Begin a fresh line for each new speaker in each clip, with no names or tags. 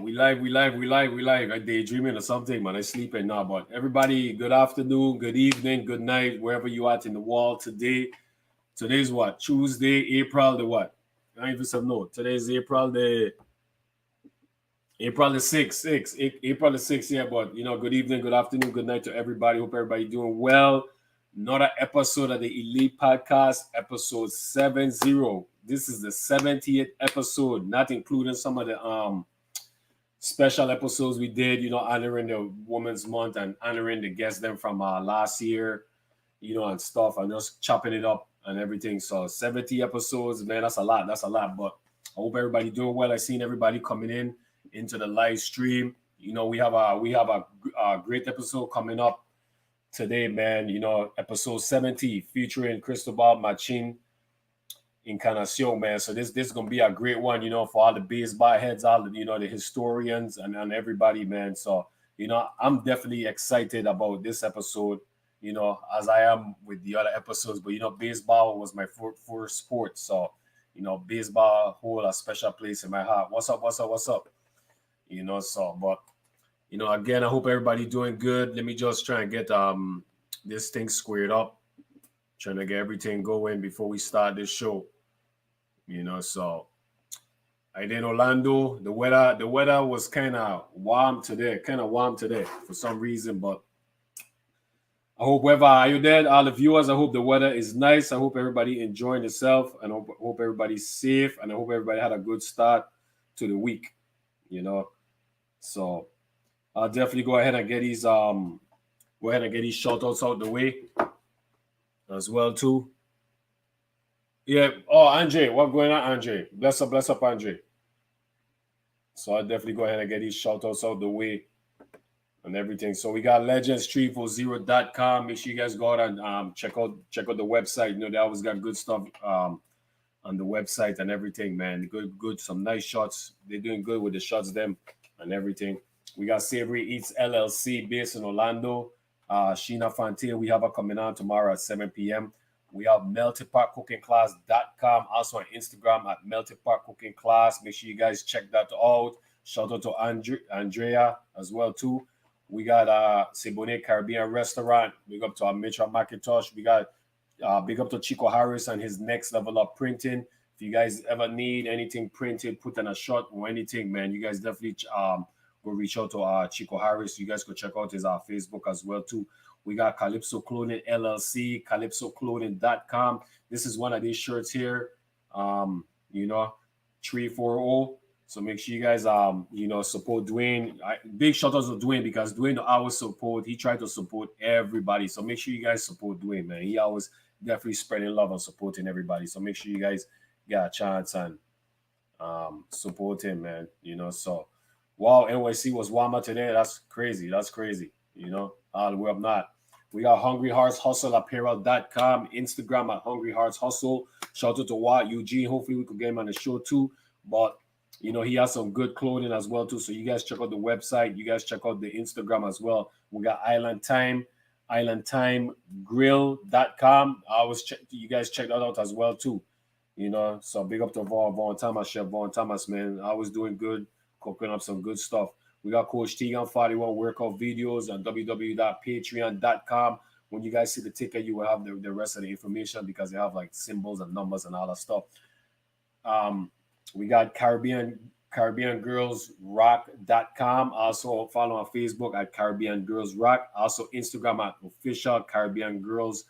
We live. I daydreaming or something, man. I sleeping now. But everybody, good afternoon, good evening, good night, wherever you at in the world today. Today's what? Tuesday, April the what? I don't even some know. Today's April the 6th. April the 6th, yeah. But good evening, good afternoon, good night to everybody. Hope everybody doing well. Another episode of the Elite Podcast, episode 70. This is the 70th episode, not including some of the special episodes we did, honoring the Women's Month and honoring the guests them from last year, and stuff, and just chopping it up and everything. So 70 episodes, man, that's a lot. That's a lot. But I hope everybody doing well. I seen everybody coming in into the live stream. We have a great episode coming up today, man. Episode 70 featuring Cristobal, Machin, Encarnacion, man. So this is gonna be a great one, for all the baseball heads, all the historians and everybody, man. So I'm definitely excited about this episode, as I am with the other episodes. But baseball was my first sport, so baseball hold a special place in my heart. What's up? What's up? What's up? But again, I hope everybody doing good. Let me just try and get this thing squared up, trying to get everything going before we start this show. So I did Orlando. The weather was kind of warm today, for some reason. But I hope wherever are you there, all the viewers, I hope the weather is nice. I hope everybody enjoying themselves, and I hope everybody's safe, and I hope everybody had a good start to the week. So I'll definitely go ahead and get these shout outs out the way as well too. Yeah. Oh, Andre, what going on, Andre? Bless up, Andre. So I'll definitely go ahead and get these shout outs out the way and everything. So we got legends340.com. Make sure you guys go out and check out the website. They always got good stuff on the website and everything, man. Good, some nice shots. They're doing good with the shots, them and everything. We got Savory Eats LLC based in Orlando. Sheena Fontaine, we have her coming on tomorrow at 7 p.m. We have meltedpotcookingclass.com, also on Instagram at meltedpotcookingclass. Make sure you guys check that out. Shout out to Andrea as well too. We got Sebone Caribbean Restaurant. Big up to our Mitchell McIntosh. We got big up to Chico Harris and his next level up printing. If you guys ever need anything printed, put in a shot or anything, man, you guys definitely go reach out to Chico Harris. You guys go check out his Facebook as well too. We got Calypso Clothing LLC, calypsoclothing.com. This is one of these shirts here, 340. So make sure you guys, support Dwayne. Big shout out to Dwayne, because Dwayne always support. He tried to support everybody. So make sure you guys support Dwayne, man. He always definitely spreading love and supporting everybody. So make sure you guys get a chance and support him, man. So wow, NYC was warmer today. That's crazy. All the way up north. We got Hungry Hearts Hustle Apparel.com, Instagram at Hungry Hearts Hustle. Shout out to Watt Eugene. Hopefully we could get him on the show too. But he has some good clothing as well too. So you guys check out the website. You guys check out the Instagram as well. We got Island Time Grill.com. I always check you guys check that out as well too. So big up to Vaughn Thomas, Chef Vaughn Thomas, man. I was doing good, cooking up some good stuff. We got Coach Tegan 41 workout videos on www.patreon.com. When you guys see the ticket, you will have the rest of the information, because they have like symbols and numbers and all that stuff. We got Caribbean Girls Rock.com. Also follow on Facebook at Caribbean Girls Rock. Also Instagram at official Caribbean Girls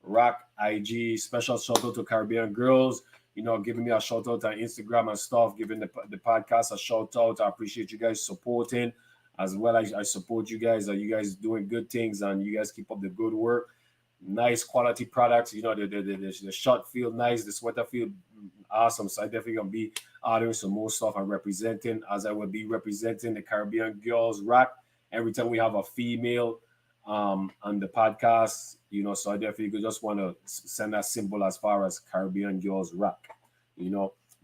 Rock IG. Special shout out to Caribbean Girls. Giving me a shout out on Instagram and stuff, giving the podcast a shout out. I appreciate you guys supporting as well. I support you guys. You guys doing good things, and you guys keep up the good work. Nice quality products. The shot feel nice. The sweater feel awesome. So I definitely gonna be ordering some more stuff and representing, as I will be representing the Caribbean Girls Rock every time we have a female on the podcast. So I definitely just want to send that symbol as far as Caribbean Girls Rock. We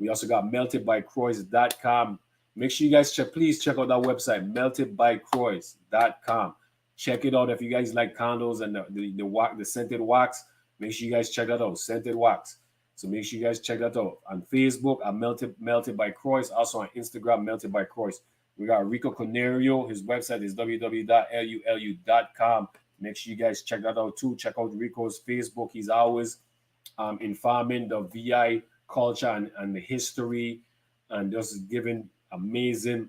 also got meltedbycroix.com. Make sure you guys please check out that website, meltedbycroix.com. Check it out if you guys like candles and the wax, the scented wax. Make sure you guys check that out, scented wax. So make sure you guys check that out on Facebook at Melted by Croix, also on Instagram, Melted by Croix. We got Rico Canario. His website is www.lulu.com. Make sure you guys check that out too. Check out Rico's Facebook. He's always informing the VI culture and the history, and just giving amazing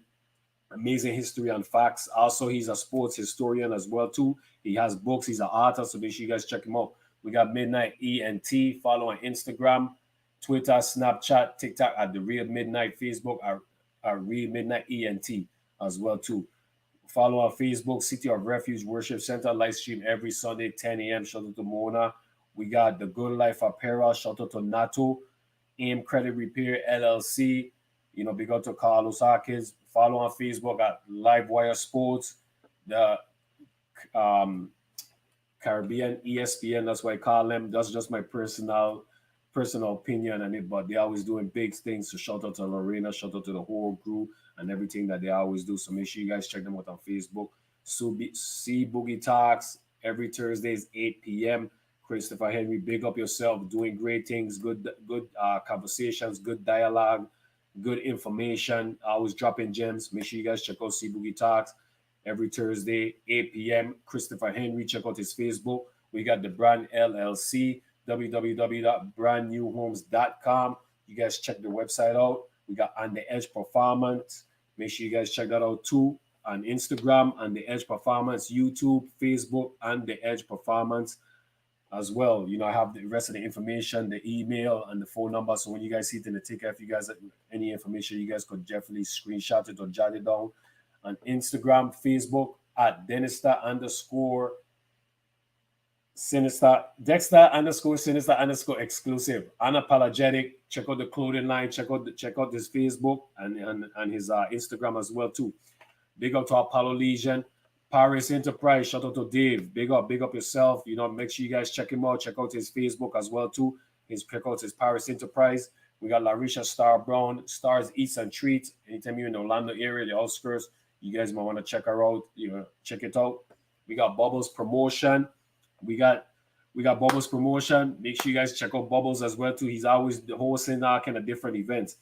history and facts. Also, he's a sports historian as well too. He has books. He's an author, so make sure you guys check him out. We got Midnight ENT. Follow on Instagram, Twitter, Snapchat, TikTok at the Real Midnight. Facebook at Real Midnight ENT as well too. Follow on Facebook, City of Refuge Worship Center, live stream every Sunday, 10 a.m. Shout out to Mona. We got The Good Life Apparel. Shout out to Nato. AIM Credit Repair LLC. Big up to Carlos Harkins. Follow on Facebook at Livewire Sports. The Caribbean ESPN, that's what I call them. That's just my personal opinion on it, but they're always doing big things. So shout out to Lorena, shout out to the whole crew and everything that they always do. So make sure you guys check them out on Facebook. See Boogie Talks every Thursdays, 8 p.m. Christopher Henry, big up yourself, doing great things, good conversations, good dialogue, good information, always dropping gems. Make sure you guys check out See Boogie Talks every Thursday, 8 p.m. Christopher Henry, check out his Facebook. We got the Brand LLC, www.brandnewhomes.com. You guys check the website out. We got On The Edge Performance. Make sure you guys check that out too. On Instagram, On The Edge Performance, YouTube, Facebook, On The Edge Performance as well. I have the rest of the information, the email, and the phone number. So when you guys see it in the ticket, if you guys have any information, you guys could definitely screenshot it or jot it down. On Instagram, Facebook at Dexter Sinister exclusive. Unapologetic. Check out the clothing line. Check out his Facebook and his Instagram as well too. Big up to Apollo Legion. Paris Enterprise. Shout out to Dave. Big up yourself. Make sure you guys check him out. Check out his Facebook as well too. Check out his Paris Enterprise. We got Larisha Star Brown, Stars Eats and Treats. Anytime you're in the Orlando area, the outskirts, you guys might want to check her out. Check it out. We got Bubbles Promotion. We got Bubbles Promotion. Make sure you guys check out Bubbles as well too. He's always hosting kind of different events.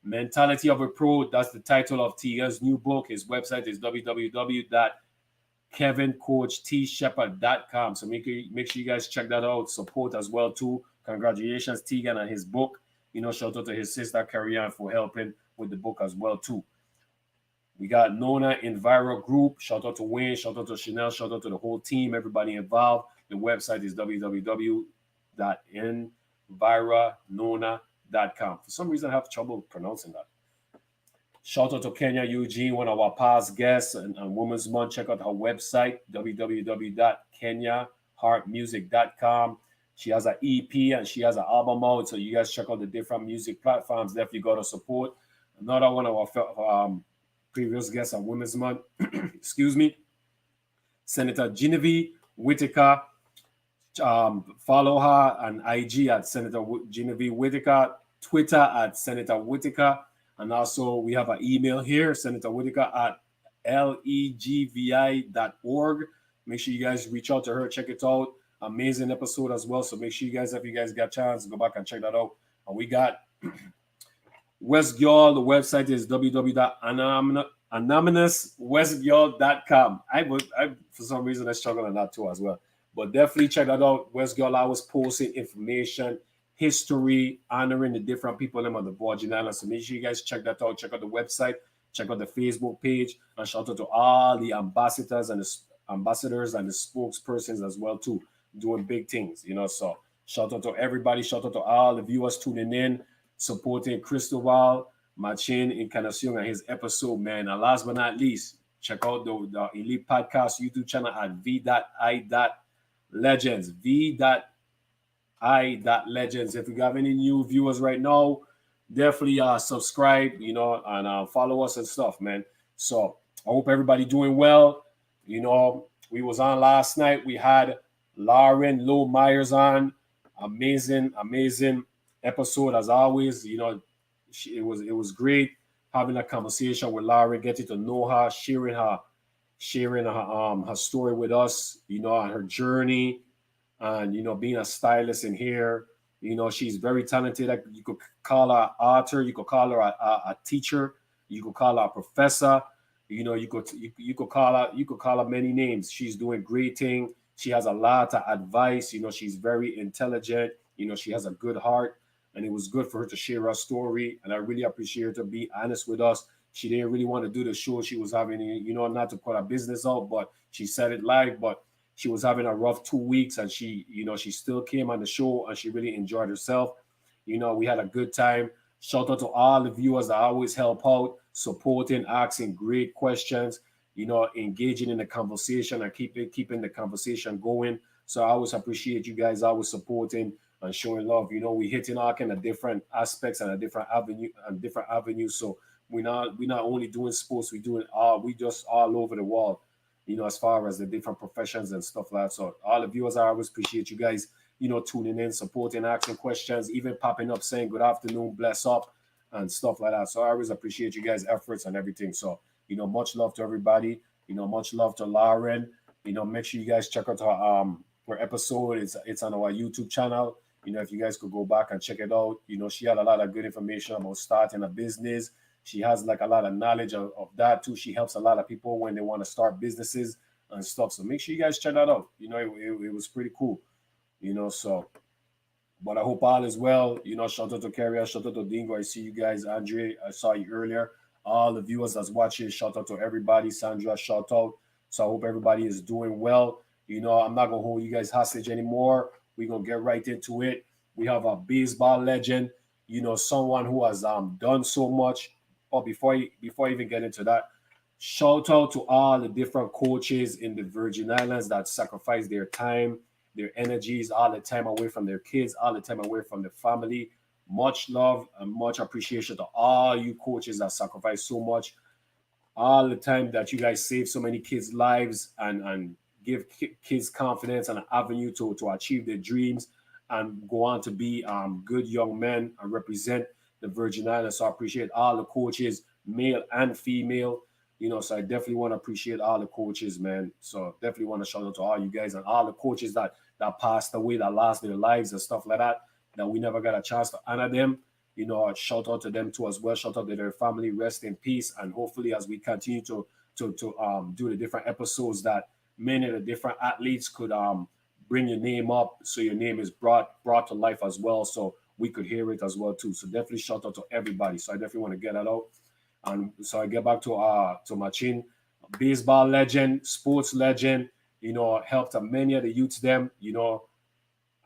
Mentality of a Pro. That's the title of Tiga's new book. His website is www.kevincoachtshepard.com. So make sure you guys check that out. Support as well too. Congratulations, Tegan, on his book. Shout out to his sister Carrie-Ann for helping with the book as well too. We got Nona Enviro Group. Shout out to Wayne. Shout out to Chanel. Shout out to the whole team, everybody involved. The website is www.environona.com. For some reason, I have trouble pronouncing that. Shout out to Kenya Eugene, one of our past guests and Women's Month. Check out her website, www.kenyaheartmusic.com. She has an EP and she has an album out. So you guys check out the different music platforms. Definitely got to support. Another one of our previous guests on Women's Month, excuse me, Senator Genevieve Whitaker. Follow her on IG at Senator Genevieve Whitaker, Twitter at Senator Whitaker, and also we have an email here, Senator Whitaker at legvi.org. Make sure you guys reach out to her, check it out. Amazing episode as well. So make sure you guys, if you guys got a chance, go back and check that out. And we got West Gyal. The website is www.anonymouswestgyal.com. I for some reason I struggle on that too as well. But definitely check that out. West Gyal always posting information, history, honoring the different people on the Virgin Islands. So make sure you guys check that out. Check out the website, check out the Facebook page, and shout out to all the ambassadors and the spokespersons as well too, doing big things. So shout out to everybody. Shout out to all the viewers tuning in, supporting Cristobal, Machin, Encarnacion, and his episode, man. And last but not least, check out the Elite Podcast YouTube channel at v.i.legends. v.i.legends. If you have any new viewers right now, definitely subscribe, and follow us and stuff, man. So I hope everybody doing well. We was on last night. We had Lauren Lowe Myers on. Amazing episode as always. It was great having a conversation with Lauren, getting to know her, sharing her story with us, and her journey, and being a stylist in here. She's very talented. You could call her author, you could call her a teacher, you could call her a professor. You could call her many names. She's doing great thing. She has a lot of advice. She's very intelligent. She has a good heart, and it was good for her to share her story. And I really appreciate her to be honest with us. She didn't really want to do the show. She was having, not to put her business out, but she said it live. But she was having a rough 2 weeks, and she still came on the show, and she really enjoyed herself. We had a good time. Shout out to all the viewers that always help out, supporting, asking great questions, engaging in the conversation and keeping the conversation going. So I always appreciate you guys always supporting and showing love. We hitting all kind of different aspects and a different avenue and different avenues. So we're not only doing sports, we just all over the world, as far as the different professions and stuff like that. So all the viewers, I always appreciate you guys, tuning in, supporting, asking questions, even popping up saying good afternoon, bless up, and stuff like that. So I always appreciate you guys' efforts and everything. So, much love to everybody. Much love to Lauren. Make sure you guys check out her episode. It's on our YouTube channel. If you guys could go back and check it out. She had a lot of good information about starting a business. She has like a lot of knowledge of that too. She helps a lot of people when they want to start businesses and stuff. So make sure you guys check that out. It was pretty cool. So, but I hope all is well. Shout out to Carrier, shout out to Dingo. I see you guys. Andre, I saw you earlier. All the viewers that's watching, shout out to everybody. Sandra, shout out. So I hope everybody is doing well. I'm not gonna hold you guys hostage anymore. We're gonna get right into it. We have a baseball legend, someone who has done so much. Oh, before I even get into that, shout out to all the different coaches in the Virgin Islands that sacrifice their time, their energies, all the time away from their kids, all the time away from their family. Much love and much appreciation to all you coaches that sacrifice so much, all the time that you guys save so many kids' lives and give kids confidence and an avenue to achieve their dreams and go on to be good young men and represent the Virgin Islands. So I appreciate all the coaches, male and female. So I definitely want to appreciate all the coaches, man. So definitely want to shout out to all you guys and all the coaches that passed away, that lost their lives and stuff like that we never got a chance to honor them. Shout out to them too as well. Shout out to their family, rest in peace. And hopefully as we continue to do the different episodes, that many of the different athletes could bring your name up, so your name is brought to life as well, so we could hear it as well too. So definitely shout out to everybody. So I definitely want to get that out. And so I get back to Machin, baseball legend, sports legend. Helped many of the youths. Them,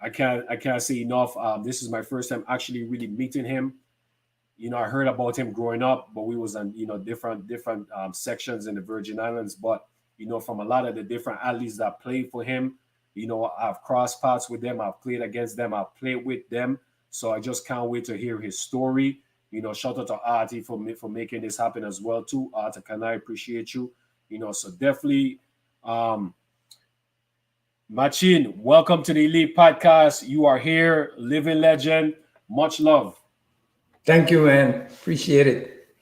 I can't say enough. This is my first time actually really meeting him. I heard about him growing up, but we was on different sections in the Virgin Islands. But from a lot of the different athletes that played for him, I've crossed paths with them, I've played against them, I've played with them. So I just can't wait to hear his story. Shout out to Artie for making this happen as well too. Artie, can I appreciate you? So definitely, Machin, welcome to the Elite Podcast. You are here, living legend. Much love.
Thank you, man. Appreciate it.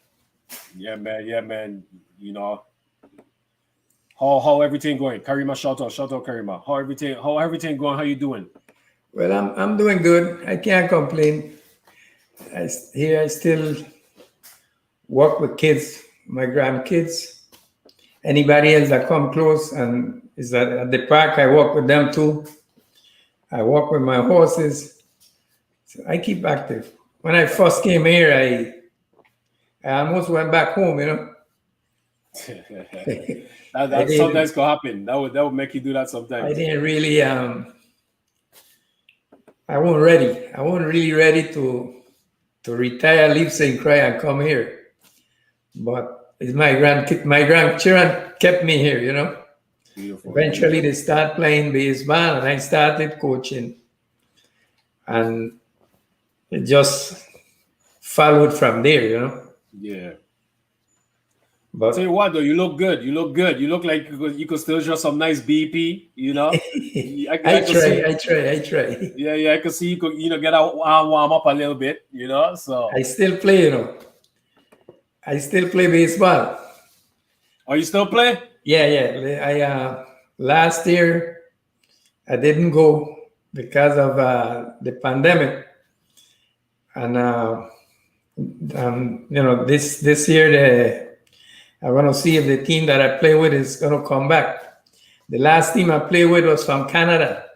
Yeah, man. How everything going? Karima, shout out, Karima. How everything going? How you doing?
Well, I'm doing good. I can't complain. I still work with kids, my grandkids. Anybody else that come close and is at the park, I walk with them too. I walk with my horses. So I keep active. When I first came here, I almost went back home,
that sometimes could happen. That would make you do that sometimes.
I didn't really I wasn't ready. I wasn't really ready to retire, leave St. Croix and come here. But it's my grandchildren kept me here, Beautiful. Eventually they start playing baseball and I started coaching. And it just followed from there,
Yeah.
But
I'll tell you what, though, you look good. You look good. You look like you could still show some nice BP.
I try.
Yeah. I could see you could, get out warm up a little bit. So
I still play. I still play baseball.
Oh, you still play?
Yeah. I last year I didn't go because of the pandemic, and this year I want to see if the team that I play with is going to come back. The last team I played with was from Canada.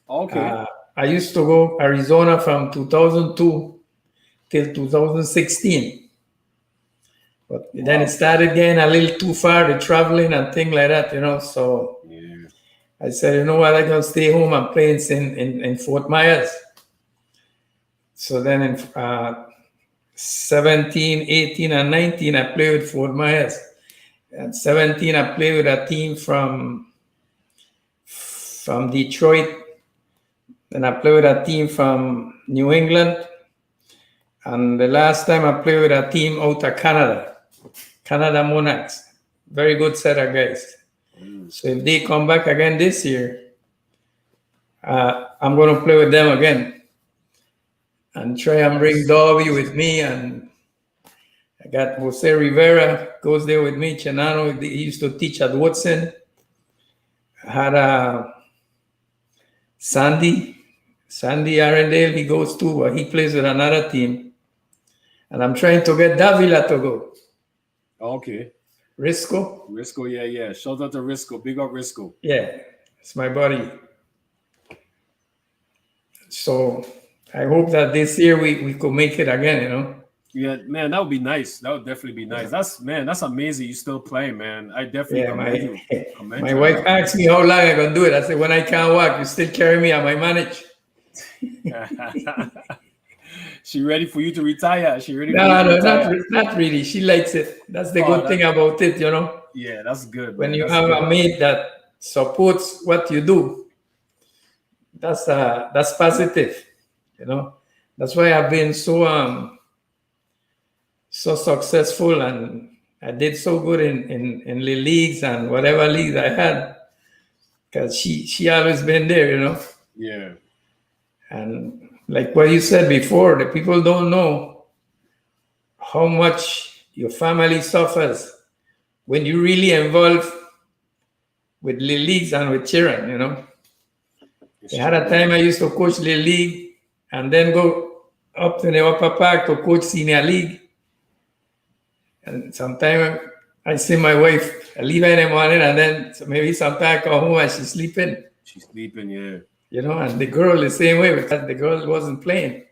Okay.
I used to go Arizona from 2002 till 2016. But then it started getting a little too far, the traveling and things like that, So
Yeah.
I said, you know what, I'm going to stay home and play in Fort Myers. So then in 17, 18, and 19, I played with Fort Myers. At 17, I played with a team from Detroit. Then I played with a team from New England. And the last time I played with a team out of Canada Monarchs. Very good set of guys. So if they come back again this year, I'm going to play with them again and try and bring Darby with me. And I got Jose Rivera goes there with me. Chenano, he used to teach at Woodson. I had Sandy Arendale, he goes too, but he plays with another team. And I'm trying to get Davila to go.
Okay.
Risco,
yeah. Shout out to Risco. Big up Risco.
Yeah, it's my buddy. So I hope that this year we could make it again,
Yeah, man, that would be nice. That would definitely be nice. That's amazing. You still playing, man. I definitely commend you.
My wife asked me how long I gonna do it. I said, when I can't walk, you still carry me. I might manage.
She ready for you to retire? She ready?
No, not really. She likes it. That's the good thing about it,
Yeah, that's good.
When
man.
you
That's
have
good.
a mate that supports what you do, that's positive, That's why I've been so successful, and I did so good in the leagues and whatever leagues I had, because she always been there,
Yeah.
And like what you said before, the people don't know how much your family suffers when you really involved with the leagues and with children,
It's
I had a time I used to coach the league and then go up to the upper park to coach senior league. And sometimes I see my wife, I leave her in the morning, and then maybe sometimes I come home and she's sleeping.
She's sleeping, yeah.
And the girl the same way, because the girl wasn't playing.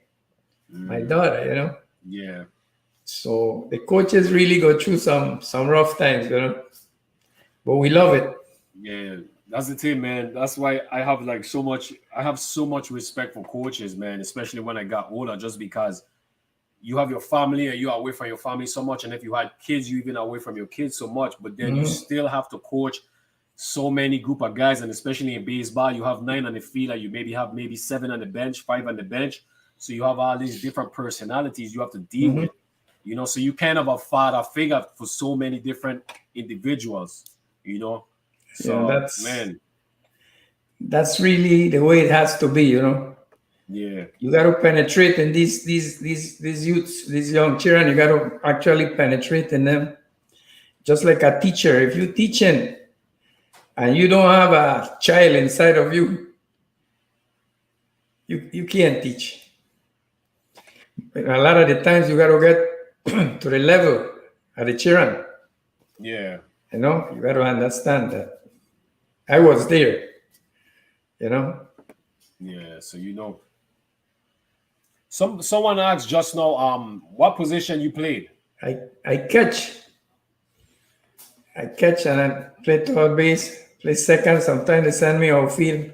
My daughter,
Yeah.
So the coaches really go through some rough times, But we love it.
Yeah. That's the thing, man. That's why I have so much respect for coaches, man, especially when I got older, just because you have your family and you're away from your family so much. And if you had kids, you even away from your kids so much. But then you still have to coach so many group of guys. And especially in baseball, you have 9 on the field and you have 7 on the bench, 5 on the bench. So you have all these different personalities you have to deal with, so you kind of a father figure for so many different individuals, So
that's really the way it has to be,
Yeah.
You got to penetrate in these youths, these young children. You got to actually penetrate in them. Just like a teacher, if you're teaching and you don't have a child inside of you, you can't teach. A lot of the times you got to get to the level of the children.
Yeah.
You got to understand that. I was there,
Yeah, so Someone asked just now, what position you played?
I catch and I play third base, play second. Sometimes they send me outfield.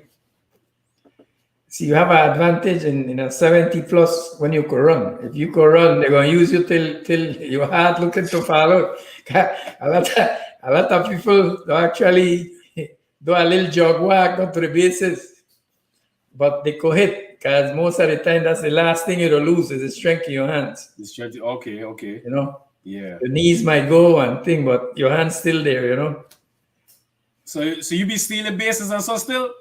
See, you have an advantage in a 70 plus when you could run. If you could run, they're going to use you till your heart looking to follow. A lot of people actually do a little jog walk, go to the bases, but they could hit, because most of the time that's the last thing you'll lose is the strength in your hands.
The strength, okay. Yeah.
The knees might go and thing, but your hand's still there,
So you be stealing bases and so still?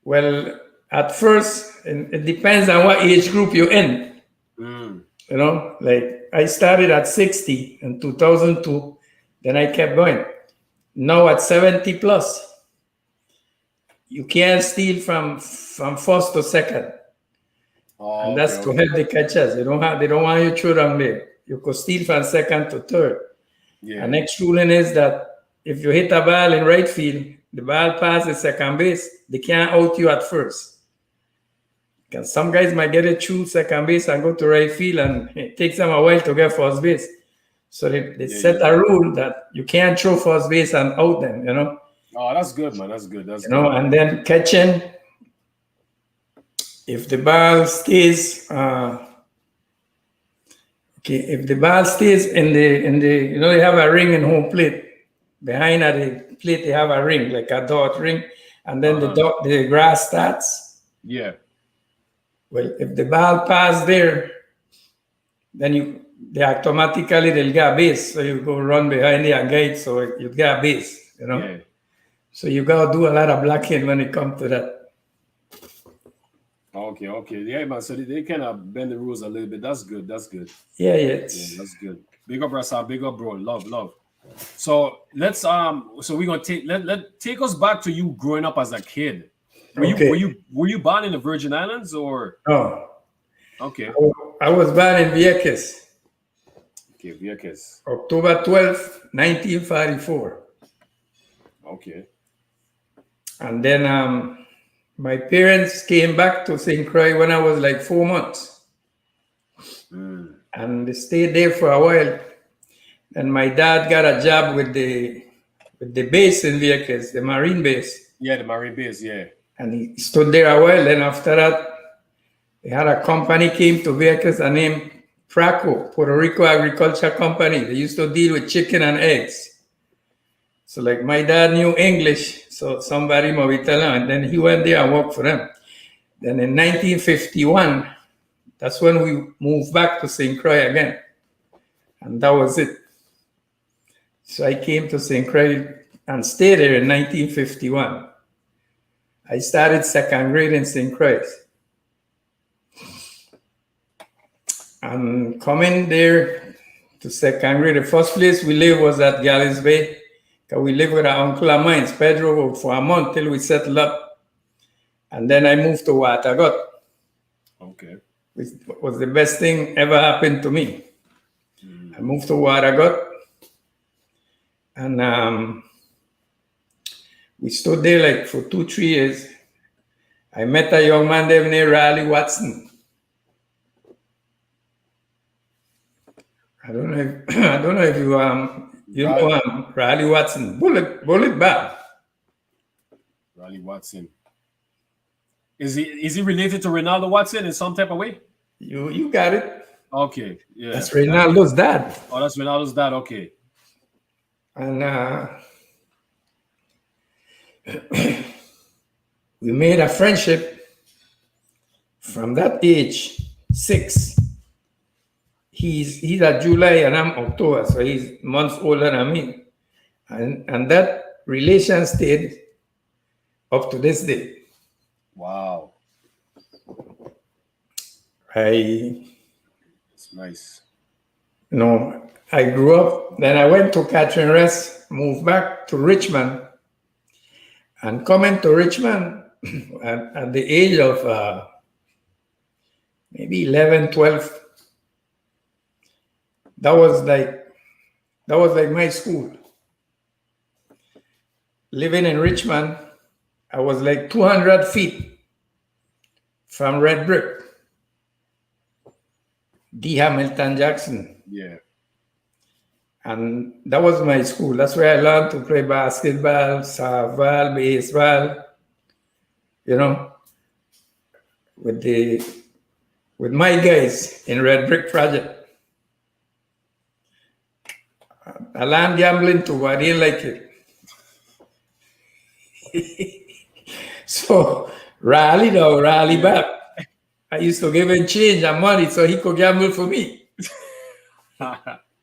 Well, at first, it depends on what age group you're in. Like I started at 60 in 2002, then I kept going. Now at 70 plus, you can't steal from first to second.
Oh,
and that's to help the catchers. They don't want you to throw down there. You could steal from second to third. Our
Yeah.
next ruling is that if you hit a ball in right field, the ball passes second base, they can't out you at first. Because some guys might get it through second base and go to right field, and it takes them a while to get first base. So they
Yeah.
set
Yeah.
a rule that you can't throw first base and out them,
Oh, that's good, man. That's good. That's
you know,
good.
and then catching. If the ball stays, okay, if the ball stays in the, they have a ring in home plate. Behind at the plate, they have a ring, like a dot ring, and then the grass starts.
Yeah.
Well, if the ball pass there, then they automatically they'll get a base. So you go run behind the gate, so you get a base.
Yeah.
So you gotta do a lot of blocking when it comes to that.
Okay. Okay. Yeah, man. So they kind of bend the rules a little bit. That's good. That's good.
Yeah,
Yeah, that's good. Big up, Rasa. Big up, bro. Love, love. So let's So we're gonna take us back to you growing up as a kid. Were you
Okay.
were you born in the Virgin Islands or
No,
okay?
I was born in Vieques,
Okay, Vieques.
October 12th, 1944.
Okay.
And then my parents came back to St. Croix when I was like 4 months. And they stayed there for a while. And my dad got a job with the base in Vieques, the Marine base.
Yeah, the Marine base. Yeah.
And he stood there a while. Then after that, they had a company came to Vieques named Praco, Puerto Rico Agriculture Company. They used to deal with chicken and eggs. So like my dad knew English, so somebody might tell him, and then he went there and worked for them. Then in 1951, that's when we moved back to St. Croix again. And that was it. So I came to St. Croix and stayed there in 1951. I started second grade in St. Croix. And coming there to second grade, the first place we lived was at Gallis Bay. Because we lived with our uncle of mine, Pedro, for a month till we settled up. And then I moved to Watagot.
Okay.
Which was the best thing ever happened to me. I moved to Watagot. And we stood there like for 2-3 years. I met a young man there named Riley Watson. I don't know if you know him, Riley Watson, bullet bag.
Riley Watson. Is he related to Ronaldo Watson in some type of way?
You got it.
Okay, yeah.
That's Ronaldo's dad.
Oh, that's Ronaldo's dad. Okay.
And we made a friendship from that age, 6. He's at July and I'm October, so he's months older than me. And that relation stayed up to this day.
Wow.
It's
nice.
I grew up, then I went to Catherine Rest, moved back to Richmond. And coming to Richmond at the age of maybe 11, 12, that was like my school. Living in Richmond, I was like 200 feet from Red Brick. D. Hamilton Jackson.
Yeah.
And that was my school. That's where I learned to play basketball, softball, baseball, with my guys in Red Brick Project. I learned gambling too. I didn't like it. So Raleigh back. I used to give him change and money so he could gamble for me.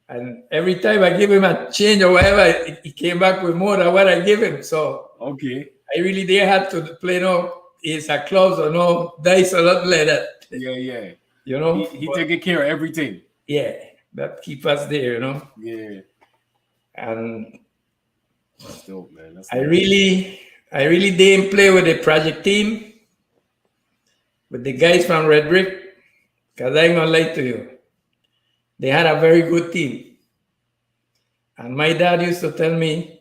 And every time I give him a change or whatever, he came back with more than what I give him. So
okay,
I really didn't have to play no ace of clubs or no dice or nothing like that.
Yeah. He
But,
taking care of everything.
Yeah, that keep us there,
Yeah.
And
that's dope, man. That's
I really didn't play with the project team, with the guys from Red Brick, because I ain't gonna lie to you. They had a very good team. And my dad used to tell me,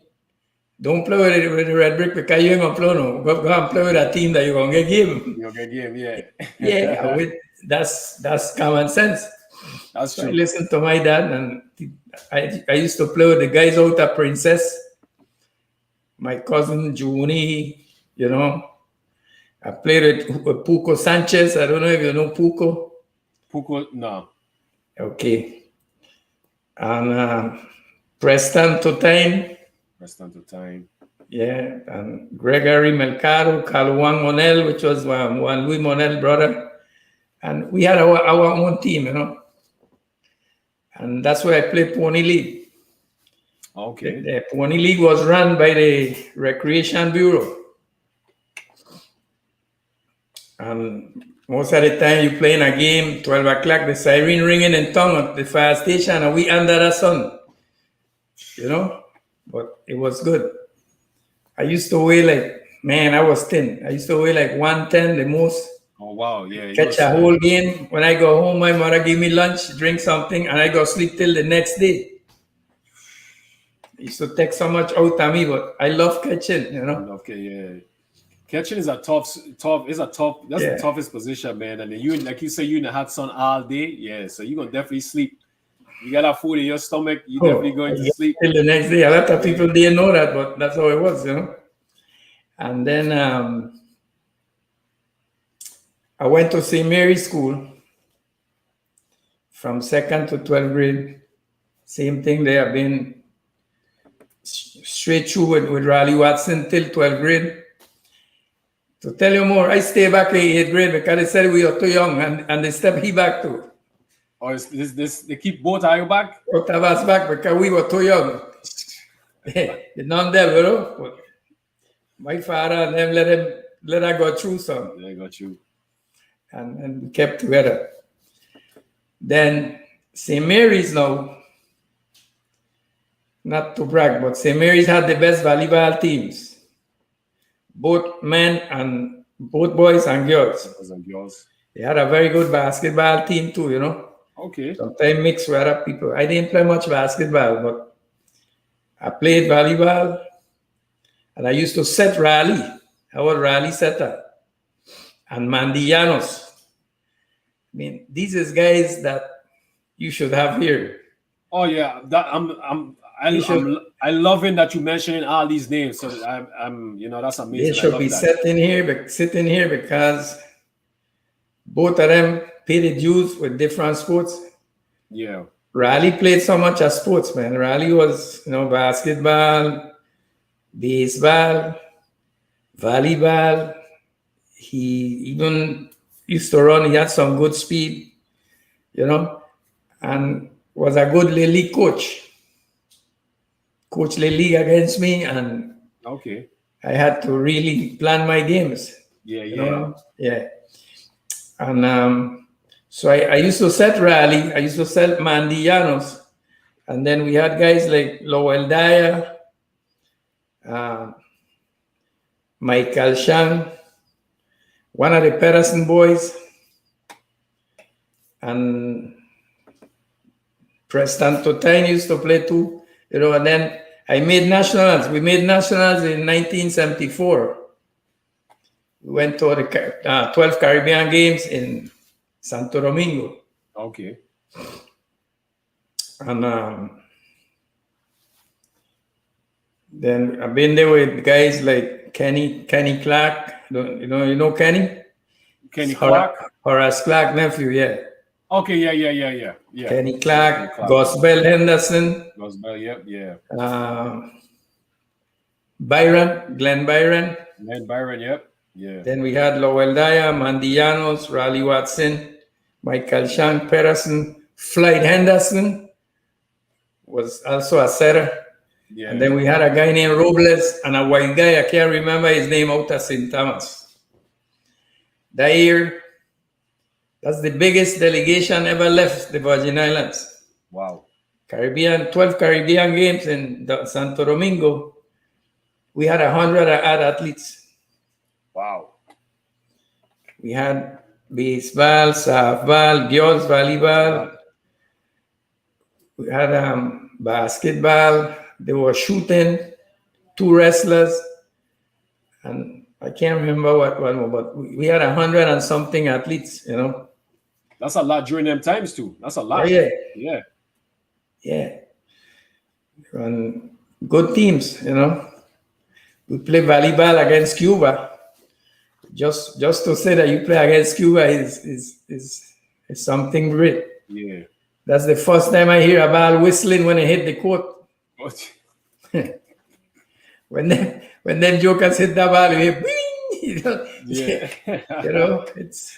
don't play with the red brick because you ain't gonna play no. Go and play with a team that you're gonna get game.
You okay, game,
Yeah,
yeah.
that's common sense.
That's
So I
true.
listened to my dad, and I used to play with the guys out at Princess, my cousin Juni, you know. I played with Puco Sanchez. I don't know if you know Puco.
Puko, no.
Okay. And Preston Totain.
Rest of the time.
Yeah. And Gregory Melcaro, Caluan Monel, which was one Louis Monel brother. And we had our own team, you know. And that's where I played Pony League.
Okay.
The Pony League was run by the Recreation Bureau. And most of the time you play in a game, 12 o'clock, the siren ringing in town at the fire station, and we under the sun, you know? But it was good. I used to weigh like, man, I was thin. I used to weigh like 110 the most.
Oh wow, yeah. You
Catch
was
a whole game. When I go home, my mother give me lunch, drink something, and I go sleep till the next day. It used to take so much out of me, but I love catching, you know?
okay, yeah. Catching is a tough. It's a tough. That's the
Yeah.
toughest position, man. And then you, like you say, you in the hot sun all day. Yeah, so you're gonna definitely sleep. You got that food in your stomach. You definitely
Oh,
going to
yeah,
sleep.
till the next day. A lot of
Yeah.
people didn't know that, but that's how it was, you know? And then I went to St. Mary's School from second to 12th grade. Same thing there. I've been straight through with Raleigh Watson till 12th grade. To tell you more, I stay back in 8th grade because they said we are too young, and they stepped me back too.
Or is this they keep both of you back?
Out of us back because we were too young. None of them, you know. But my father and them let her go through some,
Yeah, I got you.
and we kept together. Then St. Mary's now, not to brag, but St. Mary's had the best volleyball teams, both men and both boys and girls.
Those are yours.
They had a very good basketball team too, you know.
Okay.
Sometimes mixed with other people. I didn't play much basketball, but I played volleyball, and I used to set rally. I was rally setter. And Mandillanos. I mean, these is guys that you should have here.
Oh yeah, that
You should,
I loving that you mentioning all these names. So I'm that's
they
amazing. I
should
love
be
that.
sitting here because both of them pay the dues with different sports.
Yeah.
Raleigh played so much as sports, man. Raleigh was, basketball, baseball, volleyball. He even used to run. He had some good speed, and was a good little league coach. Coach the league against me, and
Okay.
I had to really plan my games.
Yeah,
You
yeah.
know? Yeah. And so I used to set Raleigh. I used to set Mandillanos. And then we had guys like Lowell Dyer, Michael Shang, one of the Patterson boys, and Preston Totain used to play too. And then I made nationals. We made nationals in 1974. We went to the 12 Caribbean Games in Santo Domingo.
Okay.
And then I've been there with guys like Kenny Clark. You know Kenny?
Kenny Clark.
Horace Clark nephew, yeah.
Okay, yeah.
Kenny Clark, Gospel Henderson.
Gospel, yep, yeah.
Glenn Byron.
Glenn Byron, yep. Yeah.
Then we had Lowell Dyer, Mandillanos, Raleigh Watson, Michael Shang Patterson, Floyd Henderson was also a setter.
Yeah.
And then we had a guy named Robles and a white guy, I can't remember his name, out of St. Thomas. That year, that's the biggest delegation ever left the Virgin Islands.
Wow.
12 Caribbean Games in Santo Domingo. We had 100 athletes.
Wow.
We had baseball, softball, girls volleyball. We had basketball. They were shooting, two wrestlers, and I can't remember what one, but we had 100 and something athletes.
That's a lot during them times too. That's a
Yeah,
lot.
yeah,
Yeah.
yeah. And good teams. We play volleyball against Cuba. Just to say that you play against Cuba is something great.
Yeah.
That's the first time I hear a ball whistling when it hit the court.
But
When them jokers hit the ball, you hear bing.
yeah.
It's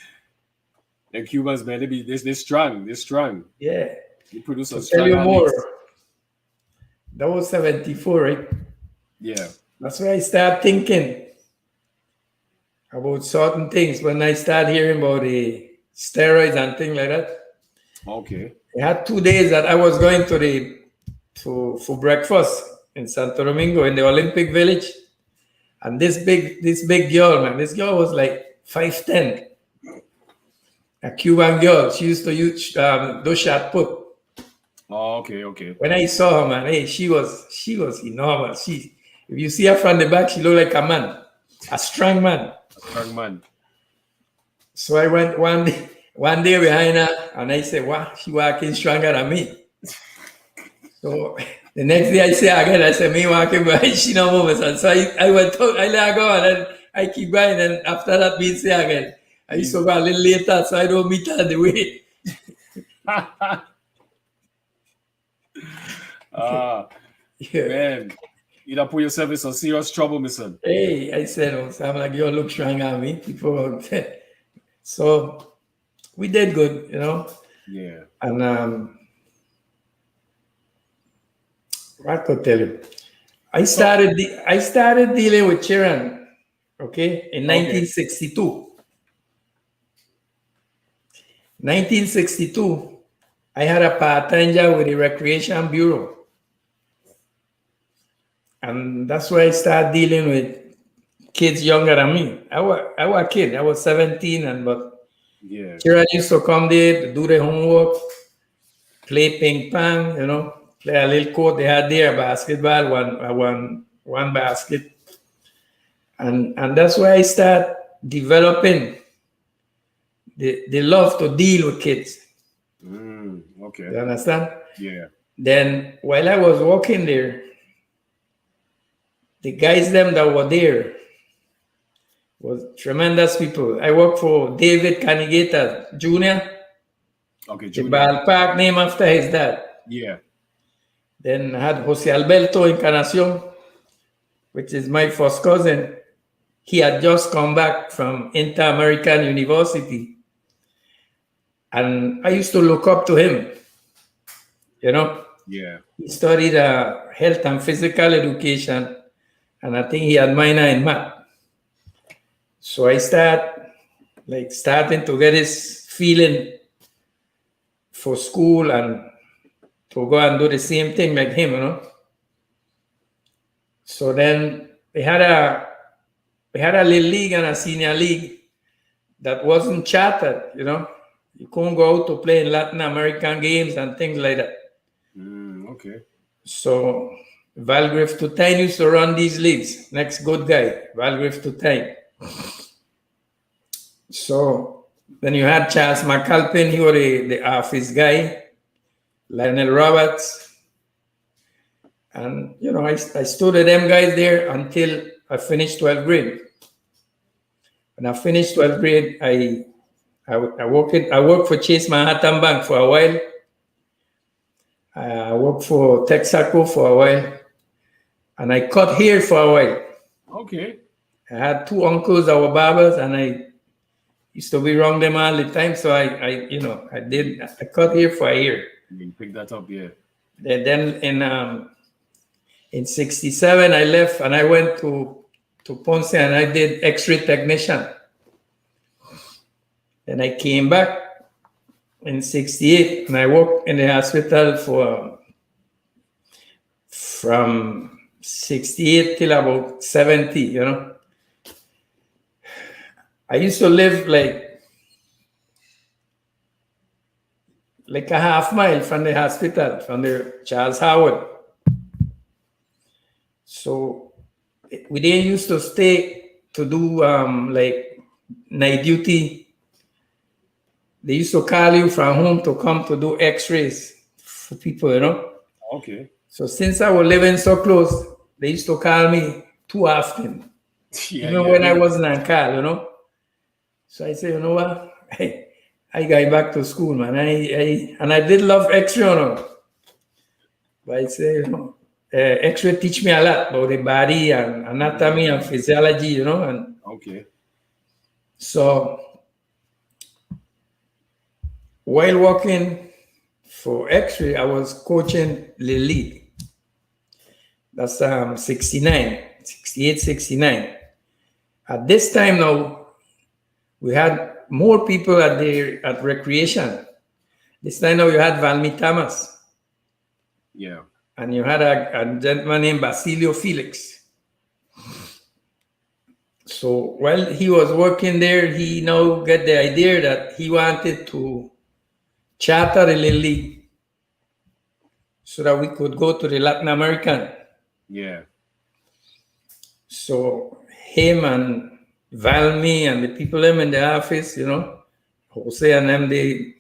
The Cubans, man, they're strong. They're strong.
yeah.
They produce a
To tell
strong
you more,
athletes.
that was 74, right?
Yeah.
That's where I start thinking about certain things when I start hearing about the steroids and things like that.
Okay.
I had 2 days that I was going for breakfast in Santo Domingo in the Olympic Village, and this big girl, man, this girl was like 5'10", a Cuban girl. She used to use do shot put.
Oh, okay. Okay.
When I saw her, man, hey, she was enormous. If you see her from the back, she looked like a man, a strong man.
A strong man.
So I went one day behind her, and I said, "Wow, she walking stronger than me." So the next day I say again, I said, "Me walking behind, she no moving." So I went out, I let her go, and then I keep going. And after that, me say again, I used to go a little later, so I don't meet her on the way. Yeah.
Man, you don't put yourself in some serious trouble, my son.
Hey, I said, "Oh, so I'm like, you look strong at me." People, so we did good,
Yeah.
and what could tell you? I started dealing with children, okay, in
Okay.
1962. 1962, I had a part-time job with the Recreation Bureau. And that's where I started dealing with kids younger than me. I was a kid. I was 17, but
Yeah.
children used to come there to do their homework, play ping pong, play a little court. They had there basketball, one basket. And that's where I start developing the love to deal with kids.
Okay.
You understand?
Yeah.
Then while I was working there, the guys them that were there was tremendous people. I worked for David Canigata Jr.,
Okay,
the
Junior.
ballpark named after his dad.
Yeah.
Then I had Jose Alberto Encarnacion, which is my first cousin. He had just come back from Inter-American University. And I used to look up to him,
Yeah.
He studied health and physical education, and I think he had minor in math. So I starting to get this feeling for school and to go and do the same thing like him. So then we had a little league and a senior league that wasn't chartered. You couldn't go out to play in Latin American games and things like that.
Okay.
So Valgriff Tutain used to run these leagues. Next good guy, Valgriff Tutain. So then you had Charles McAlpin, he was the office guy, Lionel Roberts. And, I stood with them guys there until I finished 12th grade. When I finished 12th grade, I worked for Chase Manhattan Bank for a while. I worked for Texaco for a while. And I cut hair for a while.
Okay.
I had two uncles that were barbers, and I used to be around them all the time. So I cut hair for a year.
You pick that up, yeah.
Then in 67, I left and I went to Ponce and I did X-ray technician. Then I came back in 68 and I worked in the hospital from 68 till about 70, I used to live like like a half mile from the hospital, from the Charles Howard. So we didn't used to stay to do like night duty. They used to call you from home to come to do X-rays for people, you know.
Okay.
So since I was living so close, they used to call me too often,
Yeah,
even
yeah,
when I
yeah.
wasn't on call, you know. So I say, you know what? I got back to school, man. And I did love X-ray, you know. But I say, you know, X-ray teach me a lot about the body and anatomy and physiology, you know. And
Okay.
so while working for X-ray, I was coaching the league. That's 69, 68, 69. At this time now, we had more people at recreation. This time now you had Valmy Thomas
Yeah.
and you had a gentleman named Basilio Felix. So while he was working there, he now got the idea that he wanted to charter a little league so that we could go to the Latin American.
Yeah.
So him and Valmy and the people them in the office, you know, Jose and them, they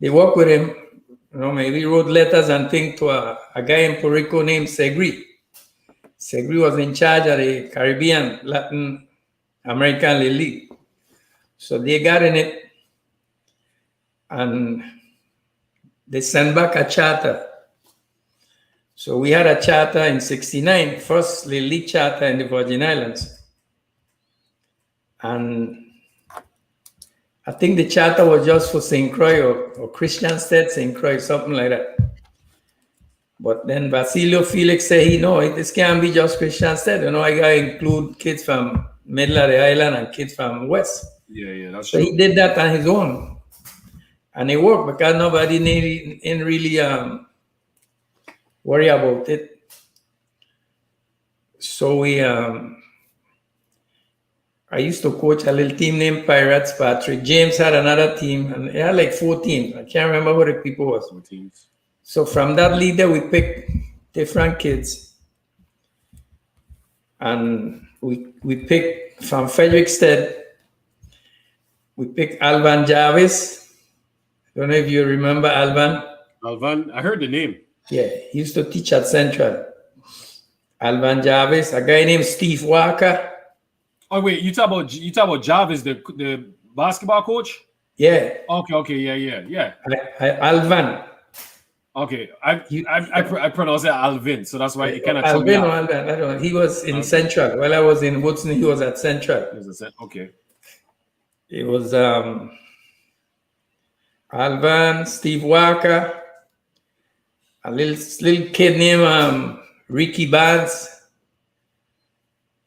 work with him. You know, maybe wrote letters and things to a guy in Puerto Rico named Segri. Segri was in charge of the Caribbean Latin American League. So they got in it and they sent back a charter. So we had a charter in 69, first league charter in the Virgin Islands. And I think the charter was just for St. Croix or Christiansted, St. Croix, something like that. But then Basilio Felix said, this can't be just Christiansted. You know, I got to include kids from middle of the island and kids from west.
Yeah, that's
so
true.
He did that on his own. And it worked because nobody didn't really worry about it. So I used to coach a little team named Pirates. Patrick James had another team, and they had like 4 teams. I can't remember what the people was.
4 teams.
So from that leader, we picked different kids. And we picked from Frederickstead, we picked Alvan Jarvis. I don't know if you remember Alvan.
Alvan, I heard the name.
Yeah, he used to teach at Central. Alvan Jarvis, a guy named Steve Walker.
Oh wait, you talk about Jarvis, the basketball coach?
Yeah.
Okay, yeah.
Alvan.
Okay, I pronounce it Alvin, so that's why it kind of
Alvin or Alvan, I don't know. He was in Central. While I was in Woodson, he was at Central.
Okay.
It was Alvan, Steve Walker, a little kid named Ricky Barnes.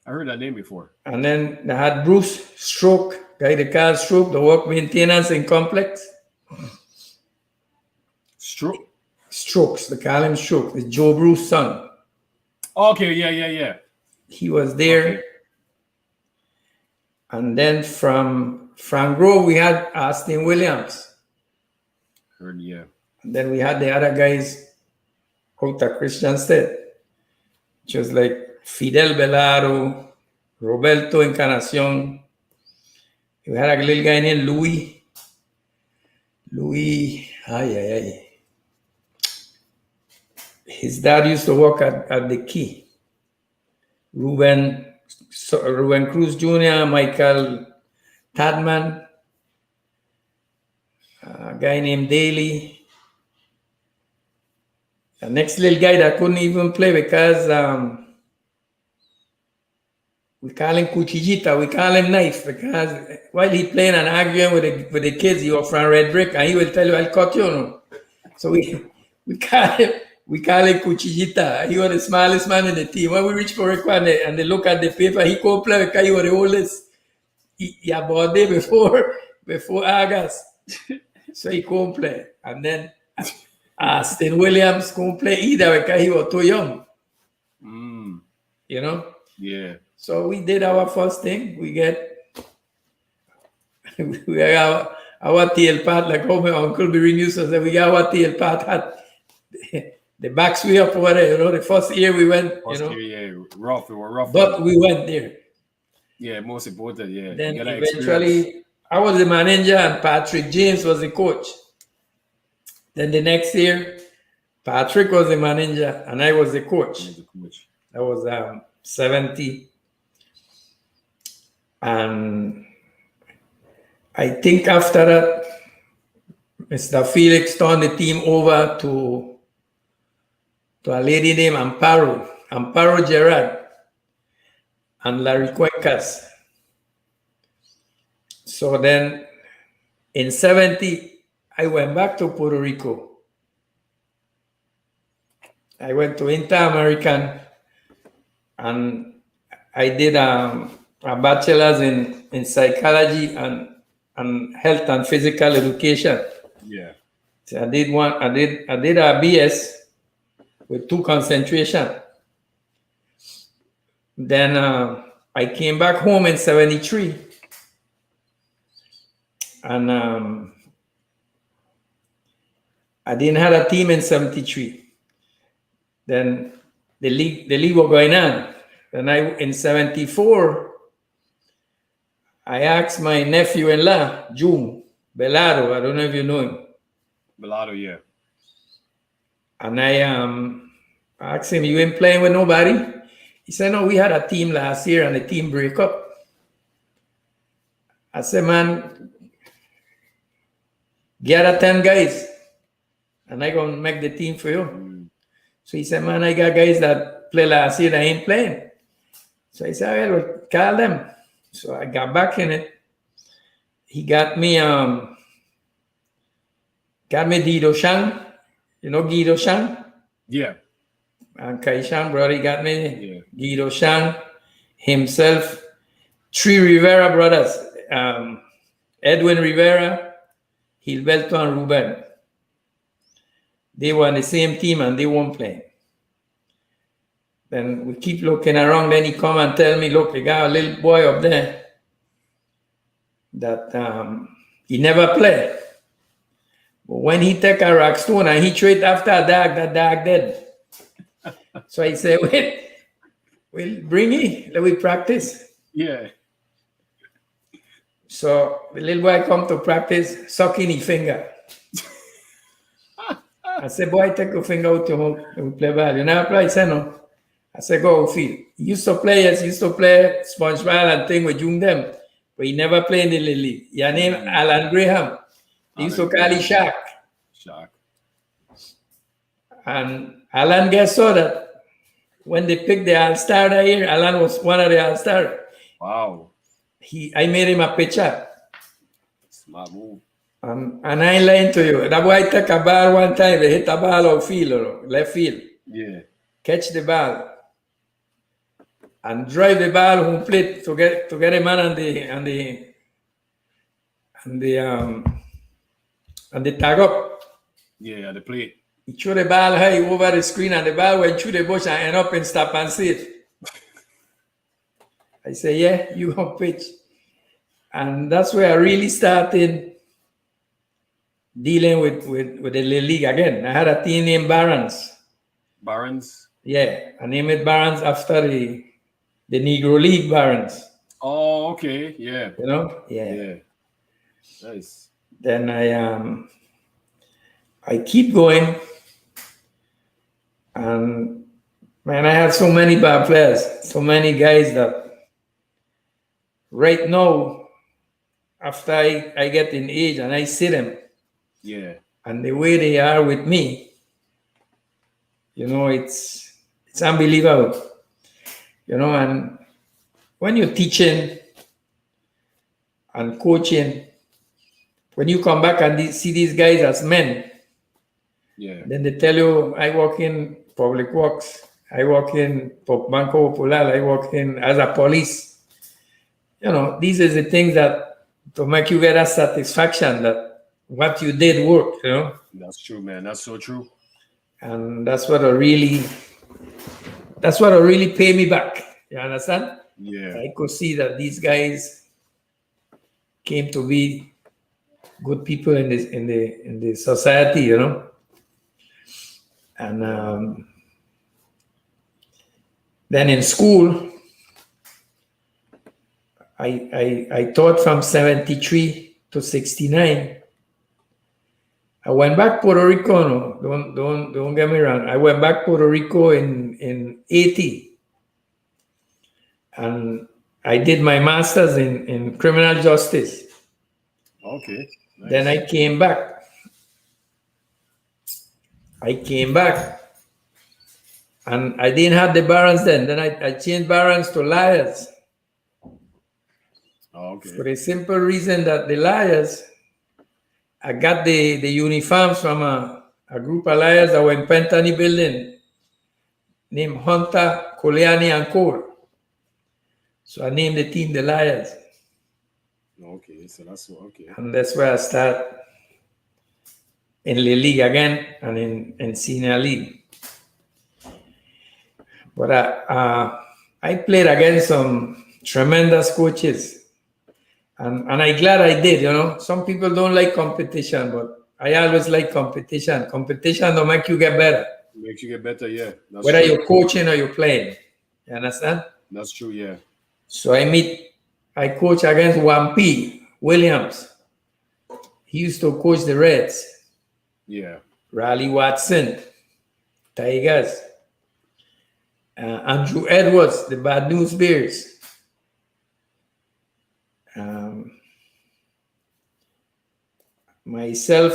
I heard that name before.
And then they had Bruce Stroke, guy they call Stroke, the work maintenance in complex. Strokes, they call him Stroke. It's Joe Bruce's son.
Okay, yeah.
He was there. Okay. And then from Grove, we had Austin Williams.
Heard, yeah.
And then we had the other guys out at Christiansted, which was like Fidel Belaro, Roberto Encarnacion. We had a little guy named Louis. His dad used to work at the Key. Ruben Cruz Jr., Michael Tadman, a guy named Daly. The next little guy that couldn't even play because we call him Cuchillita, we call him Knife, because while he playing and arguing with the kids, he was from Red Brick, and he will tell you, I'll cut you. No? So we call him Cuchillita. He was the smallest man in the team. When we reach for Rico and they look at the paper, he could play because he was the oldest. He about day before August. So he couldn't play. And then Austin Williams couldn't play either because he was too young. You know?
Yeah. So
we did our first thing. We got our tail part, like how my uncle be used to say, we got our tail part hat. The backs way up over there, the first year we went,
First year, yeah, rough. We were rough.
but we went there.
Yeah, most important. Yeah,
Then
you got that experience.
eventually, I was the manager and Patrick James was the coach. Then the next year, Patrick was the manager and I was the coach.
As a coach.
That was 70. And I think after that, Mr. Felix turned the team over to a lady named Amparo Gerard, and Larry Cuencas. So then in 70, I went back to Puerto Rico. I went to Inter-American and I did a bachelor's in psychology and health and physical education.
Yeah.
So I did a BS with 2 concentration. Then I came back home in 73. And I didn't have a team in 73. Then the league was going on. Then in 74, I asked my nephew-in-law, June Belado, I don't know if you know him.
Belado, yeah.
And I asked him, you ain't playing with nobody? He said, no, we had a team last year and the team break up. I said, man, gather 10 guys and I gonna make the team for you. So he said, man, I got guys that play last year that ain't playing. So I said, well, call them. So I got back in it. He got me Guido Shang. You know Guido Shang?
Yeah.
And Kai Shang, brother, he got me.
Yeah.
Guido Shang, himself, 3 Rivera brothers. Edwin Rivera, Gilberto and Ruben. They were on the same team and they weren't playing. Then we keep looking around. Then he come and tell me, look, they got a little boy up there that he never played. But when he take a rock stone and he trade after a dog, that dog dead. So I say, wait, we'll bring it. Let we practice.
Yeah.
So the little boy come to practice, sucking his finger. I said, boy, take your finger out to play ball. You never play? He said, no. I said, go field. He used to play sponge ball and thing with Jung them, but he never played in the little league. Your name, Alan Graham. He used to call him Shark.
Shark.
And Alan guess so that when they picked the All-Star that year, Alan was one of the All-Star.
Wow.
I made him a pitcher.
Smart move.
And I ain't lying to you. That boy took a ball one time, they hit a ball out field, or left field.
Yeah.
Catch the ball. And drive the ball home plate to get a man and the tag up.
Yeah, the plate.
He threw the ball high over the screen and the ball went through the bush and end up in stop and safe. I say, yeah, you gonna pitch. And that's where I really started dealing with the little league again. I had a team named Barons.
Barons?
Yeah, I named it Barons after the Negro League Barons.
Oh, okay. Yeah.
You know?
Yeah. Nice.
Then I keep going. And man, I had so many bad players, so many guys that right now, after I get in age and I see them,
yeah,
and the way they are with me, you know, it's unbelievable. You know, and when you're teaching and coaching, when you come back and see these guys as men,
yeah,
then they tell you, I work in public works, I work in Banco Popular, I work in as a police. You know, these are the things that to make you get a satisfaction that what you did worked, you know.
That's true, man. That's so true.
And that's what really pay me back. You understand?
Yeah.
I could see that these guys came to be good people in the society, you know. And then in school, I taught from 73 to 69. I went back Puerto Rico. No, don't get me wrong. I went back Puerto Rico in 80, and I did my master's in criminal justice.
Okay. Nice.
Then I came back. And I didn't have the barons then. Then I changed barons to liars.
Okay.
For the simple reason that the liars, I got the uniforms from a group of liars that were in Pentany building named Hunter, Coleani, and Cole. So I named the team the Liars.
Okay, so that's okay.
And that's where I start in the league again and in senior league. But I played against some tremendous coaches. And I'm glad I did, you know. Some people don't like competition, but I always like competition. Competition will make you get better.
Makes you get better, yeah. That's
Whether
true.
you're coaching or you're playing. You understand?
That's true, yeah.
So I coach against Wampy Williams. He used to coach the Reds.
Yeah.
Raleigh Watson, Tigers. Andrew Edwards, the Bad News Bears. Myself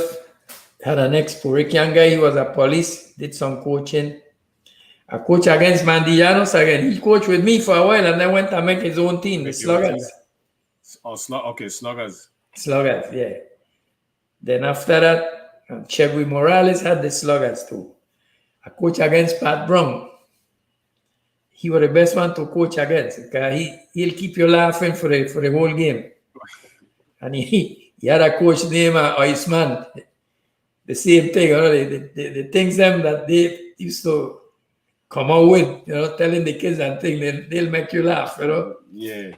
had an ex-Puerto Rican guy. He was a police, did some coaching. I coached against Mandillanos again. He coached with me for a while and then went to make his own team, the Sluggers.
Oh, Sluggers.
Sluggers, yeah. Then after that, Chegui Morales had the Sluggers too. I coached against Pat Brown. He was the best one to coach against because he'll keep you laughing for the whole game. And he had a coach named Iceman. The same thing, you know, the things them that they used to come out with, you know, telling the kids and things, they'll make you laugh, you know.
Yeah.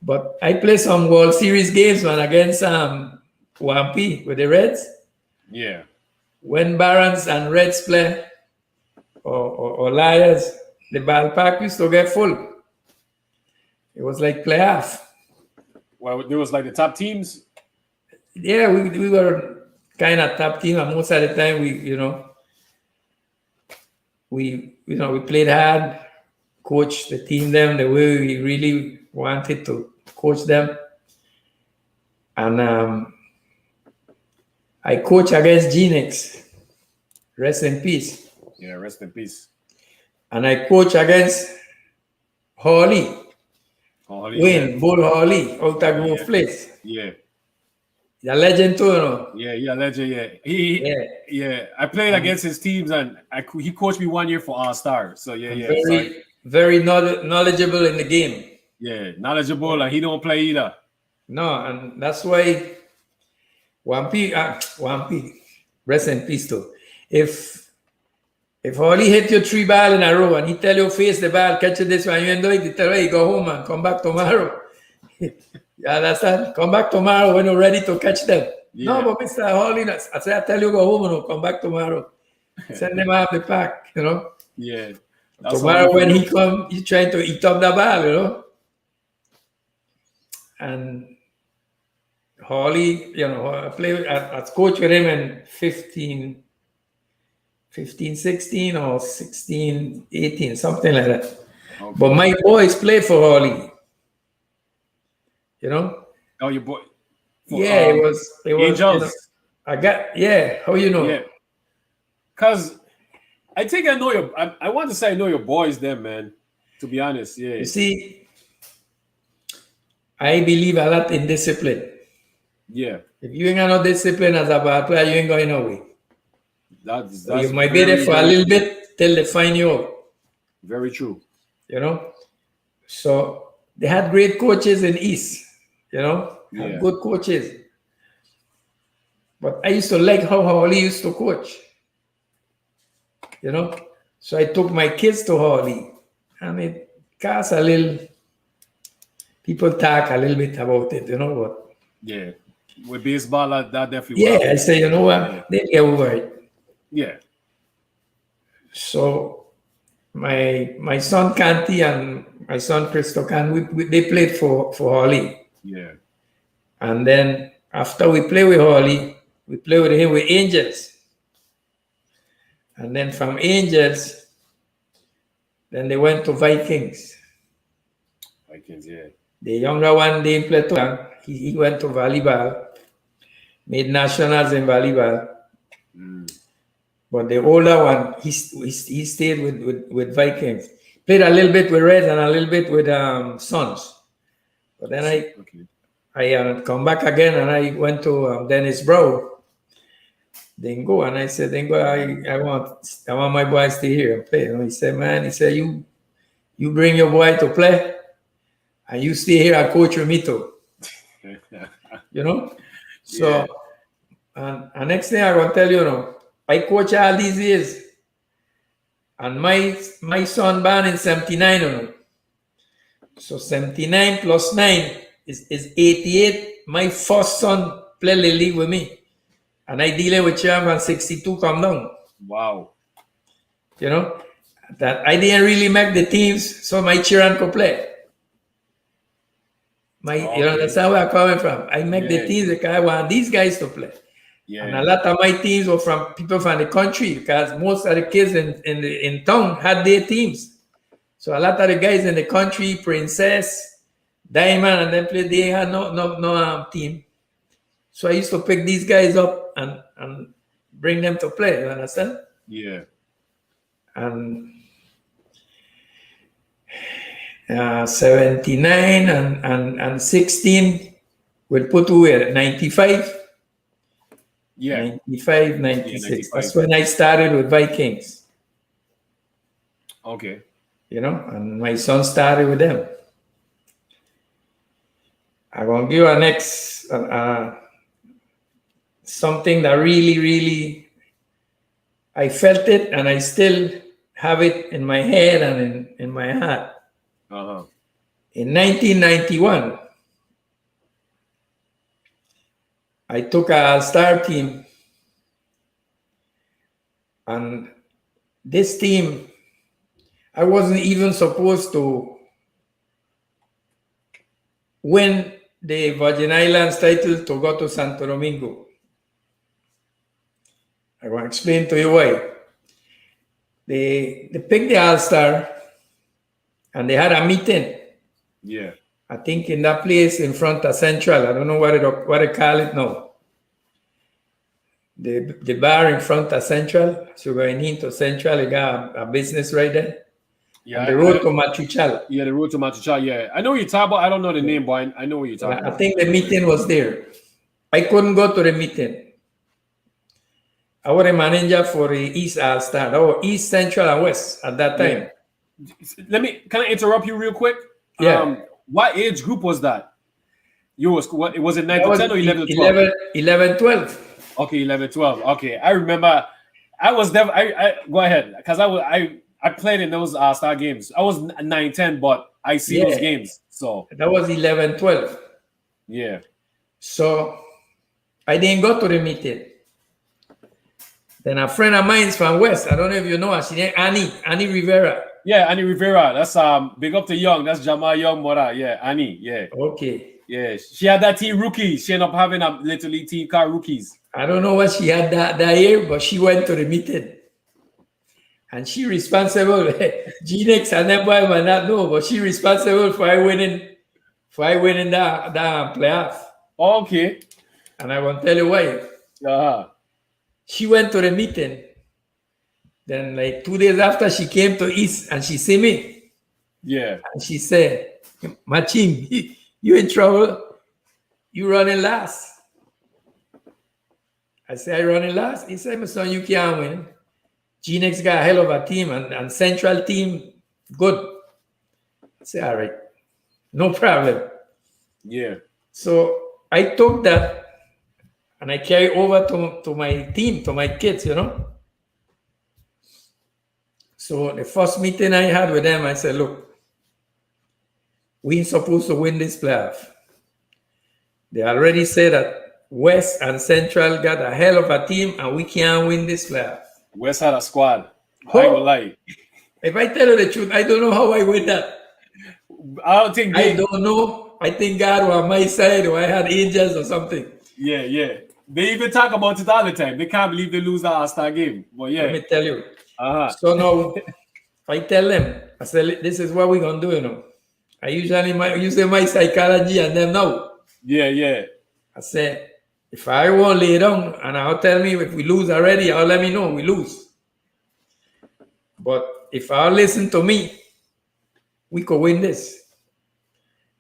But I play some World Series games, man, against Wampy with the Reds.
Yeah.
When Barons and Reds play, or Liars, the ballpark used to get full. It was like playoff.
Well, there was like the top teams.
Yeah, we were kind of top team, and most of the time we played hard, coached the team them the way we really wanted to coach them, and I coach against Genix. Rest in peace.
Yeah, rest in peace.
And I coach against Hawley. Wayne, Bull Hawley, Alta Grove Place.
Yeah.
The legend too, you know?
Yeah, legend, yeah. Yeah. I played against his teams and he coached me 1 year for All-Star. So, yeah.
Very knowledgeable in the game.
Yeah, knowledgeable, and he don't play either.
No, and that's why Wampy, rest in peace too. If Holly hit you 3 balls in a row and he tell you face the ball, catch it this one, you enjoy it, he tell you go home and come back tomorrow. You understand? Come back tomorrow when you're ready to catch them. Yeah. No, but Mr. Holly, I say I tell you go home and come back tomorrow. Send them out the pack, you know.
Yeah.
Tomorrow when he come, he's trying to eat up the ball, you know. And Holly, you know, I played as coach with him in 15, 16 or 16, 18, something like that. Okay. But my boys played for Holly. You know?
Oh, your boy.
Yeah, it was
Angels.
You know, how you know?
Yeah. Because I think I know I want to say I know your boys then, man. To be honest, yeah.
You see, I believe a lot in discipline.
Yeah.
If you ain't got no discipline as a ball player, you ain't going nowhere.
That's
you might be there for a little bit till they find you out.
Very true.
You know? So they had great coaches in East, you know? Yeah. Good coaches. But I used to like how Hawley used to coach. You know? So I took my kids to Hawley. And it cost a little, people talk a little bit about it, you know what?
Yeah. With baseball, that definitely will
Yeah, I
happen.
said, you know
Yeah.
what? They get over it.
Yeah.
So my son Canty and my son Cristo they played for Holly.
Yeah.
And then after we play with Holly, we play with him with Angels. And then from Angels, then they went to Vikings.
Vikings, yeah.
The younger one didn't play too long. He went to volleyball, made nationals in volleyball.
Mm.
But the older one, he stayed with Vikings. Played a little bit with Reds and a little bit with Suns. But then
Okay.
I come back again and I went to Dennis Bro. Dingo, and I said, Dingo, I want my boy to stay here and play. And he said, man, you bring your boy to play and you stay here and coach with me too. You know? So
Yeah.
and next thing I'm gonna tell you, I coach all these years. And my son born in 79, So 79 plus 9 is 88. My first son played the league with me. And I dealing with him from 62 come down.
Wow.
You know? That I didn't really make the teams so my children could play. You understand where I'm coming from? I make the teams because I want these guys to play.
Yeah.
And a lot of my teams were from people from the country because most of the kids in town had their teams. So a lot of the guys in the country, Princess, Diamond, and then play, they had no team. So I used to pick these guys up and bring them to play. You understand?
Yeah.
And 79 and 16 will put away 95.
Yeah.
95, 96.
Yeah, 95.
That's when I started with Vikings.
Okay.
And my son started with them. I'm going to give you next something that really, really, I felt it and I still have it in my head and in my heart.
Uh-huh.
In 1991, I took an all-star team, and this team, I wasn't even supposed to win the Virgin Islands title to go to Santo Domingo. I want to explain to you why. They picked the all-star, and they had a meeting.
Yeah.
I think in that place in front of Central. I don't know what they call it now. The bar in front of Central. So going into Central, you got a business right there.
Yeah.
And the road to Machuchala.
Yeah, the road to Machuchala. Yeah. I know what you're talking about. I don't know the name, but I know what you're talking about.
I think the meeting was there. I couldn't go to the meeting. I was a manager for the East All-Star. Oh, East, Central, and West at that time.
Yeah. Can I interrupt you real quick?
Yeah.
What age group was that? Was it 9 to 10 or 11 to 12?
11, 12.
Okay, 11, 12. Okay. I remember I was never I go ahead. Because I played in those star games. I was 9, 10, but I see those games. So
that was 11, 12.
Yeah.
So I didn't go to the meeting. Then a friend of mine is from West. I don't know if you know her. She named Annie Rivera.
Yeah, Annie Rivera. That's big up to Young. That's Jamal Young Mora. Yeah, Annie. Yeah.
Okay.
Yeah. She had that team Rookies. She ended up having a little league team called Rookies.
I don't know what she had that year, but she went to the meeting. And she responsible. G-Nex and them boy might not know, but she responsible for I winning that playoff.
Okay.
And I won't tell you why.
Uh-huh.
She went to the meeting. Then, like 2 days after, she came to East and she see me.
Yeah.
And she said, Machin, you in trouble? You running last. I said, I running last? He said, my son, you can't win. G-Nex got a hell of a team and Central team, good. I said, all right, no problem.
Yeah.
So I took that and I carry over to my team, to my kids, So the first meeting I had with them, I said, look, we ain't supposed to win this playoff. They already said that West and Central got a hell of a team, and we can't win this playoff.
West had a squad. I ain't gonna
Oh,
lie.
if I tell you the truth, I don't know how I win that.
I don't think
I
they.
don't know. I think God was on my side, or I had angels or something.
Yeah, yeah. They even talk about it all the time. They can't believe they lose the All-Star game. But
Let
yeah.
me tell you.
Uh-huh.
So now, I tell them, I say, this is what we're going to do, you know. I usually use my psychology and them now.
Yeah, yeah.
I say, if I won't lay down and I'll tell me if we lose already, I'll let me know we lose. But if I'll listen to me, we could win this.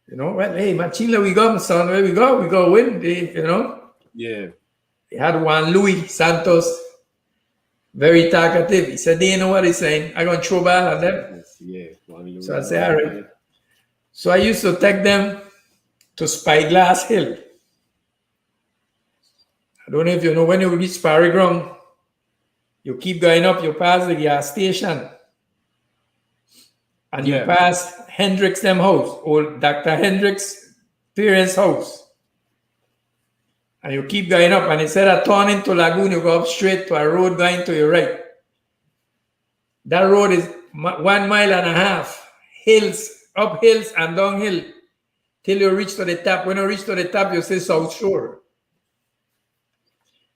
You know, well, hey, Machin, we go, son, where we go win, you know.
Yeah.
They had one Louis Santos, very talkative. He said, they know what he's saying. I'm going to throw ball at them.
Yes, yeah.
So I say, all right. So I used to take them to Spyglass Hill. I don't know if you know, when you reach Sparry Ground, you keep going up, you pass the gas station, and you pass Hendricks' them house, or Dr. Hendricks' parents' house. And you keep going up, and instead of turning to Lagoon, you go up straight to a road going to your right. That road is 1.5 miles, hills, up hills and downhill, till you reach to the top. When you reach to the top, you see South Shore.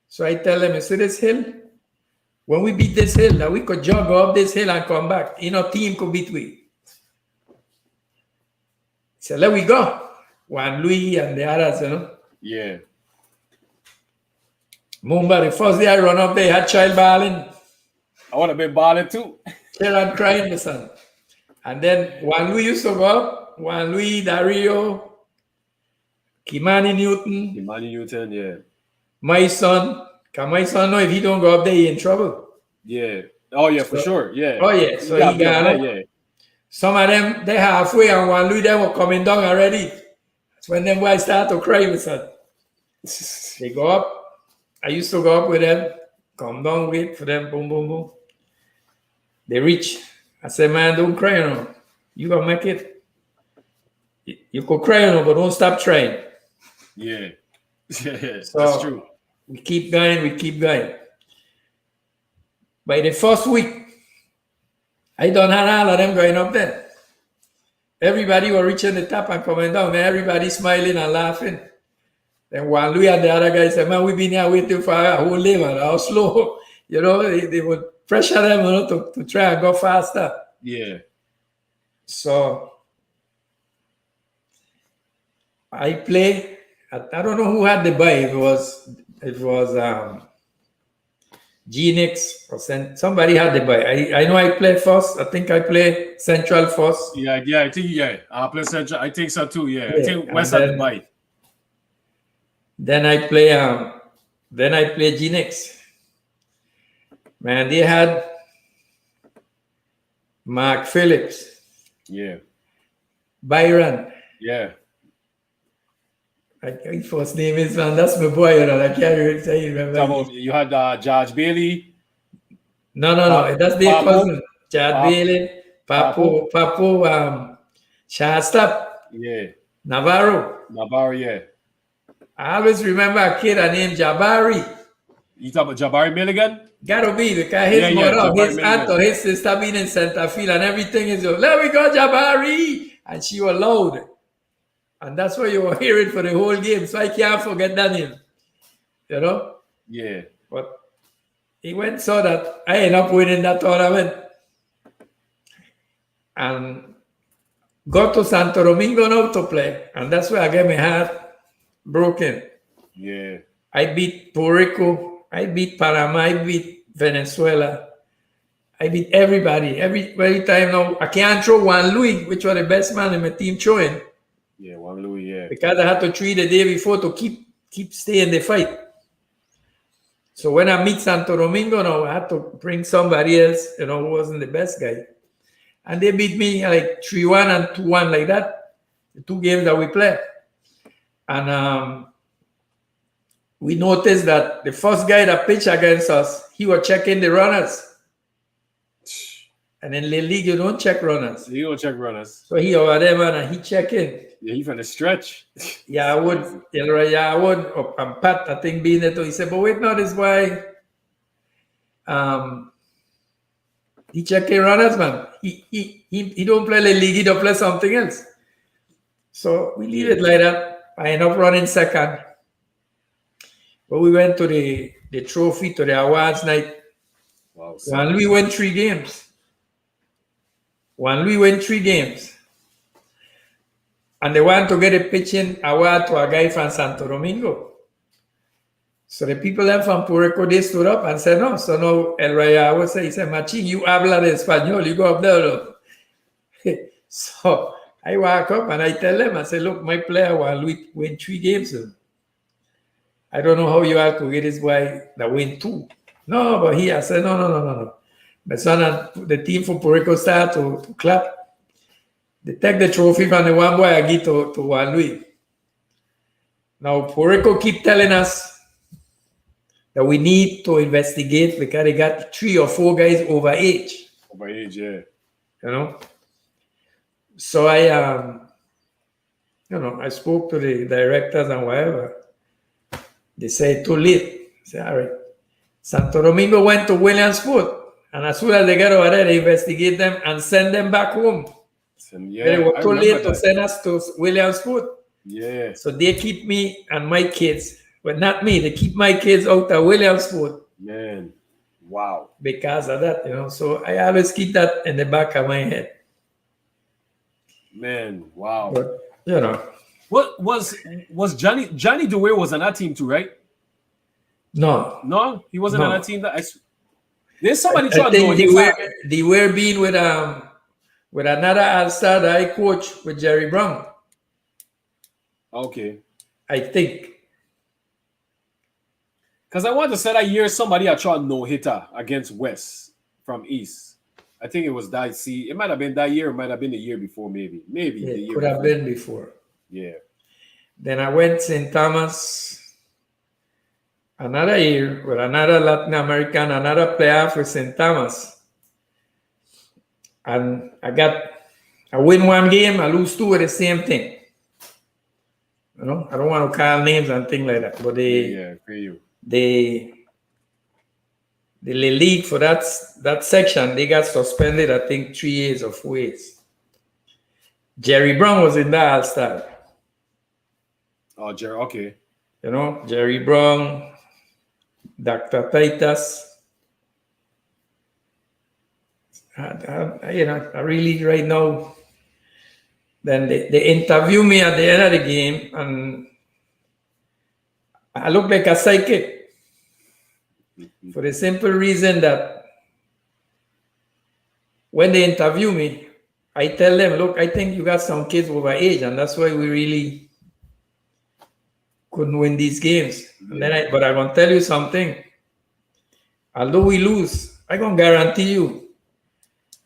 So I tell them, you see this hill? When we beat this hill, that we could jog up this hill and come back. You know, team could beat we. So let we go. Juan Luis and the others, you know.
Yeah.
Mumba, the first day I run up there, had child balling.
I would have been balling too.
Children crying, my son. And then Juan Luis used to go up. Juan Luis, Dario, Kimani Newton.
Yeah.
My son. Because my son know if he don't go up there, he in trouble.
Yeah. Oh, yeah, for sure. Yeah.
Oh, yeah. So he got up.
Yeah.
Some of them, they halfway, and Juan Luis, they were coming down already. That's when them boys start to cry, my son. They go up. I used to go up with them, come down, wait for them, boom, boom, boom. They reach. I said, man, don't cry, you know. You gonna make it. You could cry, you know, but don't stop trying.
Yeah. Yeah,
so
that's true.
We keep going. By the first week, I done had all of them going up there. Everybody was reaching the top and coming down, and everybody smiling and laughing. Then Juan Luis and the other guys said, man, we've been here waiting for a whole day, man. How slow. You know, they would pressure them, you know, to try and go faster.
Yeah.
So I play. I don't know who had the buy. It was Genix or somebody had the buy. I know I play first. I think I play Central first.
Yeah, I think I play Central. I think so too. Yeah. I think West had the buy.
Then I play Genix. Man, they had Mark Phillips.
Yeah.
Byron.
Yeah.
His first name is, man, that's my boy, you know. I can't really remember.
You had George Bailey.
No. That's their cousin. George Bailey, Papo, Shastap.
Yeah.
Navarro,
yeah.
I always remember a kid named Jabari.
You talk about Jabari Milligan?
Gotta be, because his mother, his aunt or his sister being in center field and everything is, let me go, Jabari! And she was loud. And that's what you were hearing for the whole game. So I can't forget that name. You know?
Yeah.
But he went so that I ended up winning that tournament. And got to Santo Domingo now to play. And that's where I get my heart broken.
Yeah.
I beat Puerto Rico. I beat Panama. I beat Venezuela. I beat everybody. Every time now. I can't throw Juan Luis, which was the best man in my team throwing.
Yeah, Juan Luis, yeah.
Because I had to treat the day before to keep staying the fight. So when I meet Santo Domingo now, I had to bring somebody else, you know, who wasn't the best guy. And they beat me like 3-1 and 2-1 like that. The two games that we played. And we noticed that the first guy that pitched against us, he was checking the runners. And in the league, you don't check runners.
You don't check runners.
So he over there, man, and he check in.
Yeah, he from the stretch.
Yeah, I would, yeah, I would, and Pat, I think being there too. He said, but wait, no, this why he check in runners, man. He don't play the league, he don't play something else. So we leave it like that. I end up running second. But we went to the trophy, to the awards night.
Wow.
Juan Luis won 3 games. Juan Luis won 3 games. And they want to get a pitching award to a guy from Santo Domingo. So the people then from Puerto Rico, they stood up and said, no. So now El Raya would say, he said, Machin, you habla de español, you go up there. Look. So I walk up and I tell them, I say, look, my player Juan Luis win 3 games. I don't know how you are to get this boy that win 2. No, but I said, no. My son and the team from Puerto Rico start to clap. They take the trophy from the one boy I give to Juan Luis. Now, Puerto Rico keep telling us that we need to investigate because they got 3 or 4 guys over age.
Over age, yeah.
You know? So I spoke to the directors and whatever. They say too late. I say, all right. Santo Domingo went to Williamsport, and as soon as they get over there, they investigate them and send them back home.
Yeah,
they were too late to send us to Williamsport.
Yeah.
So they keep me and my kids, but not me. They keep my kids out of Williamsport.
Man, wow.
Because of that, you know. So I always keep that in the back of my head.
Man, wow.
But, you know.
What was Johnny Dewey was on that team too, right? No, he wasn't on that team. There's somebody trying to know.
They were being with another all-star that I coach with Jerry Brown.
Okay.
I think.
Because I want to say that year somebody had tried no-hitter against West from East. I think it was that. See, it might have been that year. It might have been the year before, maybe. Maybe
yeah,
the year
could
before.
Have been before.
Yeah.
Then I went St. Thomas another year with another Latin American, another player for St. Thomas. And I win 1 game, I lose 2 with the same thing. You know, I don't want to call names and things like that. But the league for that section, they got suspended, I think, 3 years or 4 years. Jerry Brown was in that all-star.
Oh, Jerry, okay.
You know, Jerry Brown, Dr. Titus. I really right now, then they interview me at the end of the game and I look like a psychic for the simple reason that when they interview me, I tell them, look, I think you got some kids over age and that's why we really couldn't win these games. And then but I'm going to tell you something. Although we lose, I'm going to guarantee you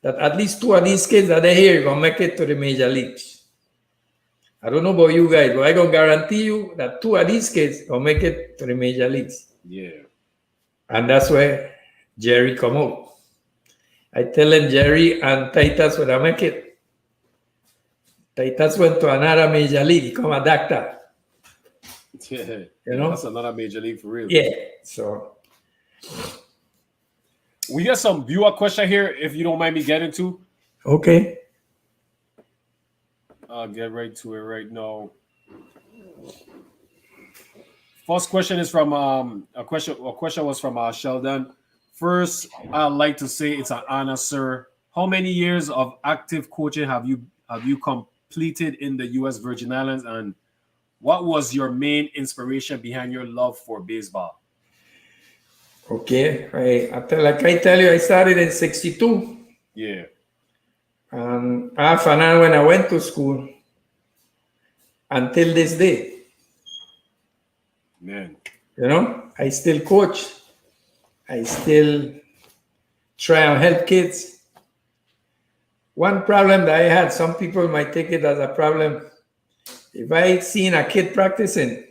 that at least 2 of these kids that are here are going to make it to the major leagues. I don't know about you guys, but I'm going to guarantee you that 2 of these kids are going to make it to the major leagues.
Yeah.
And that's where Jerry come out. I tell him Jerry and Titus would have make it. Titus went to another major league, become a doctor.
Yeah.
You know?
That's another major league for real.
Yeah. So
we got some viewer question here, if you don't mind me getting to.
Okay.
I'll get right to it right now. First question is from a question was from Sheldon. First, I'd like to say it's an honor, sir. How many years of active coaching have you completed in the U.S. Virgin Islands, and what was your main inspiration behind your love for baseball?
Okay, I tell you, I started in 62.
Yeah.
And half an hour when I went to school until this day.
Man.
You know, I still coach. I still try and help kids. One problem that I had, some people might take it as a problem. If I seen a kid practicing,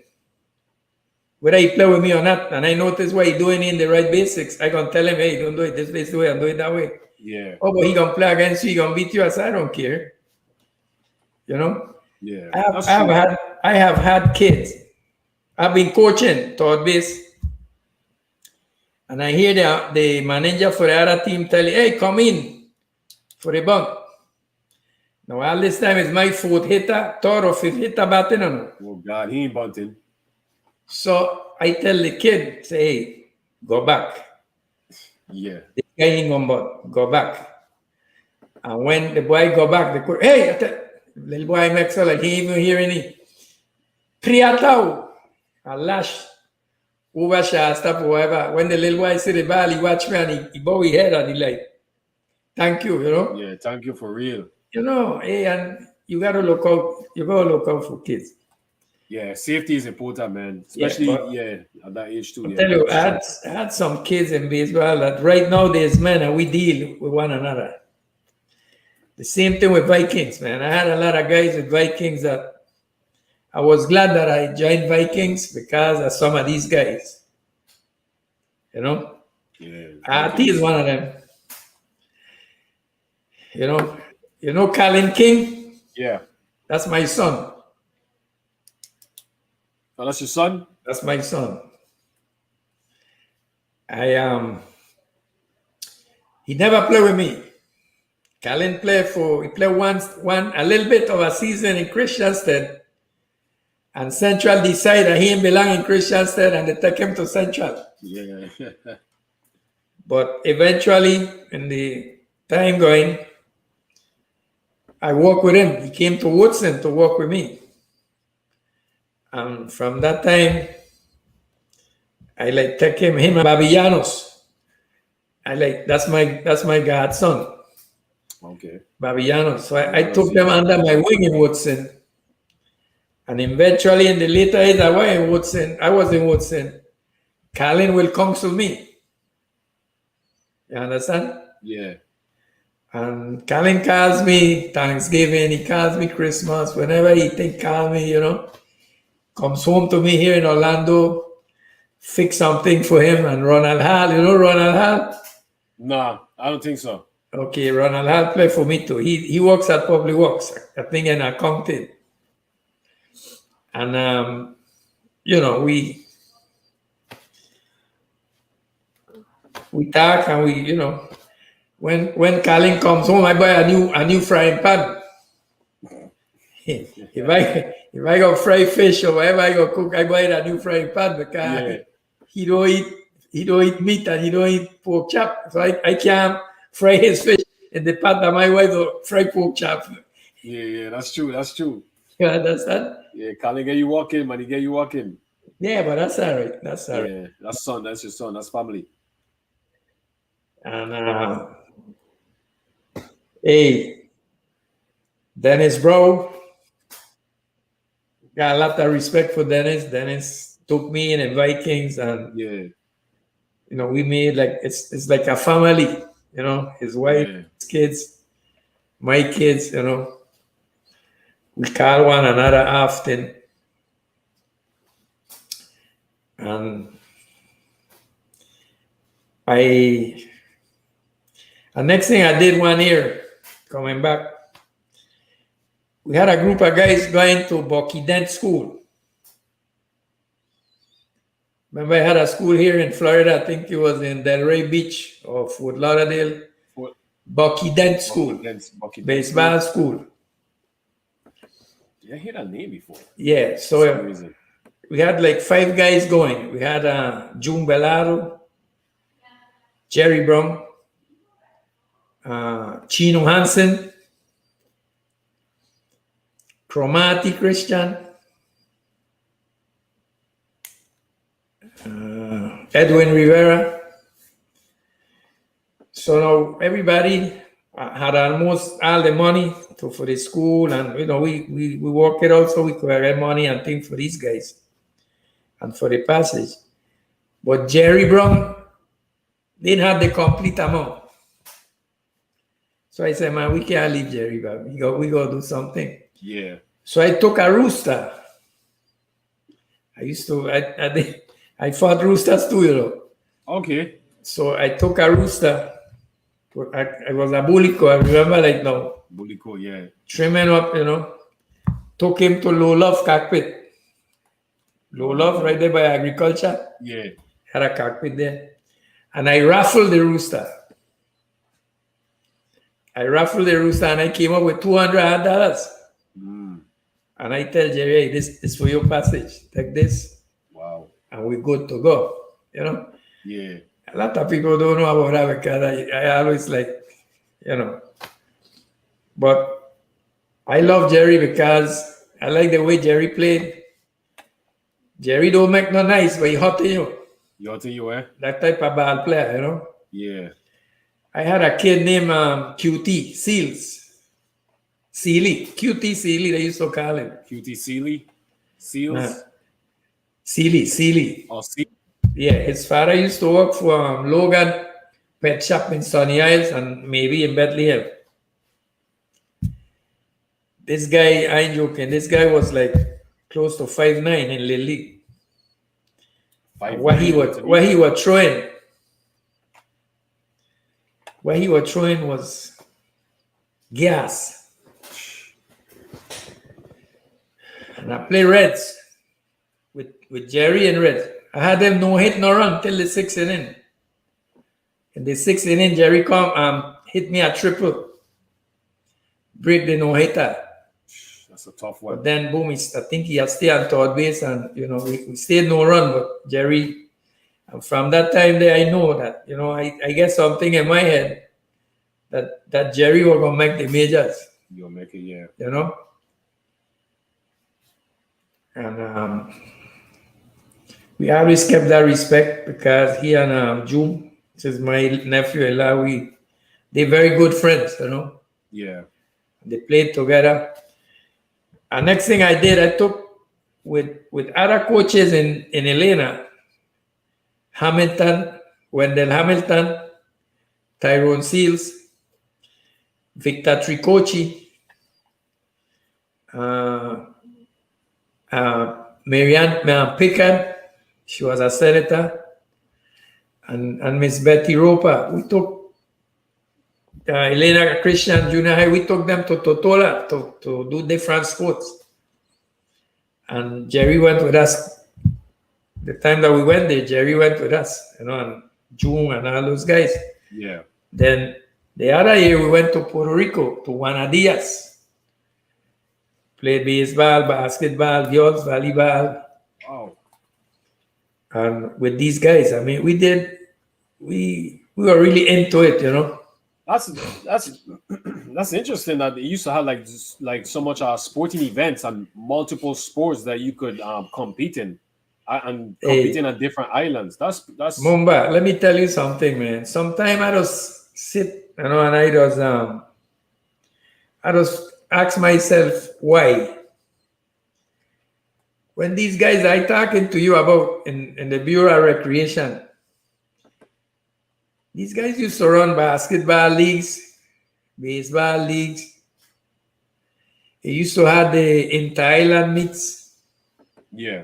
whether he play with me or not, and I notice what he's doing in the right basics, I can tell him, hey, don't do it this way and do it that way.
Yeah.
Oh, but he gonna play against you, he gonna beat you. I said, I don't care. You know,
Yeah.
I have,
That's
I have
true.
had I have had kids. I've been coaching third base, and I hear the manager for the other team tell you, "Hey, come in for the bunt." Now all this time it's my fourth hitter, third or fifth hitter batting on.
Oh God, he ain't bunting.
So I tell the kid, say, "Hey, go back.
Yeah.
This guy ain't gonna bunt. Go back." And when the boy go back, the coach, "Hey," little boy makes it like he ain't even hear any. Priatau, a lash. Over stop whatever. When the little boy see the ball, he watch me and he bow his head and he like, thank you, you know.
Yeah. Thank you for real.
You know, hey, and you gotta look out, for kids.
Yeah. Safety is important, man.
Yeah,
Especially,
but
yeah, at that age too.
I
Yeah.
tell you,
That's true.
I had some kids in baseball that right now there's men and we deal with one another. The same thing with Vikings, man. I had a lot of guys with Vikings that I was glad that I joined Vikings because of some of these guys. You know,
Yeah.
RT is
Vikings.
one of them. You know, Colin King.
Yeah.
That's my son.
Oh, that's your son?
That's my son. He never played with me. Colin he played one a little bit of a season in Christiansted, and Central decided he didn't belong in Christiansted and they took him to Central.
Yeah.
But eventually, in the time going, I worked with him. He came to Woodson to work with me. And from that time, I like take him and Babillanos. That's my godson,
Okay.
Babillanos. So I
Well,
took
see.
them under my wing in Woodson. And eventually in the later years I was in Woodson, Colin will counsel me. You understand?
Yeah.
And Colin calls me Thanksgiving, he calls me Christmas, whenever call me, comes home to me here in Orlando, fix something for him. And Ronald Hall, Ronald Hall?
Nah, I don't think so.
Okay, Ronald Hall play for me too. He works at Public Works, I think in accounting. And we talk and when Colin comes home, I buy a new frying pan. if I go fry fish or whatever I go cook, I buy a new frying pan because
Yeah.
he don't eat meat and he don't eat pork chop. So I can't fry his fish in the pan that my wife will fry pork chop.
Yeah, that's true. That's true.
You understand?
Yeah, Colin get you walking, man. He get you walking.
Yeah, but that's all right. That's all right.
Yeah, that's son. That's your son. That's family.
And hey, Dennis, bro, got a lot of respect for Dennis. Dennis took me in Vikings, and
Yeah.
we made it's like a family. His wife,
Yeah.
his kids, my kids. We call one another often, and the next thing I did one year, coming back, we had a group of guys going to Bucky Dent School. Remember, I had a school here in Florida. I think it was in Delray Beach or Fort Lauderdale.
What?
Bucky Dent School.
Bucky Dent
Baseball school.
Yeah, I hear that name before.
Yeah, so we had like 5 guys going. We had June Bellaro, Jerry Brown, Chino Hansen, Chromati Christian, Edwin Rivera. So now everybody had almost all the money for the school, and we work it out so we could get money and things for these guys and for the passage. But Jerry Brown didn't have the complete amount. So I said, man, we can't leave Jerry Brown. We got to do something.
Yeah.
So I took a rooster. I fought roosters too,
Okay.
So I took a rooster I was a buliko. I remember like now
Buliko, yeah.
trimming up, took him to Low Love cockpit. Low Love right there by agriculture.
Yeah.
Had a cockpit there. And I raffled the rooster. And I came up with $200.
Mm.
And I tell Jerry, hey, this is for your passage. Take this.
Wow.
And we're good to go.
Yeah.
A lot of people don't know about that because I always like, But I love Jerry because I like the way Jerry played. Jerry don't make no nice, but he hot to you.
You to you, eh?
That type of ball player,
Yeah.
I had a kid named QT Sealy, QT Sealy. They used to call him.
QT Sealy? Seals?
Sealy.
Oh, see.
Yeah, his father used to work for Logan Pet Shop in Sunny Isles and maybe in Bethlehem. This guy, I ain't joking. This guy was like close to 5'9" in Little League. What he was throwing was gas. And I play Reds with Jerry and Reds. I had them no hit no run till the 6th inning. In the 6th inning, Jerry hit me a triple, break the no hitter.
That's a tough one.
But then boom, I think he had stayed on third base, and we stayed no run. But Jerry, and from that time there, I know that I get something in my head that Jerry was gonna make the majors.
You'll make it, yeah.
And we always kept that respect because he and June, which is my nephew-in-law, they're very good friends,
Yeah.
They played together. And next thing I did, I took with other coaches in Elena, Hamilton, Wendell Hamilton, Tyrone Seals, Victor Tricoci, Marianne Pickard, she was a senator, and Miss Betty Roper. We took Elena Christian Junior High, we took them to Totola to do different sports. And Jerry went with us. The time that we went there, Jerry went with us, and June and all those guys.
Yeah.
Then the other year we went to Puerto Rico, to Juanadillas. Played baseball, basketball, girls, volleyball.
Wow.
And with these guys, I mean, we were really into it,
That's interesting that they used to have like so much sporting events and multiple sports that you could compete in and competing at different islands. That's
Mumba, let me tell you something, man. Sometimes I just sit, and I just ask myself why. When these guys I talking to you about in the Bureau of Recreation, these guys used to run basketball leagues, baseball leagues. They used to have the inter-island meets.
Yeah.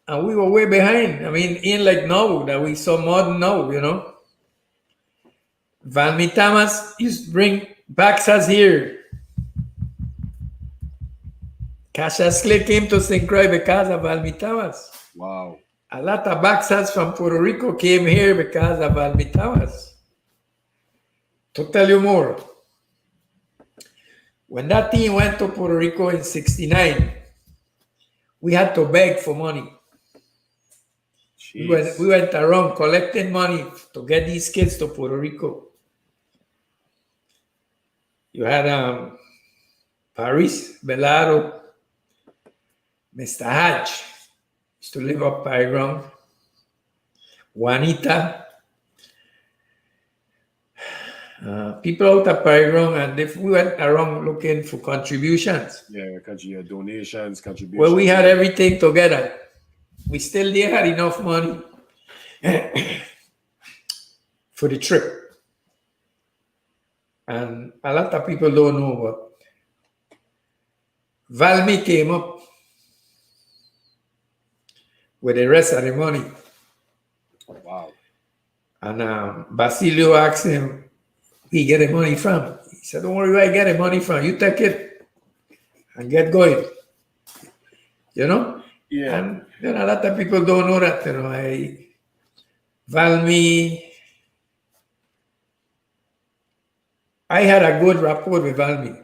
And we were way behind. I mean, in like now that we so modern now, Valmy Thomas used to bring boxers here. Cassius Clay came to St. Croix because of Valmy Thomas.
Wow.
A lot of boxers from Puerto Rico came here because of Valmy Thomas. To tell you more, when that team went to Puerto Rico in '69, we had to beg for money. We went around collecting money to get these kids to Puerto Rico. You had Paris Belaro, Mr. Hatch, used to live up high ground. Juanita. People out of high ground, and we went around looking for contributions.
Yeah, donations, contributions.
Well, we had everything together. We still had enough money for the trip. And a lot of people don't know, but Valmy came up with the rest of the money.
Wow.
And Basilio asked him, he get the money from? He said, don't worry where I get the money from. You take it and get going. You know?
Yeah.
And a lot of people don't know that. Valmy, I had a good rapport with Valmy.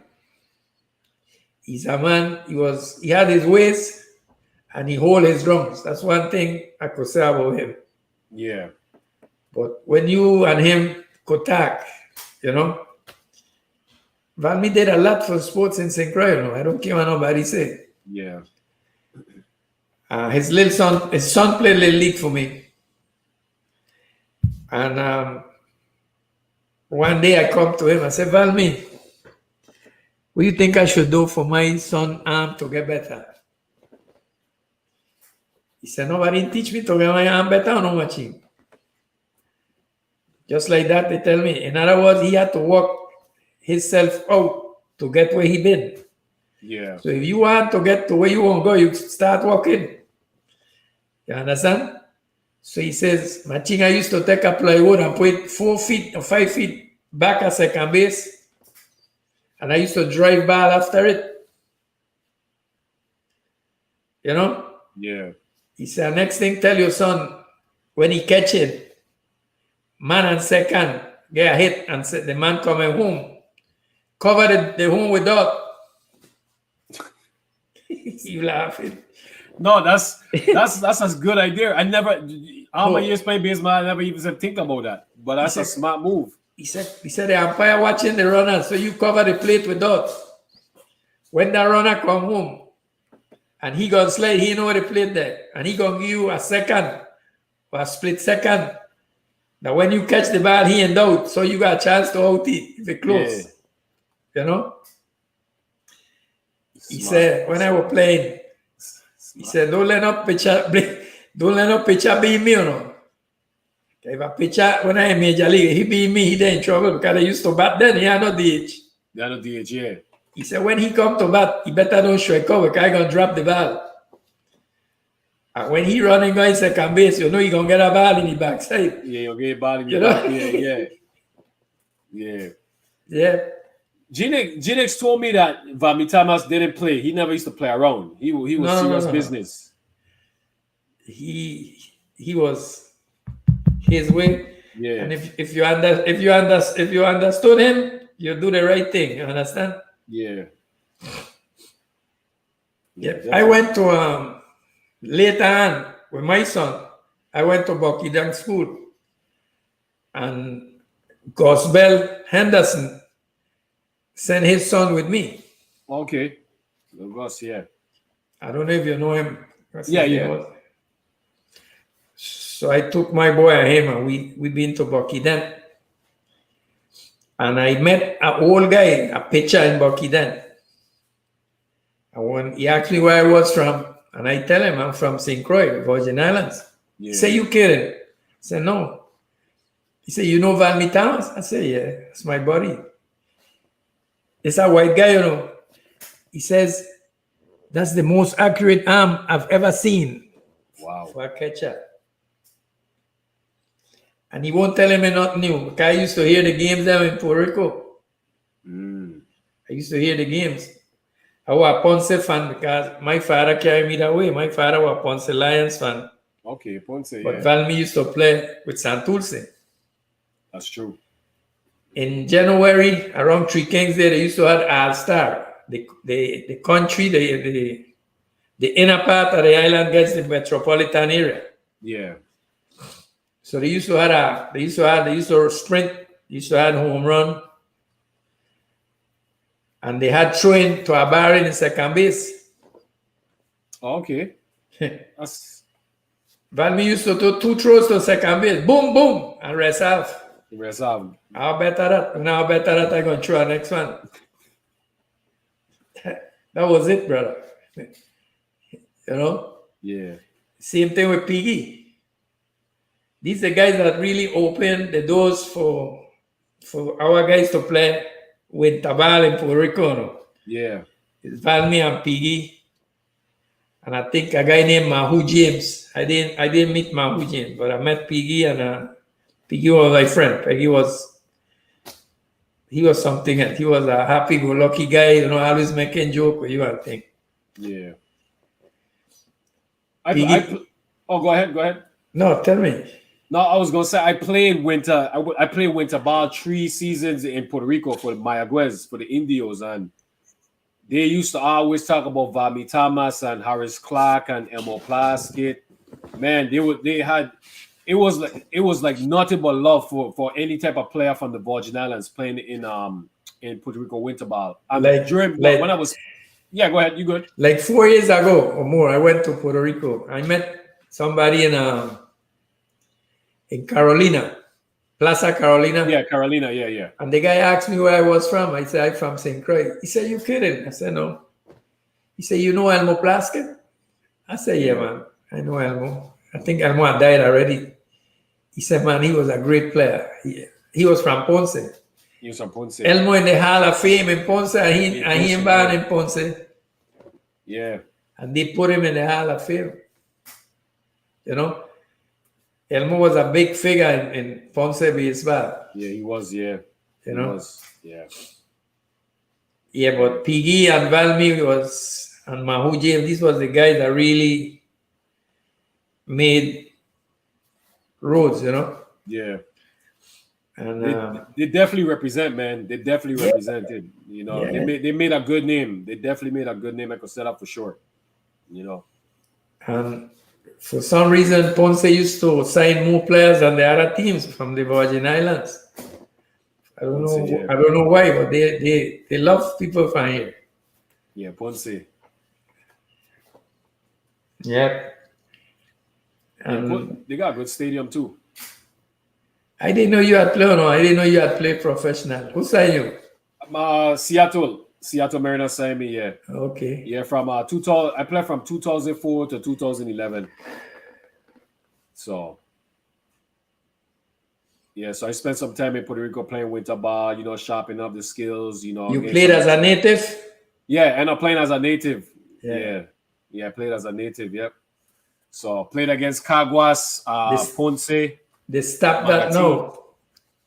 He's a man, he had his ways and he hold his drums. That's one thing I could say about him.
Yeah.
But when you and him could talk, Valmy did a lot for sports in St. Croix, I don't care what nobody say.
Yeah.
His son played Little League for me. And one day I come to him, I said, Valmy, what do you think I should do for my son arm to get better? He said, nobody teach me to get my arm better or no Machin. Just like that, they tell me. In other words, he had to work himself out to get where he been.
Yeah.
So if you want to get to where you want to go, you start walking. You understand? So he says, Machin, I used to take a plywood and put it 4 feet or 5 feet back at second base. And I used to drive ball after it.
Yeah.
He said, next thing, tell your son, when he catch it, man and second, get a hit and say, the man coming home, cover the home with dog. You laughing.
No, that's a good idea. I never, all my years playing baseball, I never even said think about that. But that's a smart move.
He said the umpire watching the runner, so you cover the plate with dots. When the runner come home, and he gonna slide, he know the plate there, and he gonna give you a second or a split second. Now when you catch the ball, he ain't out, so you got a chance to out it if it close. Yeah. He said when I was playing, he said don't let no pitcher beat me, If a pitcher when I in Major League, he beat me, he in trouble because I used to bat then. He had no DH.
They had no DH, yeah.
He said when he come to bat, he better don't strike out because I gonna drop the ball. And when he running going second base, he gonna get a ball in the backside.
Yeah, you'll get a ball in the back. Yeah. Ginix told me that Valmy Thomas didn't play. He never used to play around. He was serious business.
He was his way.
Yeah.
And if you understood him, you do the right thing. You understand?
Yeah.
Yeah. I went to later on with my son. I went to Buckydang School, and Cristobal Henderson sent his son with me.
Okay. Gus, yeah.
I don't know if you know him.
Yeah.
So I took my boy and him, and we been to Buckydang. And I met an old guy, a pitcher in Buckydang. And when he asked me where I was from, and I tell him I'm from St. Croix, Virgin Islands.
Yeah.
He said, you kidding? I said, no. He said, you know Valmy Thomas? I said, yeah, that's my buddy. It's a white guy, He says, that's the most accurate arm I've ever seen.
Wow.
For a catcher. And he won't tell him nothing new. Because I used to hear the games down in Puerto Rico. I used to hear the games. I was a Ponce fan because my father carried me that way. My father was a Ponce Lions fan.
Okay, Ponce, yeah.
But Valmy used to play with Santurce.
That's true.
In January, around Three Kings Day, they used to have All-Star. The country, the inner part of the island gets the metropolitan area.
Yeah.
So they used to sprint, they used to have home run. And they had throwing to a bar in the second base.
Okay.
Valmy used to do 2 throws to second base. Boom, boom, and rest off. How better that? Now better that I'm going to throw the next one. That was it, brother.
Yeah.
Same thing with Piggy. These are guys that really open the doors for our guys to play with Tabal in Puerto Rico.
Yeah.
It's Valmy and Piggy. And I think a guy named Mahu James. I didn't meet Mahu James, but I met Piggy, and Piggy was my friend. Piggy was he was something else. He was a happy-go-lucky guy, always making joke with you and thing.
Yeah.
Piggy,
Oh, go ahead. Go ahead.
no, tell me.
No, I was gonna say I played winter. I played winter ball 3 seasons in Puerto Rico for the Mayagüez for the Indios, and they used to always talk about Vami Thomas and Harris Clark and Elmo Plaskett. Man, they had it was like nothing but love for any type of player from the Virgin Islands playing in Puerto Rico winter ball. During when I was go ahead, you good?
Like 4 years ago or more, I went to Puerto Rico. I met somebody in Carolina, Plaza Carolina.
Yeah, Carolina, yeah.
And the guy asked me where I was from. I said, I'm from St. Croix. He said, you kidding? I said, no. He said, you know Elmo Plaskett? I said, yeah, man. I know Elmo. I think Elmo had died already. He said, man, he was a great player. He was from Ponce.
He was from Ponce.
Elmo in the Hall of Fame in Ponce, and he born in Ponce.
Yeah.
And they put him in the Hall of Fame. Elmo was a big figure in Ponce baseball.
Yeah, he was, yeah.
He
was, yeah.
Yeah, but Piggy and Valmy and Mahu James, these was the guys that really made roads,
Yeah.
And
they definitely represent, man. They definitely represented. They made a good name. They definitely made a good name. I could set up for sure.
And for some reason, Ponce used to sign more players than the other teams from the Virgin Islands. I don't know why, but they love people from here.
Yeah, Ponce.
Yeah.
And they got a good stadium too.
I didn't know you had played. No, I didn't know you had played professional. Who signed you?
Seattle Mariners signed me. Yeah.
Okay.
Yeah, from 2000. I played from 2004 to 2011. So. Yeah, so I spent some time in Puerto Rico playing winter ball. Sharpening up the skills.
You played as a native.
Yeah, and I'm playing as a native. Yeah, I played as a native. Yep. So played against Caguas, Ponce.
They stopped that now.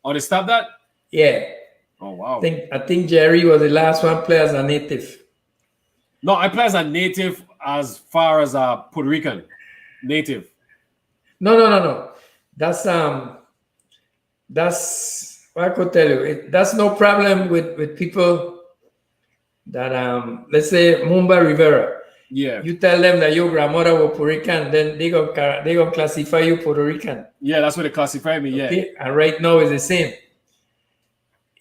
Oh, they stopped that?
Yeah.
Oh, wow.
I think Jerry was the last one play as a native.
No, I play as a native as far as a Puerto Rican native.
No. That's what I could tell you. That's no problem with people that let's say Mumba Rivera.
Yeah.
You tell them that your grandmother was Puerto Rican, then they gonna classify you Puerto Rican.
Yeah, that's what they classify me.
Okay? Yeah. And right now it's the same.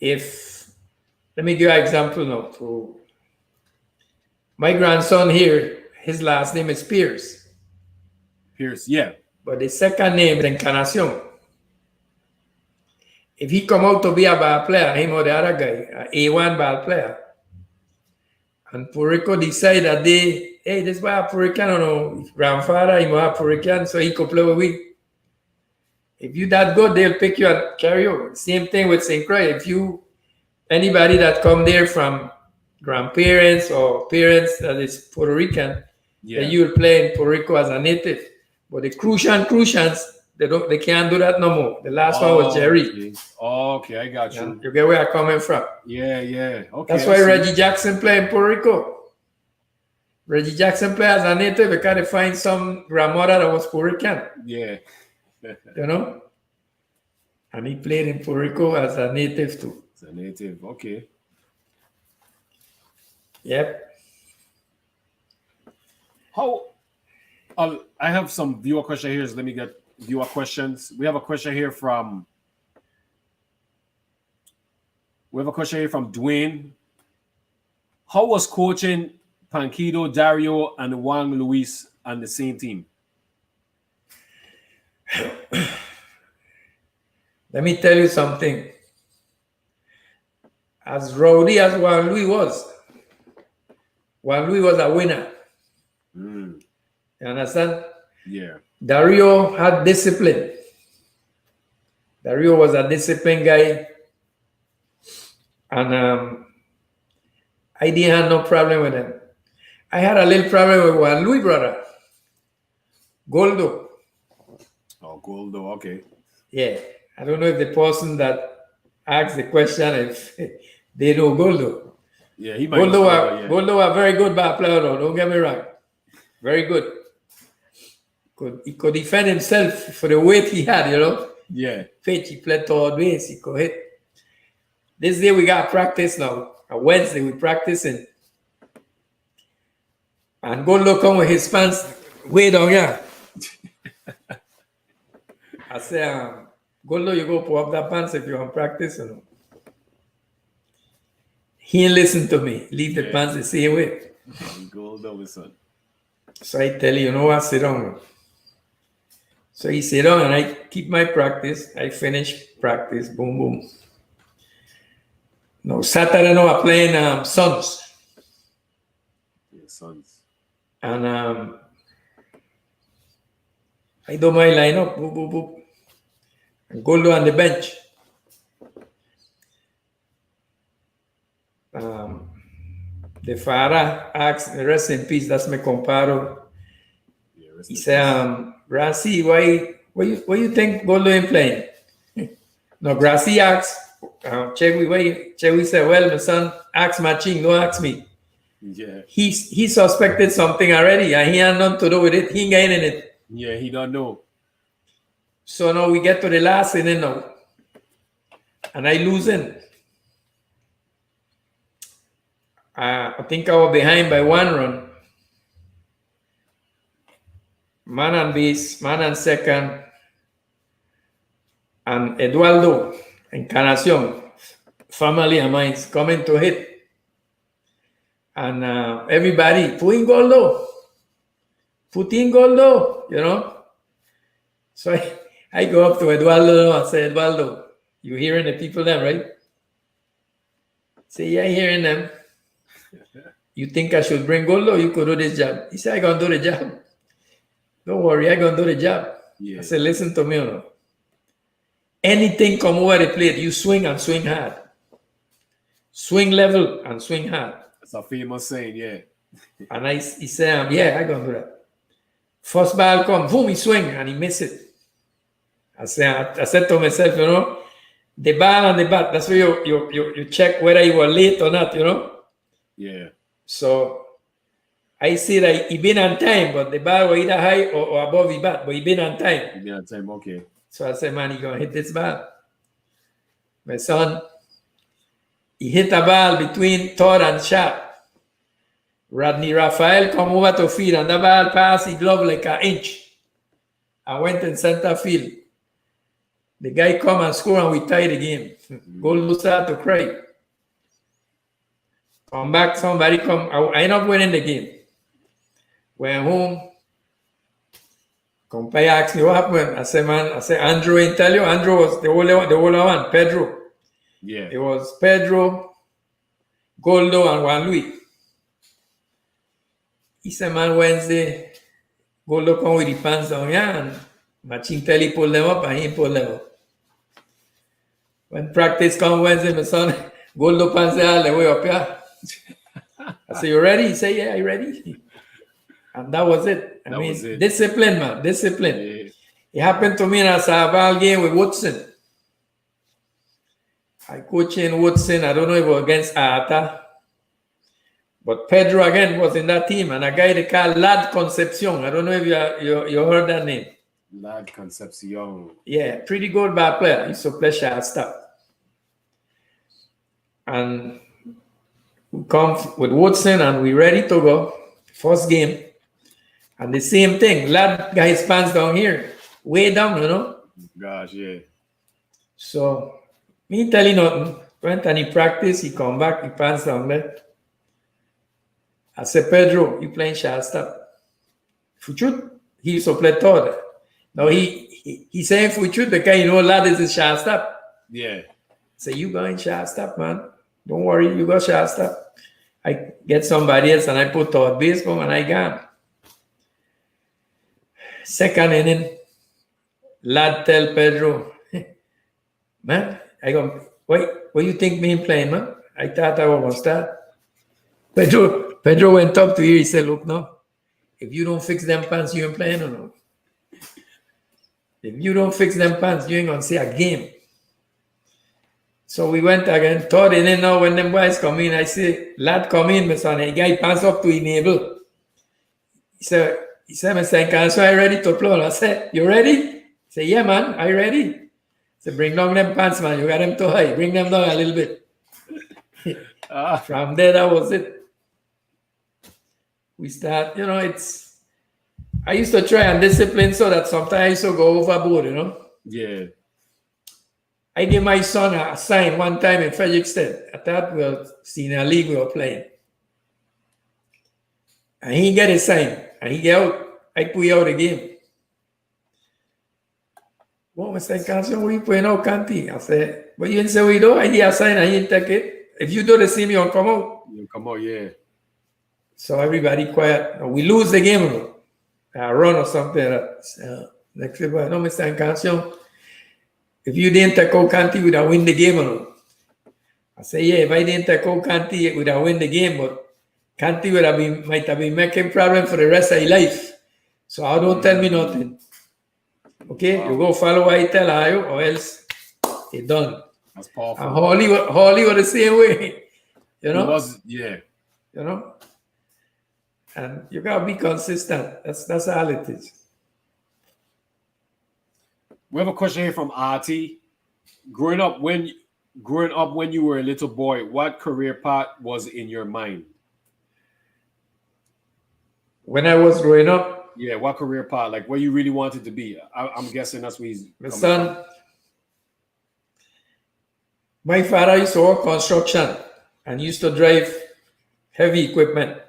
Let me give you an example now. My grandson here, his last name is Pierce.
Pierce, yeah.
But the second name is Encarnacion. If he come out to be a ball player, him or the other guy, an A1 ball player, and Puerto Rico decide that this boy a Puerto Rican, his grandfather, he was a Puerto Rican, so he could play with we. If you that good, they'll pick you and carry you. Same thing with St. Croix. Anybody that come there from grandparents or parents that is Puerto Rican, then you will play in Puerto Rico as a native. But the Crucians, they can't do that no more. The last one was Jerry.
Okay, I got you.
You get where I'm coming from.
Yeah. Okay.
That's why Reggie Jackson play in Puerto Rico. Reggie Jackson play as a native because they find some grandmother that was Puerto Rican.
Yeah.
And he played in Puerto Rico as a native too.
As a native, okay.
Yep.
I have some viewer question here. So let me get viewer questions. We have a question here from Dwayne. How was coaching Panquito, Dario, and Juan Luis on the same team?
Let me tell you something. As rowdy as Juan Luis was a winner. You understand?
Yeah.
Dario had discipline. Dario was a disciplined guy. And I didn't have no problem with him. I had a little problem with Juan Luis, brother.
Oh, Goldo, okay.
Yeah. I don't know if the person that ask the question if they know Goldo.
Yeah, he might know, but yeah.
Goldo a very good ball player, though. Don't get me wrong. Very good. He could defend himself for the weight he had, you know.
Yeah.
Pitch, he played third base. He could hit. This day we got practice now. On Wednesday we practicing. And Goldo come with his pants way down here. I say, Goldo, you go pull up that pants if you're on practice. You know. He ain't listen to me. Leave the pants the same way.
Goldo, son.
So I tell you, you know what, sit down. So he sit down and I keep my practice. I finish practice. Boom, boom. No, Saturday now I'm playing Suns.
Yeah, Suns.
And I do my lineup. Boop, boop, boop. And Goldo on the bench. The father asked, rest in peace, that's my comparo.
Yeah,
He said, Grassi, why you think Goldo ain't playing? No, Grassi asked, Chewy said, well, my son asked Machin, don't ask me.
Yeah.
He suspected something already and he had nothing to do with it. He ain't getting in it.
Yeah, he don't know.
So now we get to the last inning now. And I losing. I think I was behind by 1 run. Man on base, man on second. And Eduardo, Encarnacion, family of mine, coming to hit. And everybody, put in Goldo, you know. So I go up to Eduardo and say, Eduardo, you hearing the people then, right? Say, yeah, hearing them. You think I should bring Goldo? You could do this job. He said, I gonna do the job. Don't worry, I gonna do the job.
Yeah.
I said, listen to me, you know. Anything come over the plate, you swing and swing hard. Swing level and swing hard.
That's a famous saying, yeah.
And he said, yeah, I gonna do that. First ball come, boom, he swing and he miss it. I said to myself, you know, the ball and the bat, that's where you check whether you were late or not, you know.
Yeah.
So I see that he been on time, but the ball was either high or above the bat, but he been on time.
He been on time, okay.
So I said, man, he gonna hit this ball. My son, he hit a ball between third and short. Rodney Raphael come over to field and the ball passed his glove like an inch. I went in center field. The guy come and score and we tie the game. Goldo started to cry. Come back, somebody come. I end up winning the game. Went home. Compay asked me what happened. I said, man, Andrew ain't tell you. Andrew was the only one, Pedro.
Yeah.
It was Pedro, Goldo, and Juan Luis. He said, man, Wednesday, Goldo come with the pants down here and Machin tell he pull them up and he pull them up. When practice come Wednesday, my son, Goldo pants all the way up here. I said, you ready? He said, yeah, I ready. And that was it. I mean, discipline, man, discipline. Yeah. It happened to me in a ball game with Woodson. I coach in Woodson. I don't know if it was against Arata. But Pedro again was in that team. And a guy they call Lad Concepcion. I don't know if you heard that name.
Lad Concepcion.
Yeah, pretty good ball player. He used to play shortstop. And we come with Woodson and we ready to go. First game. And the same thing. Lad got his pants down here. Way down, you know.
Gosh, yeah.
So, me tell you nothing. Went and he practiced. He come back. He pants down there. I said, Pedro, you playing shortstop. Fuchut, he used to play third. Now he saying Fuchut because you know Lad is a shortstop.
Yeah.
Say, you going shortstop, man. Don't worry, you go shortstop. I get somebody else and I put third base and I gone. Second inning, Lad tell Pedro, man, I go, what you think me playing, man? I thought I was going to start. Pedro went up to you. He said, look, no. If you don't fix them pants, you ain't playing or no. If you don't fix them pants, you ain't going to see a game. So we went again. Third inning now when them boys come in, I say, lad come in, my son. The guy pants up to enable. He said, Mr. Encarnacion, I ready to play? I said, you ready? He said, yeah, man, I ready. He said, bring down them pants, man. You got them too high. Bring them down a little bit. From there, that was it. We start, I used to try and discipline so that sometimes I used to go overboard,
Yeah.
I gave my son a sign one time in Frederickstead. I thought we were senior league we were playing. And he get a sign. And he get out. I put out the game. Well, Mr. Encarnacion, what you putting out, Canty? I said, but you didn't say we do. I hear a sign and he didn't take it. If you do the same, you'll come out.
You come out, yeah.
So everybody quiet. We lose the game, a run or something like that. So, next day, no, Mr. Encarnacion, if you didn't take out Canty, we'd have win the game. I say, yeah, if I didn't take out Canty, we'd have win the game, but Canty might have been making problems for the rest of his life. So I don't tell me nothing. Okay, wow. You go follow what I tell you, or else it's done.
That's powerful.
And Holly was the same way.
It was, yeah.
And you gotta be consistent. That's all it is.
We have a question here from RT. Growing up when you were a little boy, what career path was in your mind?
When I was growing up?
Yeah, what career path? Like what you really wanted to be? I'm guessing that's what he's...
My son, my father used to work construction and used to drive heavy equipment.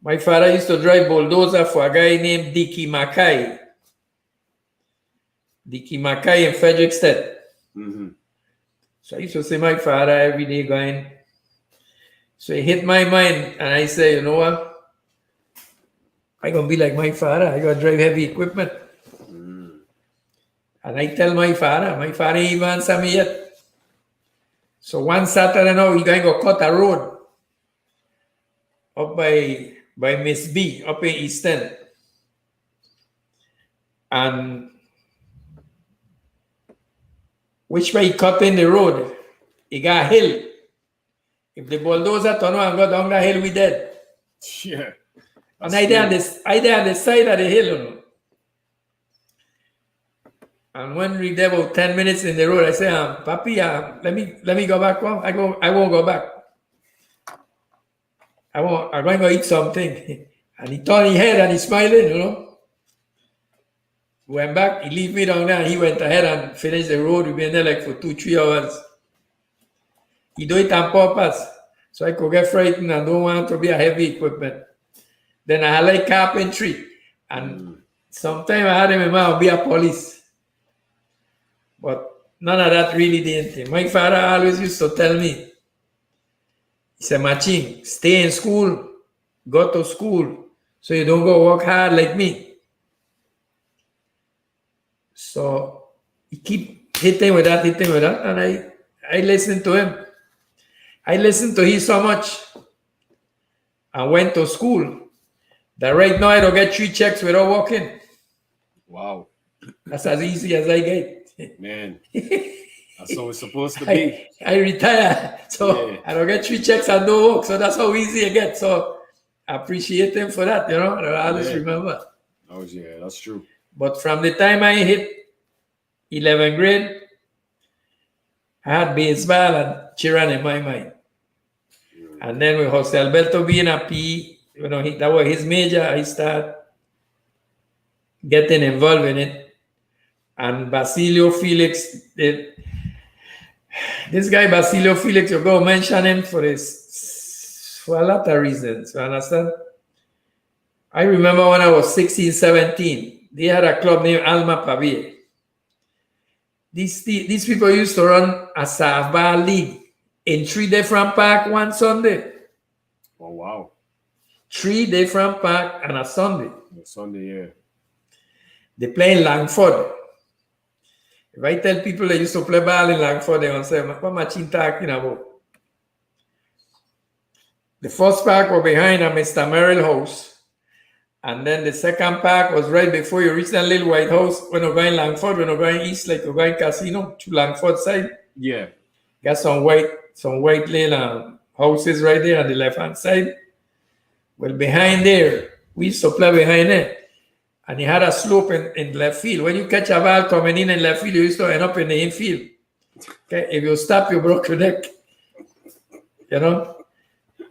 My father used to drive bulldozer for a guy named Dickie Mackay. Dickie Mackay in Frederickstead.
Mm-hmm.
So I used to see my father every day going. So it hit my mind and I say, you know what? I'm going to be like my father. I got to drive heavy equipment. Mm. And I tell my father ain't even answer me yet. So one Saturday now, we're going to go cut a road up by Miss B, up in East End. And which way he cut in the road, he got a hill. If the bulldozer turn around and go down the hill, we dead.
Yeah.
And I there on the side of the hill, And when we there about 10 minutes in the road, I say, Papi, let me go back. Well, I won't go back. I'm going to go eat something. And he turned his head and he's smiling, Went back, he leave me down there and he went ahead and finished the road. We've been there like for 2-3 hours. He do it on purpose. So I could get frightened and don't want to be a heavy equipment. Then I like carpentry. And sometimes I had him in mind to be a police. But none of that really did anything. My father always used to tell me, he said, Machin, stay in school, go to school, so you don't go work hard like me. So he keep hitting with that, and I listened to him. I listened to him so much. I went to school that right now I don't get 3 checks without working.
Wow.
That's as easy as I get.
Man, that's how it's supposed to be.
I retire, so yeah. I don't get 3 checks and no work. So that's how easy I get. So I appreciate him for that, I always remember.
Oh, yeah, that's true.
But from the time I hit 11th grade, I had baseball and cheering in my mind. And then with Jose Alberto being a PE, that was his major, I started getting involved in it. And Basilio Felix, this guy Basilio Felix, you go mention him for a lot of reasons, you understand? I remember when I was 16, 17, they had a club named Alma Pavie. These people used to run a softball league in 3 different parks one Sunday.
Oh, wow.
3 different parks on a Sunday.
Sunday, yeah.
They play in Langford. If I tell people they used to play ball in Langford, they will say, what Machin talking about? The first park was behind a Mr. Merrill house. And then the second park was right before you reach that little white house. When you're going Langford, when you're going east, like you're going Casino, to Langford side.
Yeah.
Got some white little houses right there on the left hand side. Well, behind there, we used to play behind it. And he had a slope in left field. When you catch a ball coming in left field, you used to end up in the infield. Okay, if you stop, you broke your neck. You know?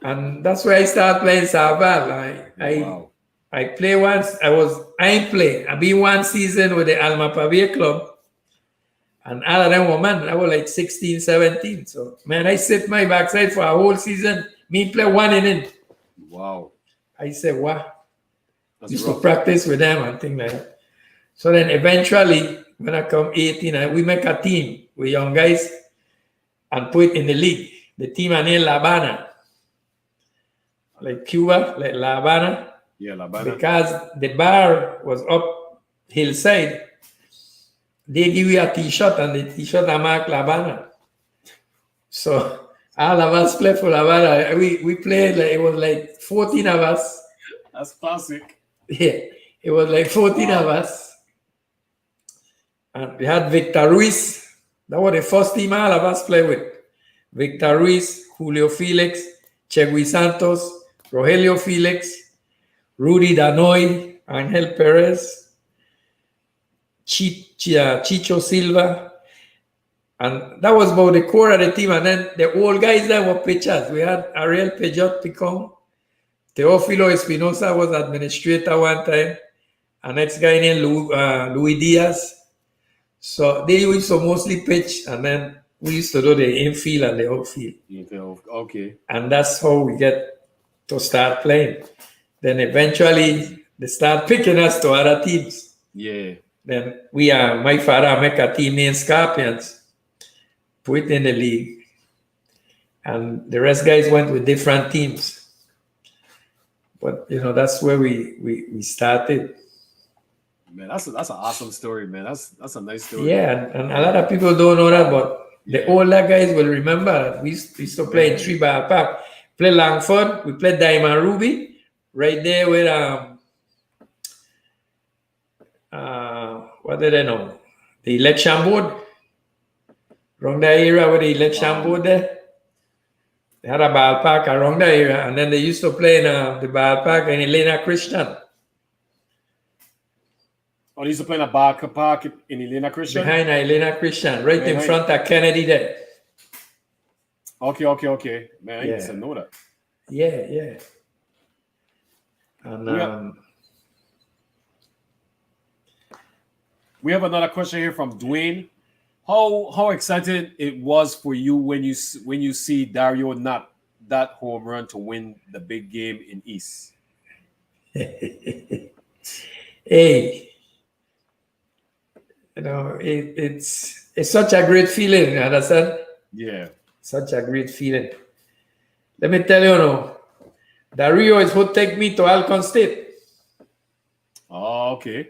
And that's where I started playing softball. I play once. I be one season with the Alma Pavia club. And all of them were man. I was like 16, 17. So, man, I sit my backside for a whole season. Me play one inning.
Wow.
I said, wow.
That's
Used
rough.
to practice with them and things like that. So then eventually, when I come 18, we make a team with young guys and put it in the league. The team are named La Habana. Like Cuba, like La Habana.
Yeah, La Habana.
Because the bar was up hillside, they give you a t-shirt and the t-shirt are marked La Habana. So all of us play for La Habana. We played, like, it was like 14 of us.
That's classic.
Yeah, it was like 14 of us. And we had Victor Ruiz. That was the first team all of us played with. Victor Ruiz, Julio Felix, Chegui Santos, Rogelio Felix, Rudy Danoy, Angel Perez, Chicho Silva. And that was about the core of the team. And then the old guys there were pitchers. We had Ariel Pejot Picon. Teofilo Espinosa was administrator one time. An next guy named Louis Diaz. So they used to mostly pitch, and then we used to do the infield and the outfield.
Okay.
And that's how we get to start playing. Then eventually they start picking us to other teams.
Yeah.
Then my father make a team named Scorpions, put it in the league. And the rest guys went with different teams. But that's where we started.
Man, that's an awesome story, man. That's a nice story.
Yeah, and a lot of people don't know that, but the older guys will remember that. We used to play in 3-ball park. Play Langford, we played Diamond Ruby, right there with what did I know? The election board. Around that area where the election board there. They had a ballpark around that area, and then they used to play in the ballpark in Elena Christian.
Oh, they used to play in a park in Elena Christian?
Behind Elena Christian, right in front of Kennedy there.
Okay. Man, I used to know that.
Yeah. And
we have another question here from Dwayne. How excited it was for you when you see Dario not that home run to win the big game in East?
Hey, it's such a great feeling, you understand?
Yeah.
Such a great feeling. Let me tell you, Dario is who take me to Alcon State.
Oh, okay.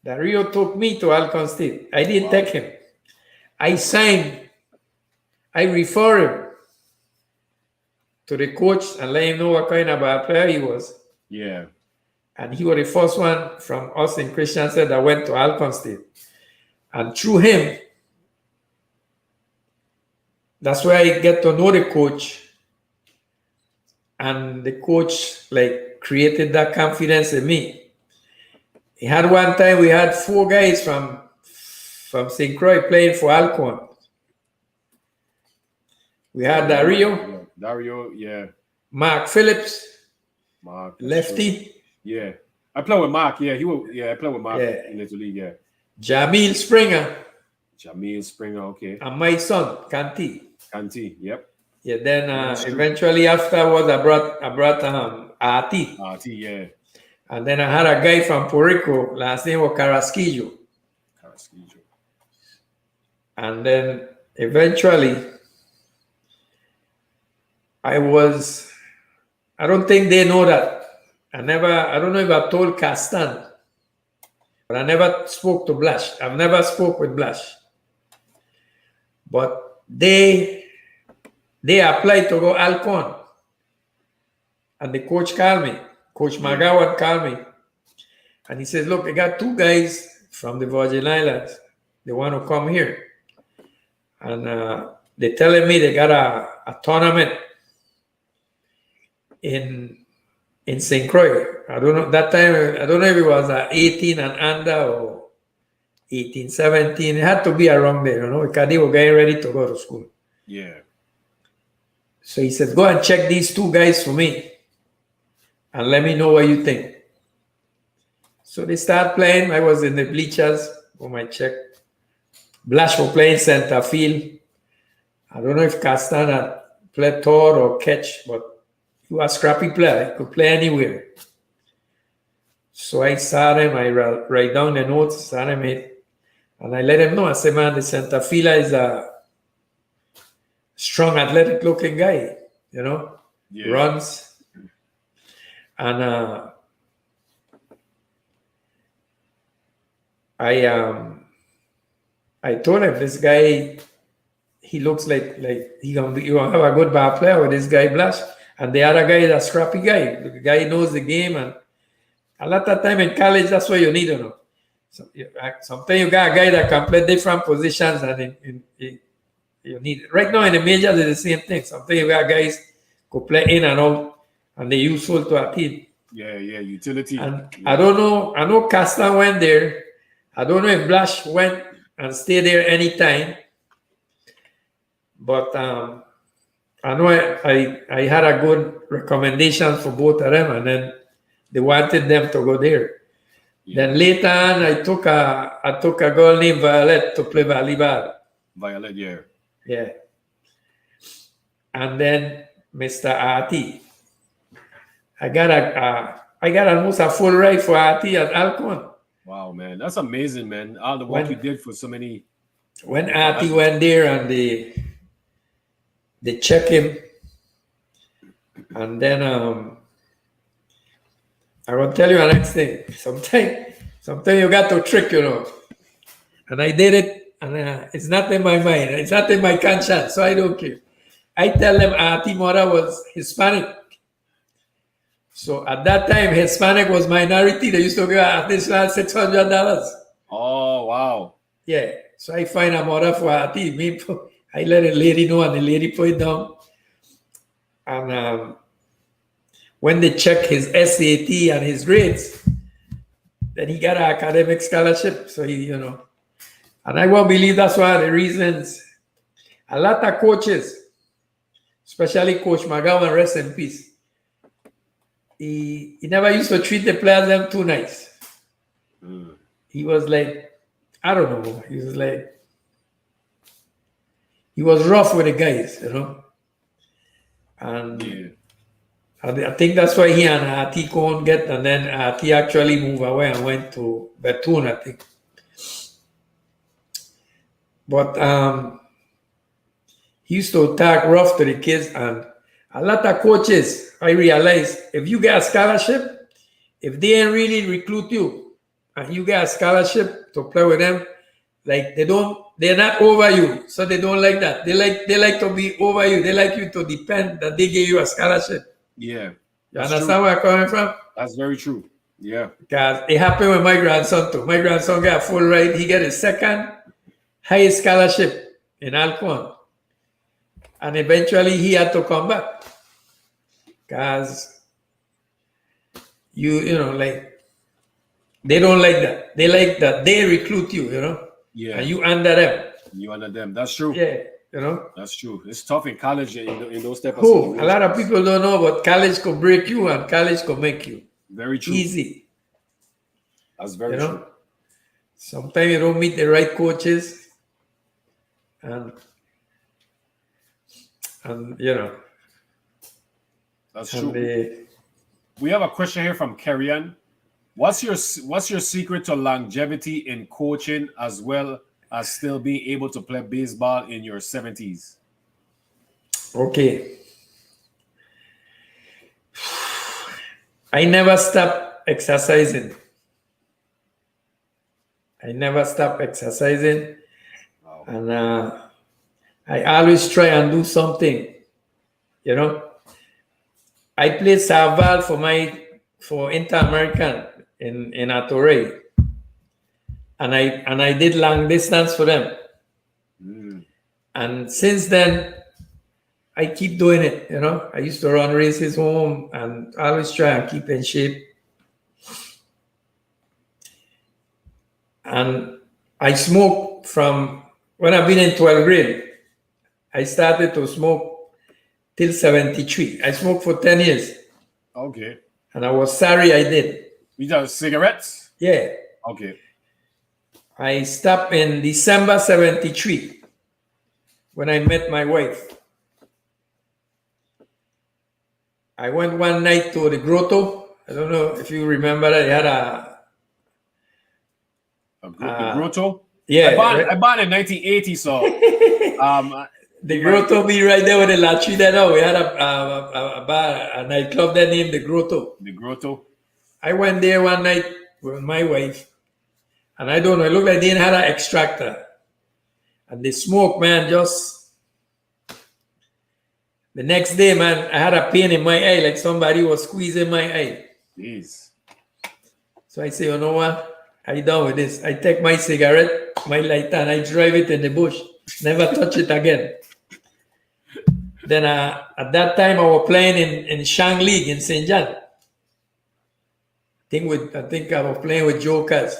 Dario took me to Alcon State. I didn't take him. I signed. I refer him to the coach and let him know what kind of a player he was.
Yeah.
And he was the first one from us in Christiansted that went to Alcon State. And through him, that's where I get to know the coach. And the coach created that confidence in me. He had one time, we had 4 guys from St. Croix playing for Alcorn. We had Dario.
Dario, yeah.
Mark Phillips.
Mark.
Lefty.
Yeah. I play with Mark. Yeah, I play with Mark in Little League, yeah.
Jamil Springer.
Okay.
And my son, Kanti.
Yep.
Yeah, then eventually afterwards I brought Arti.
Arti, yeah.
And then I had a guy from Puerto Rico, last name was Carrasquillo. And then eventually I don't think they know that. I don't know if I told Castan, but I never spoke to Blash. I've never spoke with Blash. But they applied to go Alcorn. And the coach called me. Coach Magawan called me. And he says, look, I got 2 guys from the Virgin Islands. They want to come here. and they're telling me they got a tournament in St. Croix. I don't know that time. I don't know if it was 18 and under or 18, 17. It had to be around there, because they were getting ready to go to school.
Yeah.
So he said, go and check these two guys for me and let me know what you think. So they start playing. I was in the bleachers for my check. Blash was playing center field. I don't know if Castan had played third or catch, but he was a scrappy player. He could play anywhere. So I saw him. I write down the notes, saw him, and I let him know. I said, man, the center fielder is a strong, athletic-looking guy,
Yeah.
runs. And I told him, this guy, he looks like you gonna have a good ball player with this guy Blash, and the other guy is a scrappy guy. The guy knows the game, and a lot of time in college, that's what you need to know. So, sometimes you got a guy that can play different positions, and you need it. Right now in the majors, it's the same thing. Sometimes you got guys who play in and out, and they're useful to a team.
Yeah, utility.
And
yeah.
I don't know. I know Castan went there. I don't know if Blash went and stayed there anytime. But I know I had a good recommendation for both of them, and then they wanted them to go there. Yeah. Then later on, I took a girl named Violet to play volleyball.
Violet, yeah.
Yeah. And then Mr. Artie. I got almost a full ride for Artie at Alcon.
Wow, man. That's amazing, man. All the work you did for so many.
When Artie went there and they check him, and then I will tell you the next thing. Sometimes you got to trick, And I did it, and it's not in my mind. It's not in my conscience, so I don't care. I tell them Artie Mora was Hispanic. So at that time, Hispanic was minority. They used to give artists $600.
Oh, wow.
Yeah. So I find a mother for Artie. I let a lady know, and the lady put it down. And when they check his SAT and his grades, then he got an academic scholarship. So and I won't believe that's one of the reasons. A lot of coaches, especially Coach McGowan, rest in peace, he never used to treat the players them too nice. He was like, I don't know. He was rough with the guys, And I think that's why he and Artie couldn't get, and then Artie actually moved away and went to Bethune, I think. But he used to talk rough to the kids, and a lot of coaches, I realized, if you get a scholarship, if they ain't really recruit you, and you get a scholarship to play with them, like they're not over you, so they don't like that. They like to be over you. They like you to depend that they give you a scholarship.
Yeah.
You understand where I'm coming from?
That's very true. Yeah.
Because it happened with my grandson too. My grandson got a full ride. He got his second highest scholarship in Alcon. And eventually he had to come back. Because they don't like that. They like that they recruit you,
Yeah.
And you under them.
You under them. That's true.
Yeah,
That's true. It's tough in college in those type of
situations. A lot of people don't know, but college could break you and college could make you.
Very true.
Easy.
That's very true.
Sometimes you don't meet the right coaches, and
That's true. We have a question here from Kerrian. What's your secret to longevity in coaching, as well as still being able to play baseball in your 70s?
Okay. I never stop exercising. Wow. And I always try and do something. I played Serval for Inter-American in Atorrey. And I did long distance for them. And since then, I keep doing it. I used to run races home and always try and keep in shape. And I smoke from when I've been in 12th grade. I started to smoke till 73. I smoked for 10 years.
Okay.
And I was sorry I did.
You got cigarettes?
Yeah.
Okay.
I stopped in December 73 when I met my wife. I went one night to the grotto. I don't know if you remember that. They had
the grotto?
Yeah.
I bought it in 1980, so
the grotto be right there with the latrina now. We had a bar, a nightclub that named the Grotto.
The grotto?
I went there one night with my wife, and I don't know, it looked like they didn't have an extractor. And the smoke, man, just... The next day, man, I had a pain in my eye, like somebody was squeezing my eye.
Jeez.
So I say, you know what? I done with this. I take my cigarette, my lighter, and I drive it in the bush. Never touch it again. Then at that time, I was playing in Shang League in St. John. I think I was playing with Jokers.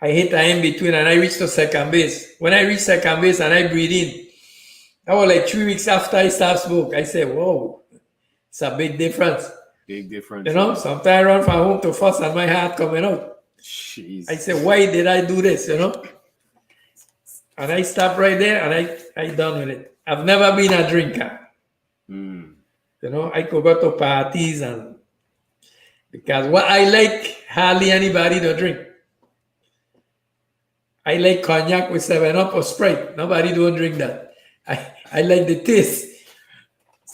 I hit a in between and I reached to second base. When I reached second base and I breathed in, that was like 3 weeks after I started smoke. I said, whoa, it's a big difference.
Big difference.
Sometimes I run from home to fuss and my heart coming out.
Jeez.
I said, why did I do this, And I stopped right there and I done with it. I've never been a drinker. I could go to parties because what I like, hardly anybody to drink. I like cognac with 7-Up or Sprite. Nobody don't drink that. I like the taste.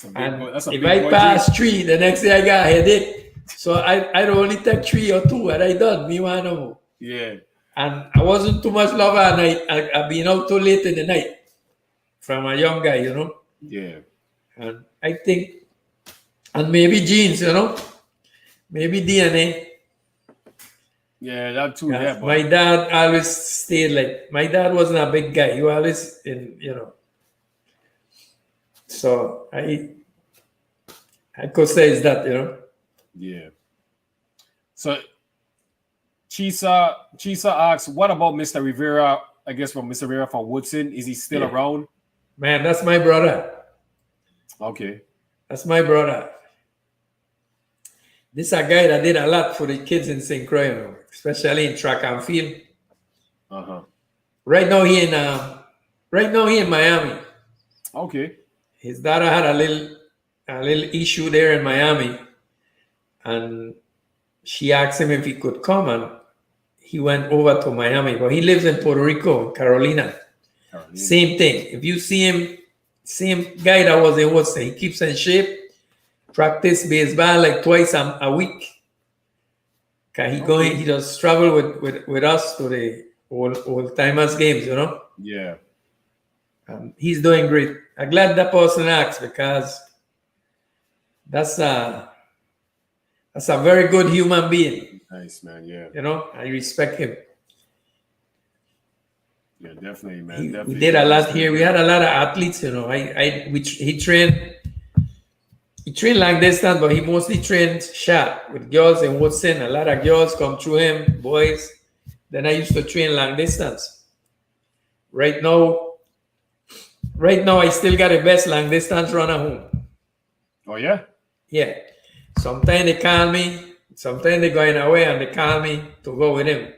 If I pass 3, the next day I got a headache. So I only take 3 or 2 and I done. Me want no more.
Yeah.
And I wasn't too much lover and I've been out too late in the night from a young guy,
Yeah.
And I think, and maybe genes, maybe DNA.
Yeah, that too. Yeah.
My dad always stayed like, my dad wasn't a big guy. He was always So I could say it's that,
Yeah. So Chisa asks, what about Mr. Rivera? I guess from Mr. Rivera from Woodson. Is he still around?
Man, that's my brother.
Okay.
That's my brother. This is a guy that did a lot for the kids in St. Croix, especially in track and field. Right now he in Miami.
Okay.
His daughter had a little issue there in Miami, and she asked him if he could come, and he went over to Miami. But he lives in Puerto Rico, Carolina. Same thing. If you see him, same guy that was in Woodson. He keeps in shape. Practice baseball like twice a week. He just travel with us to the old timers games,
Yeah.
He's doing great. I'm glad that person asked because that's a very good human being.
Nice, man. Yeah.
I respect him.
Yeah, definitely, man.
We did a lot here. We had a lot of athletes, he trained long distance, but he mostly trained short with girls in Woodson. A lot of girls come through him, boys. Then I used to train long distance. Right now, I still got the best long distance runner home.
Oh, yeah?
Yeah. Sometimes they call me. Sometimes they're going away and they call me to go with him.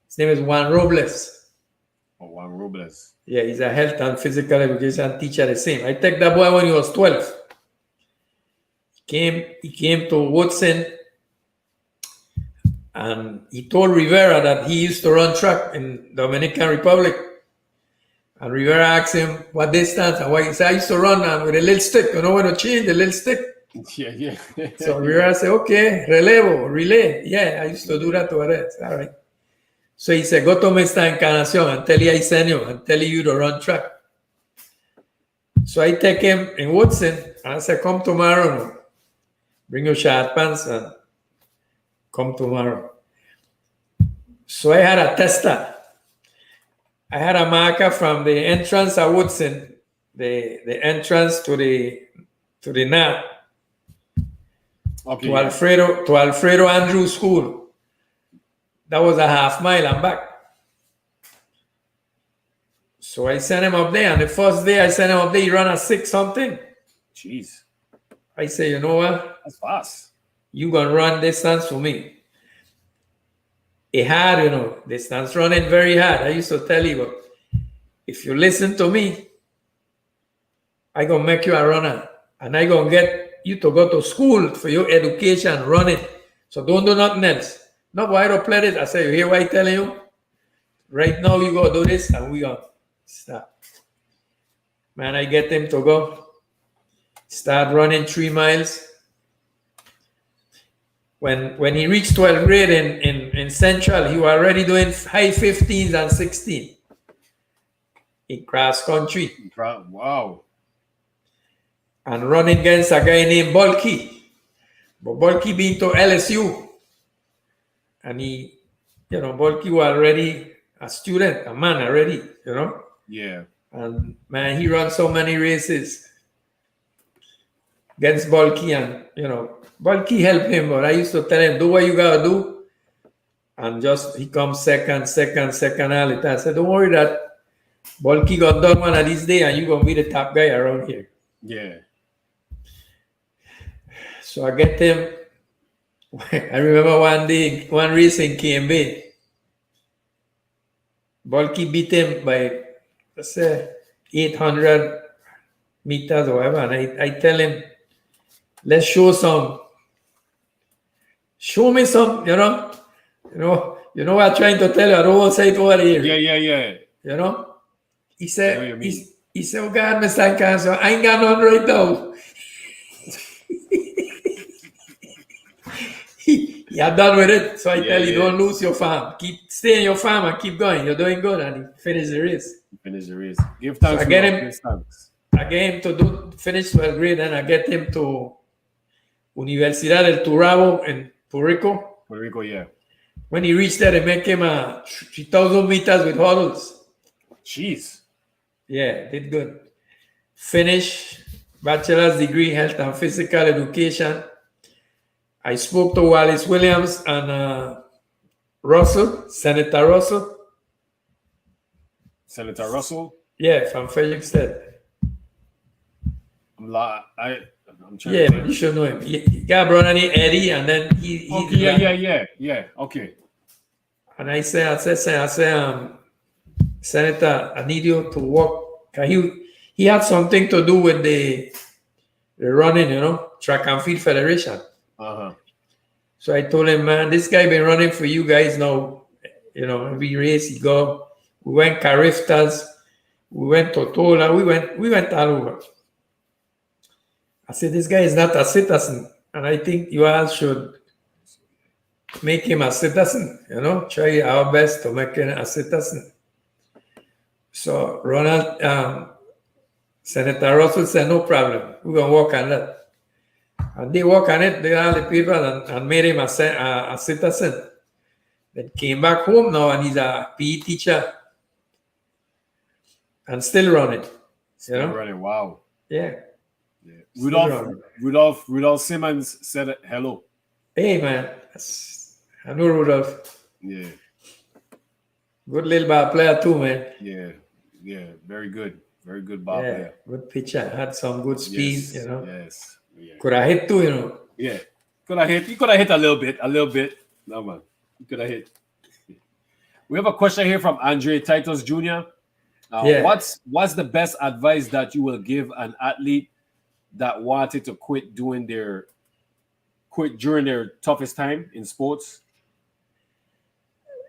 His name is Juan Robles.
Oh, Juan Robles.
Yeah, he's a health and physical education teacher the same. I took that boy when he was 12. He came to Woodson and he told Rivera that he used to run track in Dominican Republic. And Rivera asked him what distance and why. He said, I used to run with a little stick. When to change the little stick.
Yeah.
So Rivera said, okay, relay. Yeah, I used to do that over there. All right. So he said, go to Mr. Encarnacion and tell you I send you and tell you to run track. So I take him in Woodson and I said, come tomorrow. Bring your short pants and come tomorrow. So I had a tester. I had a marker from the entrance at Woodson, the entrance to the NAT,
Okay,
to
yeah.
Alfredo Andrews School. That was a half mile and back. So I sent him up there, and the first day I sent him up there, he ran a 6 something.
Jeez,
I say, you know what?
that's fast.
You gonna run distance for me. It hard, distance running very hard. I used to tell you, but if you listen to me, I gonna make you a runner, and I gonna get you to go to school for your education, running. So don't do nothing else. No, why don't play this? I say, you hear what I telling you? Right now, you go do this, and we gonna stop. Man, I get him to go. Start running 3 miles. When he reached 12th grade in Central, he was already doing high 15s and 16 in cross country.
Wow.
And running against a guy named Bulky. But Bulky been to LSU. And Bulky was already a student, a man already,
Yeah.
And man, he ran so many races against Bulky, and Bulky helped him, but I used to tell him, do what you gotta do. And just he comes second all the time. I said, don't worry that Bulky got done one of these days and you're gonna be the top guy around here.
Yeah.
So I get him. I remember one day, one race in KMB. Bulky beat him by, let's say, 800 meters or whatever. And I tell him, let's show me some, you know what I'm trying to tell you. I don't want to say it over here.
Yeah.
He said, oh God, Mr. Encarnacion, I ain't got none right now. You're done with it. So I tell you, don't lose your farm. Stay in your farm and keep going. You're doing good. And he finished the race.
Give thanks.
So I get him to finish 12th grade, and I get him to Universidad del Turabo in Puerto
Rico, yeah.
When he reached there, they make him a 3,000 meters with hurdles.
Jeez.
Yeah, did good. Finish bachelor's degree, health and physical education. I spoke to Wallace Williams and Senator Russell.
Senator Russell?
Yeah, from Frederickstead.
I'm trying
Yeah,
to
but you should know him. He got brother named Eddie, and then he
yeah. Okay.
And I say, Senator, I need you to work. He had something to do with the running, track and field federation.
Uh-huh.
So I told him, man, this guy been running for you guys now. Every race he go. We went Cariftas, we went Totola, we went all over. I said, this guy is not a citizen, and I think you all should make him a citizen, try our best to make him a citizen. So Senator Russell said, no problem, we're going to work on that. And they work on it, they all the people, and made him a citizen. Then came back home now, and he's a PE teacher. And still running.
Running, wow.
Yeah.
Rudolph Simmons said hello.
Hey, man. I know Rudolph.
Yeah.
Good little ball player too, man.
Yeah. Very good ball player.
Good pitcher. Had some good speed,
Yes. Yeah.
Could have hit too,
Yeah. He could have hit a little bit. No, man. He could have hit. We have a question here from Andre Titus Jr. What's the best advice that you will give an athlete that wanted to quit during their toughest time in sports?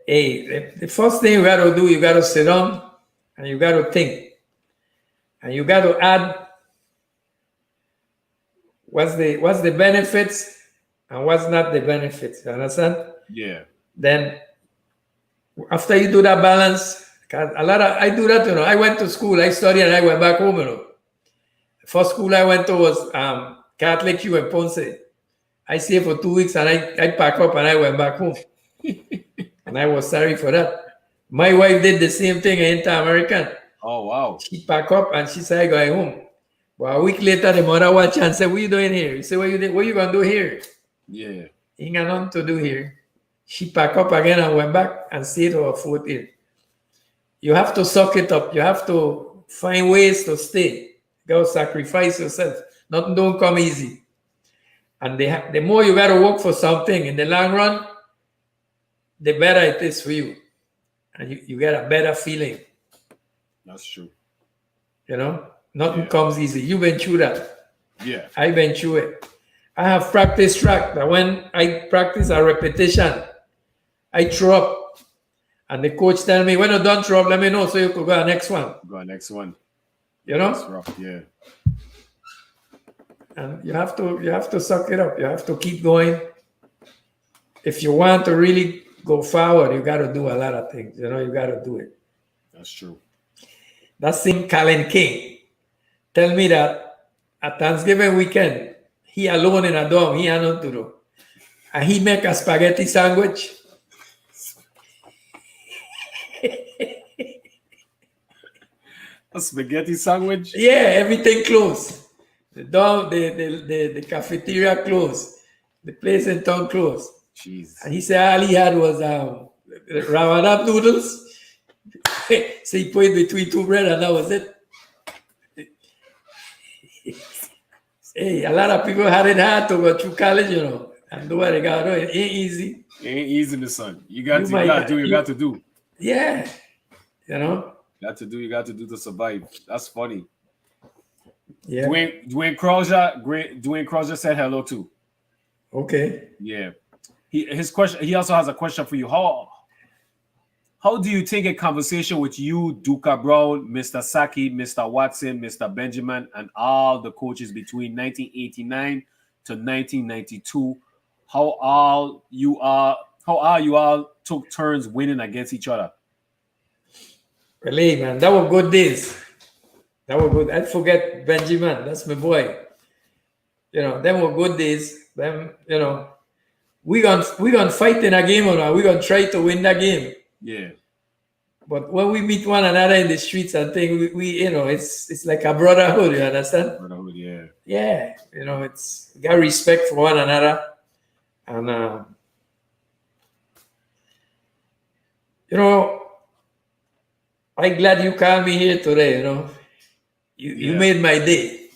Hey, the first thing you got to do, you got to sit down and you got to think. And you got to add what's the benefits and what's not the benefits. You understand?
Yeah.
Then after you do that balance, I do that, I went to school, I studied, and I went back home, The first school I went to was Catholic U in Ponce. I stayed for 2 weeks, and I packed up and I went back home. And I was sorry for that. My wife did the same thing in Inter-American.
Oh wow.
She pack up and she said, going home. But a week later, the mother watch and said, what you doing here? He said, what you going to do here?
Yeah.
Ain't got nothing to do here. She packed up again and went back and stayed her foot in. You have to suck it up. You have to find ways to stay. Go sacrifice yourself. Nothing don't come easy. And the more you got to work for something in the long run, the better it is for you. And you get a better feeling.
That's true.
You know, nothing comes easy. You've been through that.
Yeah.
I've been through it. I have practice track that when I practice a repetition, I throw up. And the coach tell me, when you're done throw up, let me know so you could go to the next one.
Go on next one.
You know?
That's rough, yeah.
And you have to suck it up. You have to keep going. If you want to really go forward, you got to do a lot of things. You know, you got to do it.
That's true.
That same Colin King tell me that at Thanksgiving weekend, he alone in a dorm, he had nothing to do. And he make a spaghetti sandwich.
A spaghetti sandwich?
Yeah, everything closed. The dorm, the cafeteria closed. The place in town closed.
Jeez.
And he said all he had was ramen noodles. So he put it between two bread and that was it. Hey, a lot of people had it hard to go through college, you know, and do what they got to do. It ain't easy.
It ain't easy, my son. You got to do what you got to do.
Yeah, you know.
You got to do to survive. That's funny.
Yeah.
Dwayne Crozier said hello too.
Okay.
Yeah. His question. He also has a question for you. How do you think a conversation with you, Duca Brown, Mr. Saki, Mr. Watson, Mr. Benjamin, and all the coaches between 1989 to 1992, how are you all took turns winning against each other?
Really, man, that were good days. That were good. I'd forget Benjamin. That's my boy. You know, them were good days. Them, you know, we gonna fight in a game or not. We gonna try to win that game.
Yeah.
But when we meet one another in the streets and things, we you know, it's like a brotherhood, you understand?
Brotherhood, yeah.
Yeah, you know, it's got respect for one another. And you know, I'm glad you called me here today, you know. You made my day.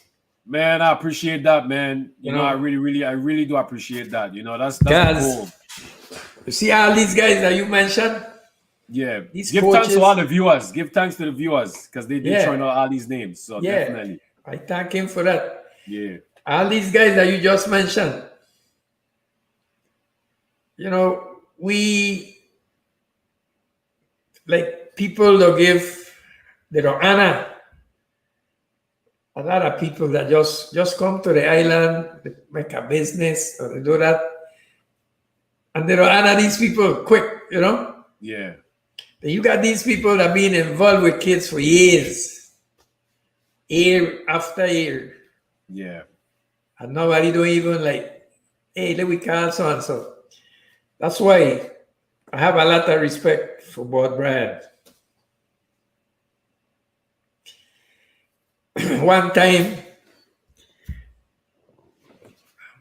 Man, I appreciate that, man. You know, I really do appreciate that. You know, that's cool.
You see all these guys that you mentioned?
Yeah.
These
Give
coaches,
thanks to all the viewers. Give thanks to the viewers because they did try out all these names. So definitely.
I thank him for that.
Yeah.
All these guys that you just mentioned. You know, we like people that give they don't honor a lot of people that just come to the island, they make a business or they do that. And they don't honor these people quick, you know?
Yeah.
You got these people that have been involved with kids for years, year after year.
Yeah.
And nobody don't even like, hey, let me call so and so. That's why I have a lot of respect for Bob Bryant. One time,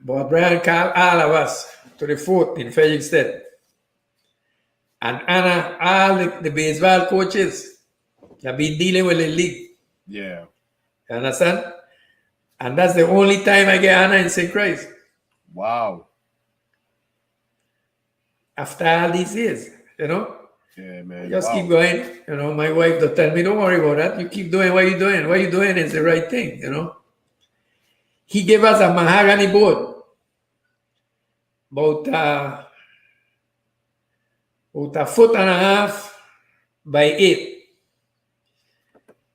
Bob Bryant called all of us to the fort in Frederickstead. And Anna, all the baseball coaches have been dealing with the league.
Yeah.
You understand? And that's the only time I get Anna in St. Christ.
Wow.
After all these years, you know?
Yeah, man.
I just keep going. You know, my wife will tell me, don't worry about that. You keep doing what you're doing. What you're doing is the right thing, you know? He gave us a mahogany board. About a foot and a half by 8.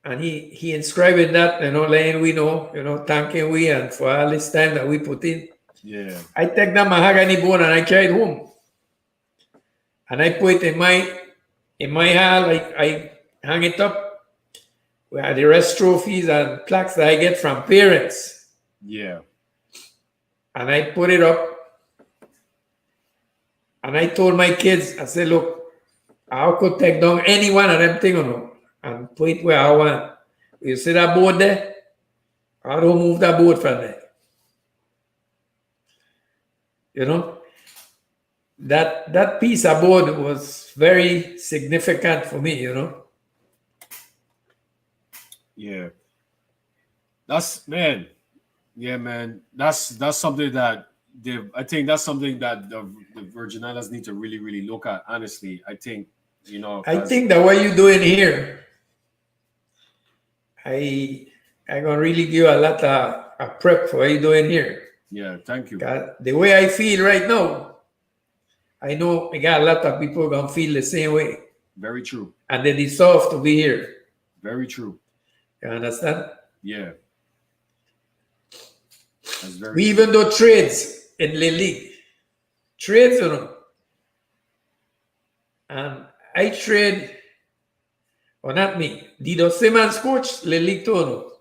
And he inscribed in that, you know, letting we know, you know, thanking we and for all this time that we put in.
Yeah.
I take that mahogany board and I carry it home. And I put it in my hall, I hang it up where the rest trophies and plaques that I get from parents.
Yeah.
And I put it up. And I told my kids, I said, look, I could take down any one of them things, and put it where I want. You see that board there? I don't move that board from there. You know, that piece of board was very significant for me.
Yeah. That's man. Yeah, man. That's something that I think that's something that the Virgin Islands need to really, really look at. Honestly, I think
I
'cause-
think that what you're doing here, I gonna really give you a lot of a prep for what you're doing here.
yeah, thank you.
The way I feel right now, I know I got a lot of people gonna feel the same way,
Very true.
and they deserve to be here.
Very true.
You understand?
Yeah. That's very
We
true.
even do trades in the league. Trades, and I trade, or not me. Dido Simmons coach the league too.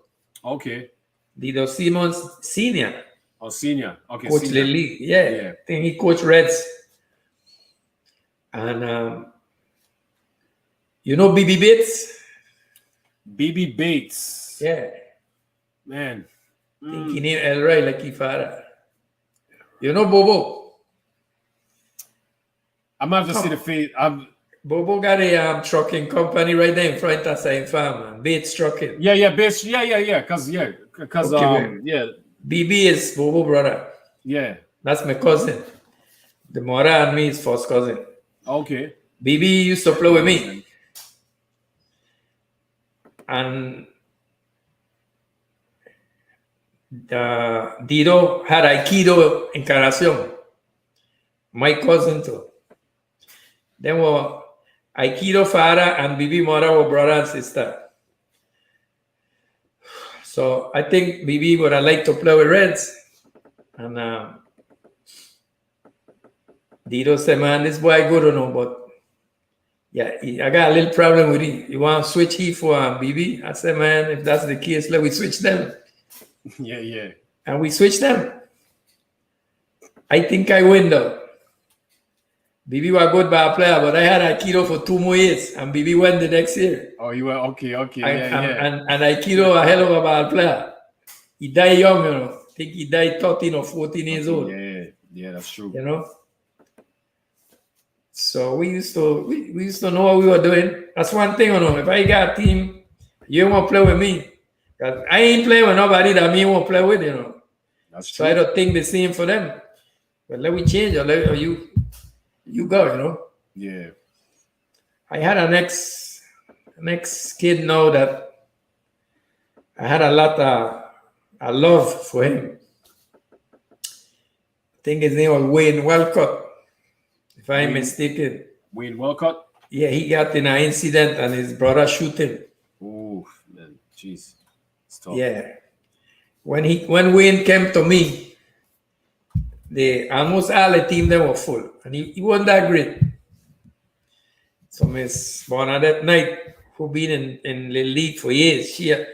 Okay.
Dido Simmons senior
Oh, senior. Okay,
coach the
senior.
league. Yeah.
Yeah.
I think he coached Reds. And BB Bates?
BB Bates.
Yeah.
Man.
I think he named El Ray like he father. Bobo?
I'm gonna have to see the face.
Bobo got a trucking company right there in front of Saint Farm, Bates Trucking.
Yeah, Bates. Yeah. Cause
Okay,
yeah.
BB is Bobo brother.
Yeah.
That's my cousin. The Mora and me is first cousin.
Okay.
BB used to play with me. And Dido had Aikido Encarnacion. My cousin too. Then were Aikido father and BB Mora were brother and sister. So I think BB would have liked to play with Reds. And Dido said, man, this boy good but yeah, I got a little problem with him. You want to switch he for BB? I said, man, if that's the case, let we switch them.
Yeah.
And we switched them. I think I win though. BB was a good ball player, but I had Aikido for 2 more years, and BB went the next year.
Oh, you were okay.
And Aikido a hell of a ball player. He died young, I think he died 13 or 14 years old.
Yeah, that's true.
So we used to know what we were doing. That's one thing, if I got a team, you want to play with me. Because I ain't playing with nobody that me won't play with,
That's true.
So I don't think the same for them. But let me change or you go,
Yeah.
I had a next kid now that I had a lot of love for him. I think his name was Wayne Walcott, if I'm mistaken.
Wayne Walcott?
Yeah, he got in an incident and his brother shoot him.
Oh, man. Jeez. It's tough.
Yeah. When Wayne came to me, almost all the team they were full. And he wasn't that great. So Miss Bernadette Knight, who been in the league for years, who's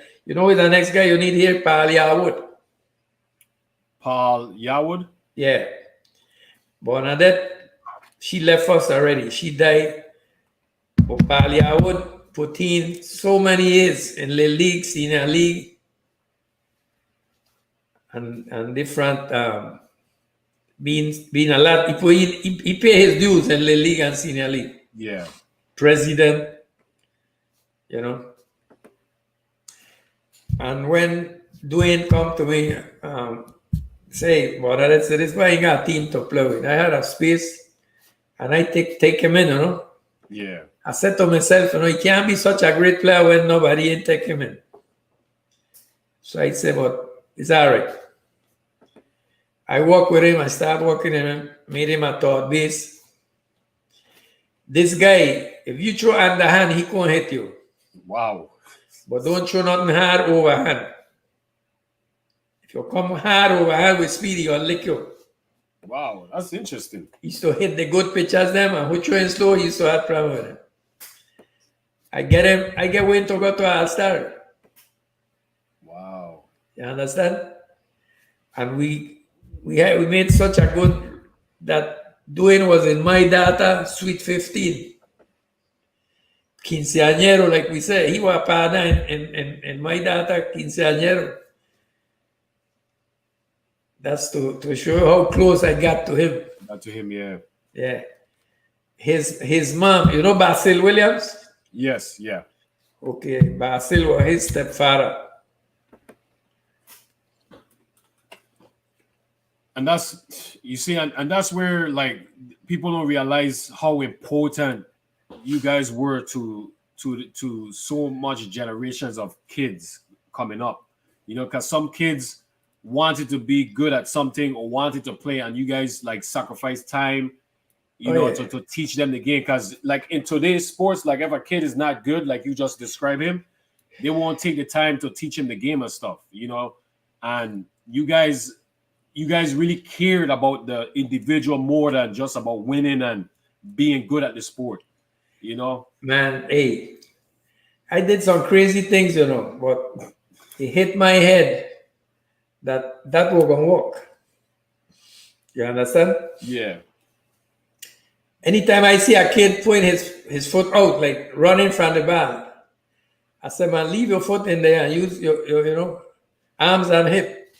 the next guy you need here? Paul Yarwood.
Paul Yarwood?
Yeah. Bernadette, she left us already. She died. But Paul Yarwood put in so many years in the league, senior league, and different being a lot. He pay his dues in the league and senior league.
Yeah.
President, And when Dwayne come to me, say, well, this why you got a team to play with. I had a space, and I take him in,
Yeah.
I said to myself, he can't be such a great player when nobody ain't take him in. So I said, but it's all right. I walk with him, I start working with him, made him a third base. This guy, if you throw underhand, he can't hit you.
Wow.
But don't throw nothing hard overhand. If you come hard overhand with speed, he'll lick you.
Wow, that's interesting.
He used to hit the good pitchers them, and who throwing slow, he used to have problem with him. I get Wayne to go to All-Star.
Wow.
You understand? And we made such a good that Dwayne was in my data, Sweet 15. quinceañero, like we say. He was pana and my daughter quinceañero. That's to show how close I got to him.
Got to him, yeah.
Yeah. His mom, you know Basil Williams?
Yes, yeah.
Okay, Basil was his stepfather.
And that's, you see, and that's where like people don't realize how important you guys were to so much generations of kids coming up. You know, because some kids wanted to be good at something or wanted to play, and you guys like sacrificed time, you know,
yeah.
to teach them the game. Because like in today's sports, like if a kid is not good, like you just described him, they won't take the time to teach him the game and stuff, you know. And you guys really cared about the individual more than just about winning and being good at the sport, you know.
Man, hey, I did some crazy things, you know, but it hit my head that was gonna work. You understand?
Yeah.
Anytime I see a kid putting his foot out, like running from the ball, I say, man, leave your foot in there and use your you know, arms and hip.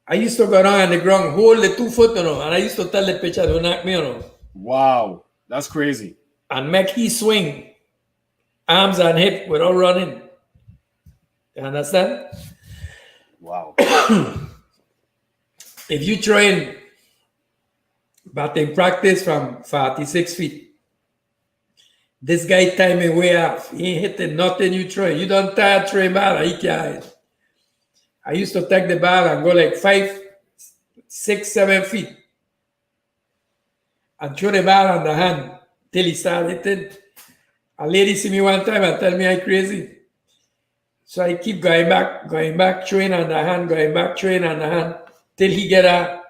I used to go down on the ground, hold the 2 foot, you know, and I used to tell the pitcher to knock me, you know,
Wow, that's crazy.
and make he swing, arms and hip without running. You understand?
Wow.
If you train batting practice from 46 feet, this guy timing way off. He ain't hitting nothing you train. You don't tire train ball, he can't hit. I used to take the ball and go like 5, 6, 7 feet and throw the ball on the hand till he started hitting. A lady see me one time and tell me I'm crazy. So I keep going back, train on the hand, going back, train on the hand till he get a.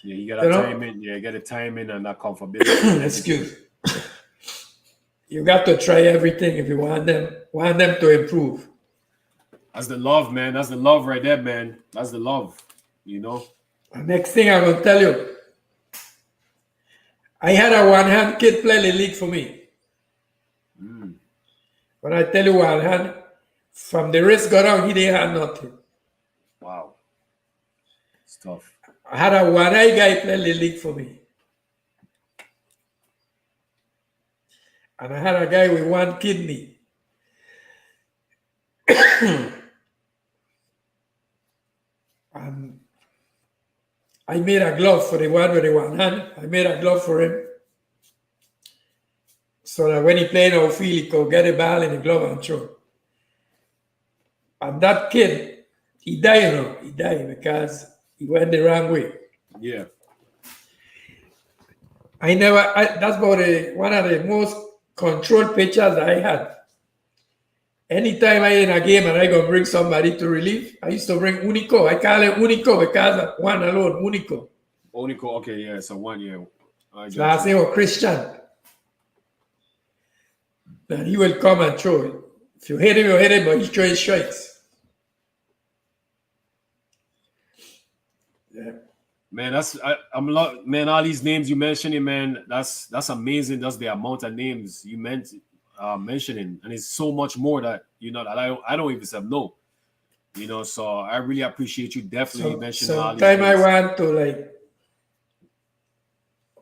Yeah, you got a timing. Yeah, you got a timing and that comfortability.
Excuse. You got to try everything if you want them to improve.
That's the love, man. That's the love right there, man. That's the love, you know.
The next thing I'm gonna tell you, I had a one-hand kid play the league for me. When I tell you one hand, from the wrist go down, he didn't have nothing.
Wow. It's tough.
I had a one-eye guy play the league for me. And I had a guy with one kidney. And I made a glove for the one with the one hand. I made a glove for him. So that when he played outfield, he could get a ball in the glove and throw. And that kid, he died, you know. He died because he went the wrong way.
Yeah.
That's about one of the most controlled pitchers I had. Anytime I in a game and I go bring somebody to relief, I used to bring Unico. I call him Unico because one alone, Unico.
Unico, okay, yeah, so 1 year.
Last name was Christian. And he will come and throw it. If you hit him, you hit him, but he's throwing strikes. Yeah.
Man, man, all these names you mentioning, man, that's amazing. That's the amount of names you mentioning, and it's so much more that you know that I don't even know. You know, so I really appreciate you definitely mentioning all these names.
Sometime I want to like.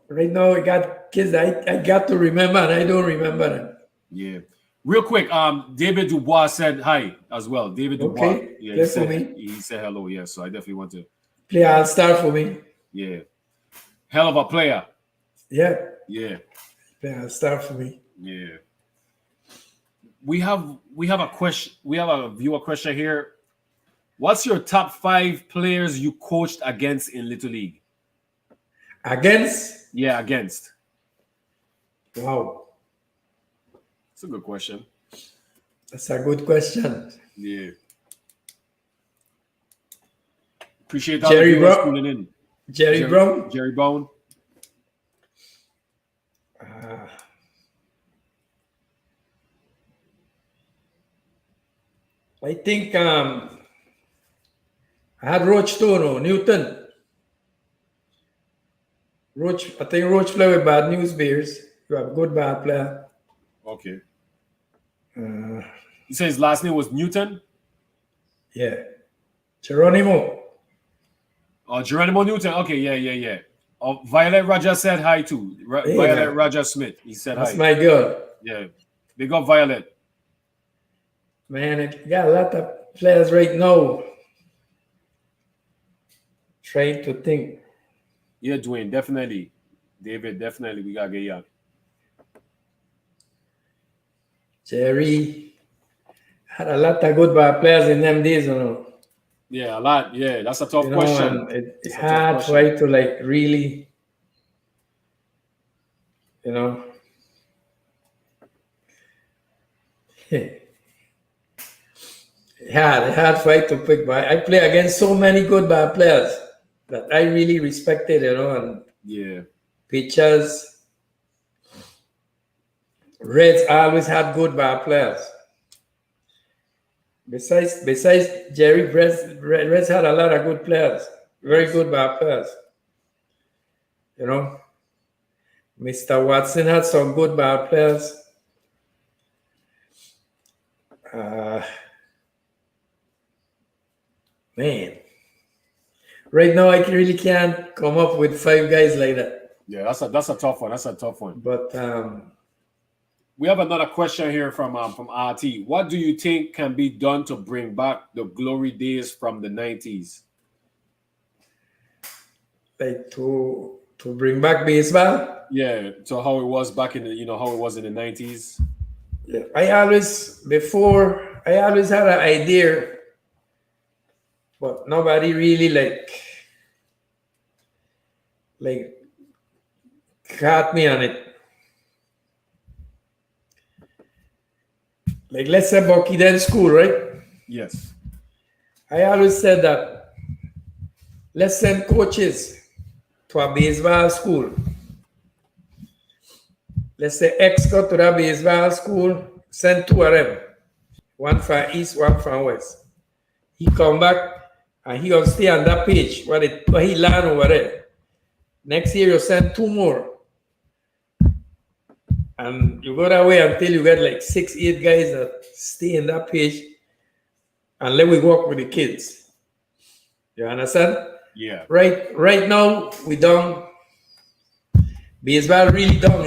Right now, I got kids I got to remember, and I don't remember them.
Yeah. Real quick, David Dubois said hi as well. David Dubois.
Okay.
Yeah, he said hello. Yeah, so I definitely want to
play all-star for me.
Yeah. Hell of a player.
Yeah.
Yeah.
Play all-star for me.
Yeah. We have a question. We have a viewer question here. What's your top 5 players you coached against in Little League?
Against?
Yeah, against.
Wow.
That's a good question.
That's a good question.
Yeah. Appreciate all
Jerry
the viewers
Brown.
tuning in.
Jerry Brown.
Jerry Brown.
I think I had Roach too, Newton. I think Roach played with Bad News Bears. You have good ball player.
Okay.
Uh,
You say his last name was Newton?
yeah. Geronimo.
Geronimo Newton. Okay, yeah. Violet Raja said hi too.
Hey,
Violet
man.
Raja Smith. He said
That's
hi.
my girl.
Yeah. They got Violet.
Man, I got a lot of players right now. Trying to think.
Yeah, Dwayne, definitely. David, definitely. We gotta get young.
Jerry. Had a lot of good ball players in them days, you know.
Yeah, a lot. Yeah, that's a tough question.
And it's
That's a tough
hard for
question.
you to like really, you know. Hard for you to pick. But I play against so many good ball players that I really respected, you know, and
Yeah.
pitchers. Reds always had good ball players. Besides Jerry, Reds had a lot of good players, very
Yes.
good ball players. You know, Mr. Watson had some good ball players. Uh, man, right now I really can't come up with 5 guys like that.
Yeah, that's a tough one. That's a tough one.
But
We have another question here from RT. What do you think can be done to bring back the glory days from the 90s?
like to bring back baseball,
Yeah, so how it was back in the, how it was in the 90s.
yeah, I always had an idea, but nobody really like caught me on it. Like let's say Bucky then school, right?
Yes.
I always said that let's send coaches to a baseball school. Let's say X go to that baseball school, send 2 of them, one from east, one from west. He come back and he gonna stay on that page what he learn over there. Next year you send 2 more. And you go that way until you get like 6, 8 guys that stay in that page and let we work with the kids. You understand?
Yeah.
Right now we done baseball really done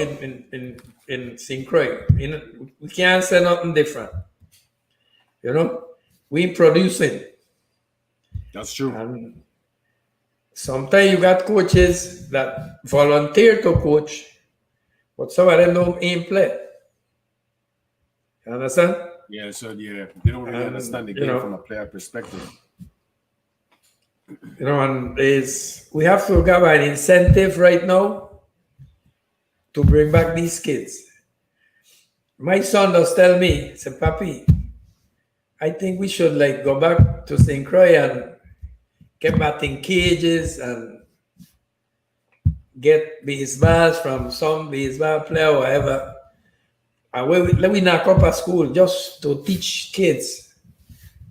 in St. Croix. We can't say nothing different. You know, we producing.
That's true.
And sometimes you got coaches that volunteer to coach, but some of them don't aim play. You understand?
Yeah, so they don't really understand the game from a player perspective.
You know, and we have to have an incentive right now to bring back these kids. My son does tell me, say, Papi, I think we should like go back to St. Croix and get batting cages and get baseballs from some baseball player or whatever. And let me knock up a school just to teach kids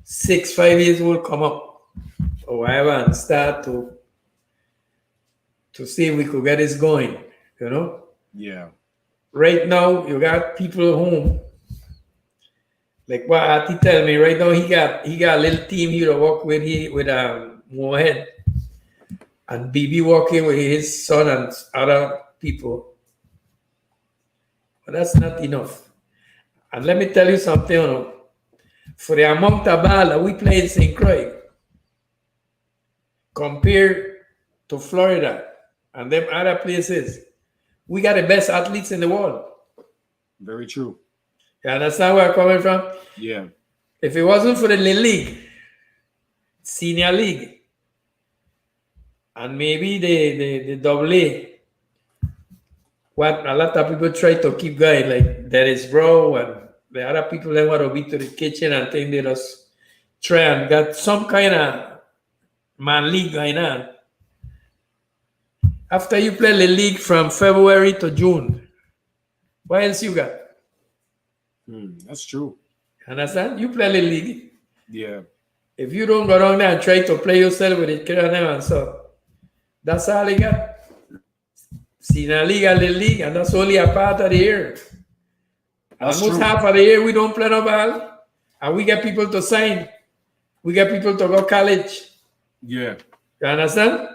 6, 5 years old come up or whatever and start to see if we could get this going, you know?
Yeah.
Right now, you got people home. Like what Ati tell me, right now he got a little team here to work with Mohead and BB working with his son and other people. But that's not enough. And let me tell you something, you know, for the amount of ball that we play in St. Croix, compared to Florida and them other places, we got the best athletes in the world.
Very true.
You understand where I'm coming from?
Yeah.
If it wasn't for the Little League, Senior League, and maybe the double A, what a lot of people try to keep going, like Dennis Bro and the other people that want to be to the kitchen and think they just try and got some kind of man league going on. After you play the league from February to June, what else you got?
That's true.
Understand? You play the league.
Yeah.
If you don't go down there and try to play yourself with it, and so that's all you got. Senior league and little league, and that's only a part of the year.
That's
Almost
true.
half of the year we don't play no ball, and we get people to sign. We get people to go college.
Yeah.
You understand?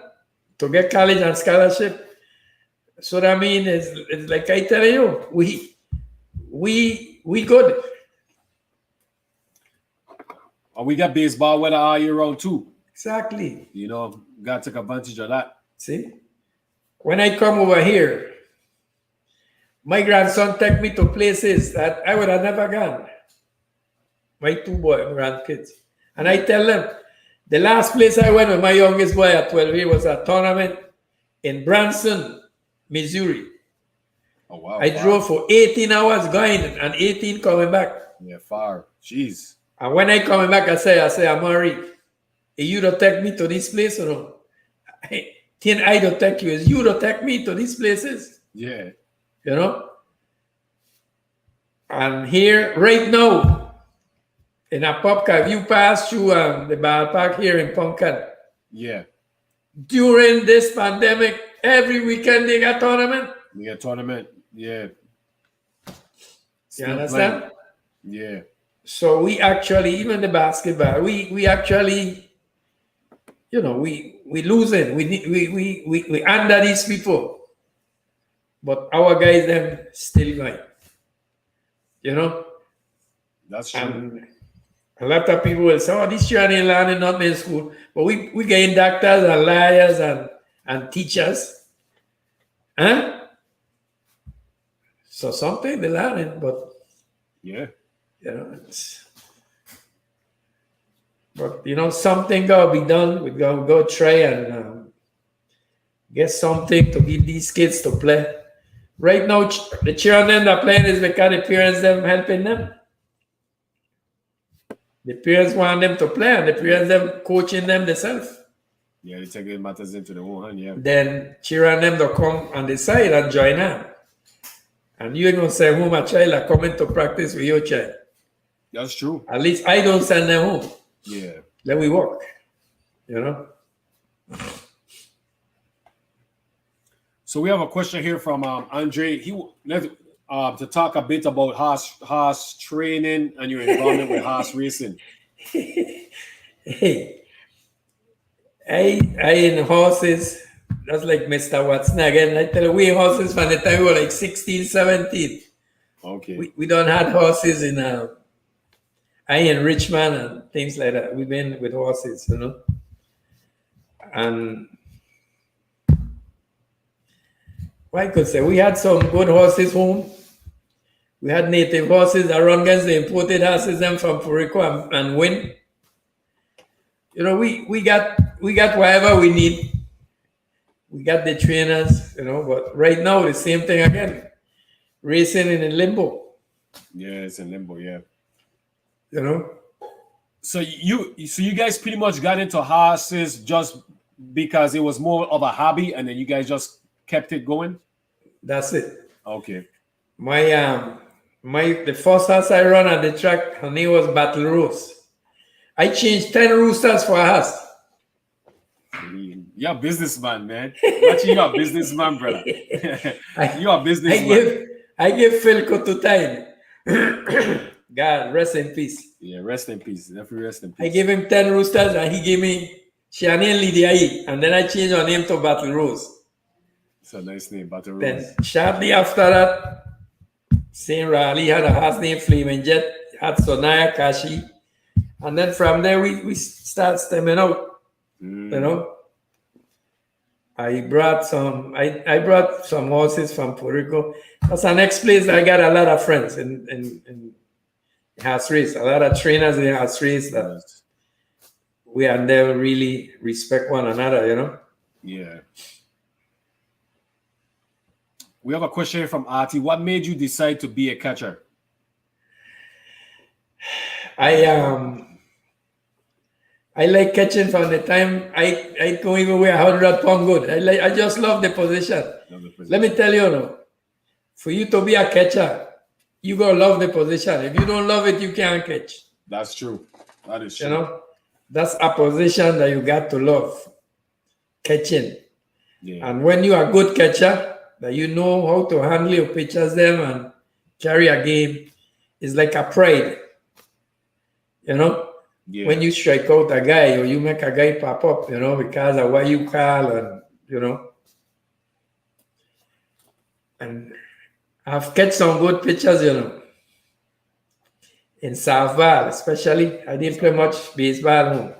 To get college and scholarship. So that means it's like I tell you, we good.
And we got baseball weather all year round too.
Exactly.
You know, got to take advantage of that.
See? When I come over here, my grandson take me to places that I would have never gone. My two grandkids. And I tell them, the last place I went with my youngest boy at 12 years was a tournament in Branson, Missouri.
Oh wow.
I drove for 18 hours going and 18 coming back.
Yeah, far. Jeez.
And when I coming back, I say, Amari, you don't take me to this place or no? I don't take you. You don't take me to these places.
Yeah.
You know? And here, right now, in a pub car, if you pass through the ballpark here in Punkan,
Yeah.
during this pandemic, every weekend they got tournament.
We got tournament. Yeah.
You
Still
understand?
playing. Yeah.
So we actually, even the basketball, we actually, you know, we losing. We under these people, but our guys them still going. You know,
That's true.
and a lot of people will say, "Oh, this year ain't learning nothing in school," but we getting doctors and lawyers and teachers, huh? So something they learning, but
Yeah.
you know, but you know, something gotta be done. We gotta go try and get something to give these kids to play. Right now, the children that are playing is because the parents them helping them. The parents want them to play, and the parents them coaching them themselves.
Yeah, they take the matters into their own hand. Yeah.
Then children them to come on the side and join them. And you ain't gonna say home a child are coming to practice with your child.
That's true.
At least I don't send them home.
Yeah.
Let we work. You know.
So we have a question here from Andre. He to talk a bit about horse training and your involvement with horse racing.
Hey, I in horses. That's like Mr. Watson again. I tell you, we horses from the time we were like 16, 17.
Okay.
We don't had horses in I in Richmond and things like that. We've been with horses, you know. And I could say we had some good horses home. We had native horses that run against the imported horses them from Puerto Rico and win. You know, we got whatever we need. We got the trainers, you know, but right now the same thing again. Racing in a limbo.
Yeah, it's in limbo, yeah.
You know?
So you guys pretty much got into horses just because it was more of a hobby and then you guys just kept it going?
That's it.
Okay.
The first horse I run at the track, her name was Battle Rose. I changed 10 roosters for a horse.
You're a businessman, man. Actually, you're a businessman, brother. You're a businessman.
I give Philco to time. God, rest in peace.
Yeah, rest in peace. Definitely rest in peace.
I gave him 10 roosters and he gave me Shani Lydia, and then I changed her name to Battle Rose.
It's a nice name, Battle Rose.
Then shortly after that, Saint Raleigh had a horse named Flaming Jet, had Sonaya Kashi. And then from there, we start stemming out, you know. I brought some horses from Puerto Rico. That's the next place I got a lot of friends in horse race, a lot of trainers in horse race that we and them really respect one another, you know.
Yeah. We have a question here from Artie. What made you decide to be a catcher?
I like catching from the time I don't even weigh 100-pound good. I just love the position. Let me tell you, no, for you to be a catcher, you gotta love the position. If you don't love it, you can't catch.
That's true. That is true.
You know, that's a position that you got to love. Catching.
Yeah.
And when you are a good catcher, that you know how to handle your pitchers them and carry a game is like a pride. You know, when
Yeah.
you strike out a guy or you make a guy pop up, because of what you call and and I've catch some good pitchers, in softball, especially. I didn't play much baseball, no,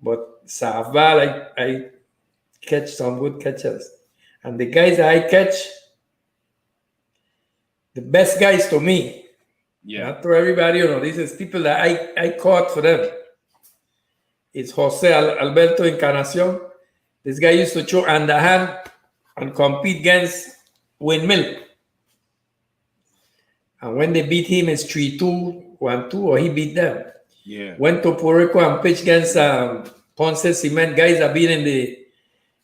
but softball, I catch some good catchers. And the guys that I catch, the best guys to me,
Yeah.
not to everybody, this is people that I caught for them. It's Jose Alberto Encarnacion. This guy used to throw underhand and compete against Windmill. And when they beat him, it's 3-2, 1-2, or he beat them.
Yeah.
Went to Puerto Rico and pitched against Ponce Cement. Guys have been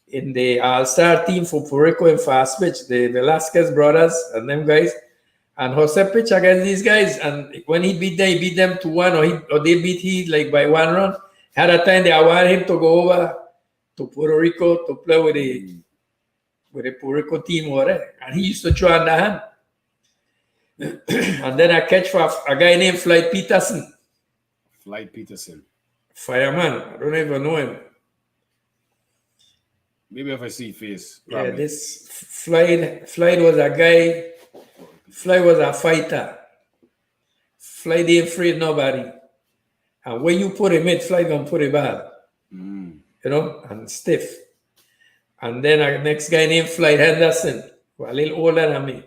in the All-Star team for Puerto Rico in fast pitch, the Velasquez brothers and them guys. And Jose pitched against these guys. And when he beat them 2-1, or they beat he like by 1 run. At a time they awarded him to go over to Puerto Rico to play with the Puerto Rico team over there. And he used to throw underhand. And then I catch for a guy named Floyd Peterson.
Floyd Peterson.
Fireman. I don't even know him.
Maybe if I see face.
Probably. Yeah, this Floyd was a guy. Floyd was a fighter. Floyd ain't afraid of nobody. And when you put him in, Floyd gonna put it bad. And stiff. And then our next guy named Floyd Henderson, who a little older than me.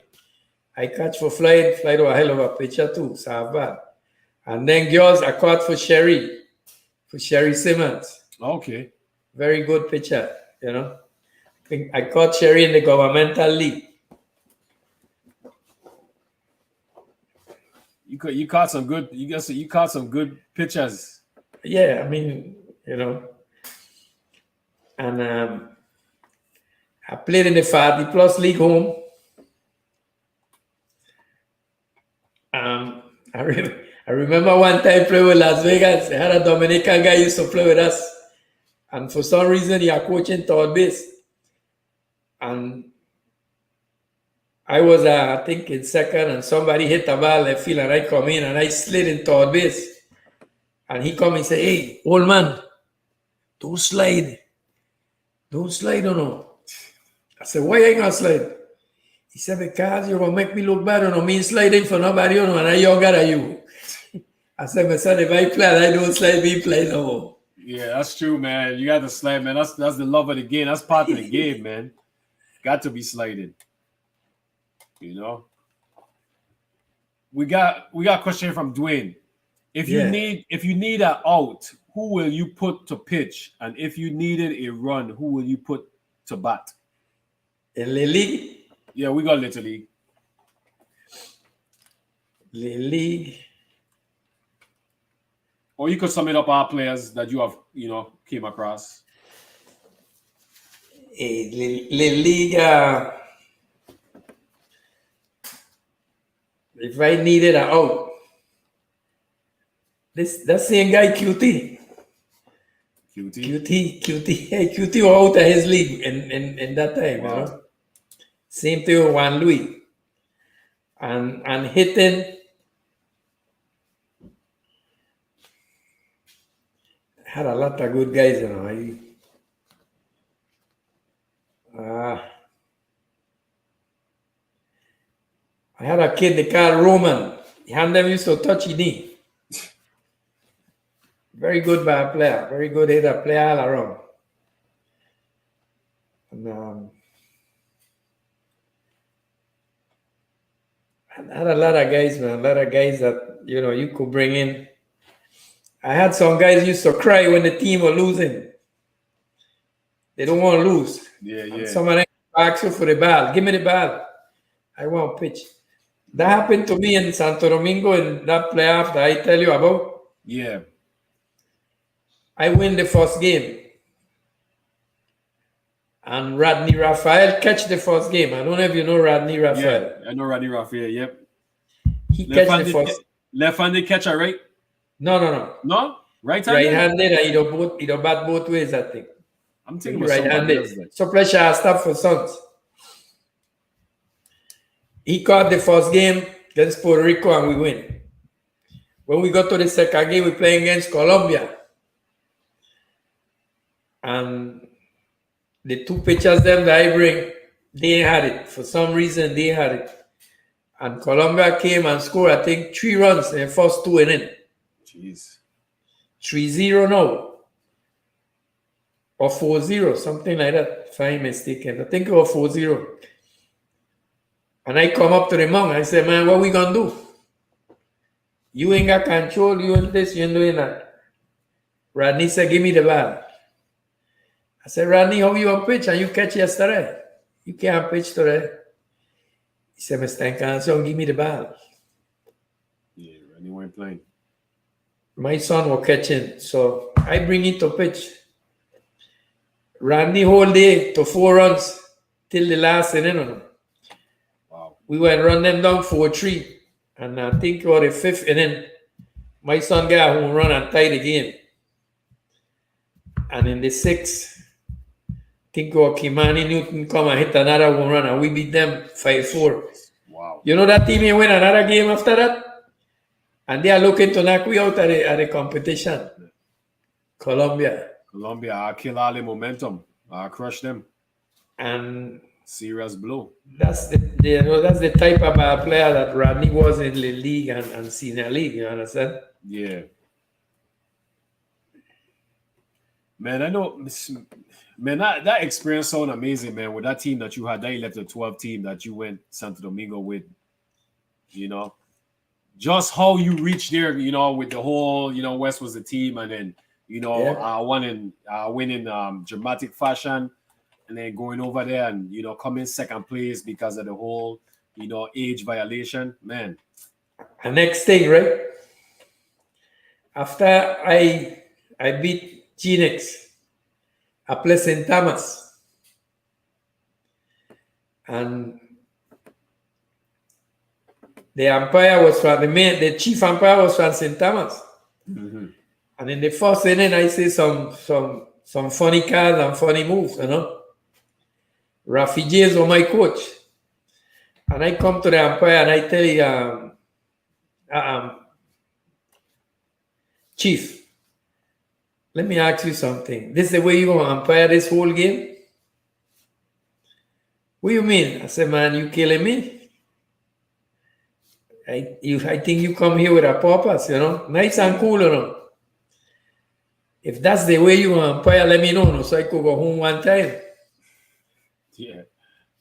I catch for Floyd. Floyd was a hell of a pitcher too, so and then girls, I caught for Sherry Simmons.
Okay.
Very good pitcher, I think I caught Sherry in the governmental league.
You caught some good. You caught some good pitchers.
Yeah, I mean, and I played in the 40+ league home. I remember one time playing with Las Vegas. I had a Dominican guy used to play with us, and for some reason he was coaching third base, and I was I think in second, and somebody hit the ball left field, and I come in and I slid in third base, and he come and say, "Hey, old man, don't slide or no." I said, "Why ain't gonna slide?" He said, "Because you're going to make me look bad. No me sliding for nobody, and I'm younger than you." I said, "My son, if I play and I don't slide, me play no more."
Yeah, that's true, man. You got to slide, man. That's the love of the game. That's part of the game, man. Got to be sliding. We got a question from Dwayne. If you need an out, who will you put to pitch? And if you needed a run, who will you put to bat?
In the league?
Yeah, we got Little League.
League.
Or you could sum it up our players that you have, came across.
League. If I needed an out, that same guy QT. Hey, QT was out of his league in that time,
Wow.
Same thing with Juan Luis. And hitting, had a lot of good guys, I had a kid they called Roman. He had them used to touch his knee. Very good ball player, very good hitter, play all around. And I had a lot of guys, man. A lot of guys that you could bring in. I had some guys used to cry when the team were losing. They don't want to lose.
Yeah.
And some of them ask you for the ball. Give me the ball. I want to pitch. That happened to me in Santo Domingo in that playoff that I tell you about.
Yeah.
I win the first game. And Rodney Raphael catch the first game. I don't know if you know Rodney Raphael.
Yeah, I know Rodney Raphael, yep.
He catch the first.
Left-handed catcher, right?
No.
No? Right-handed?
Right-handed, and he bat both ways, I think.
I'm thinking about
right-handed.
like.
So play shortstop for Sons. He caught the first game against Puerto Rico and we win. When we got to the second game, we playing against Colombia. And the two pitchers them that I bring, they had it. For some reason, they had it. And Colombia came and scored, I think, 3 runs in the first 2 innings.
Jeez.
3-0 now. Or 4-0, something like that, if I'm mistaken. I think it was 4-0. And I come up to the mound. I said, man, what we going to do? You ain't got control. You ain't this, you ain't doing that. Rodney said, give me the ball. I said, Rodney, how you on pitch? And you catch yesterday? You can't pitch today. He said, Mr. Encarnacion, give me the ball.
Yeah, Rodney weren't playing.
My son was catching. So I bring it to pitch. Rodney whole day to 4 runs till the last inning.
Wow.
We went run them down 4-3. And I think it was the 5th inning. My son got a home run and tied the game. And in the 6th, I think Kimani Newton come and hit another home run and we beat them 5-4.
Wow.
You know that team may win another game after that? And they are looking to knock we out at the competition. Colombia.
Colombia, I kill all the momentum. I crush them.
And
serious blow.
That's the type of player that Rodney was in the league and senior league. You understand?
Yeah. Man, I know. Man, that experience sounded amazing, man. With that team that you had, that 11-12 team that you went Santo Domingo with, you know, just how you reached there, you know, with the whole, you know, West was the team, and then, you know, win in dramatic fashion, and then going over there and, you know, coming second place because of the whole, you know, age violation, man.
The next thing, right? After I beat Genex, I played St. Thomas. And the umpire was from the chief umpire was from St. Thomas.
Mm-hmm.
And in the first inning, I see some funny cards and funny moves, you know. Rafi James was my coach. And I come to the umpire and I tell you, Chief, let me ask you something. This is the way you're going to umpire this whole game? What do you mean? I said, man, you killing me? I think you come here with a purpose, you know? Nice and cool, you know? If that's the way you umpire, let me know, no? So I could go home one time.
Yeah,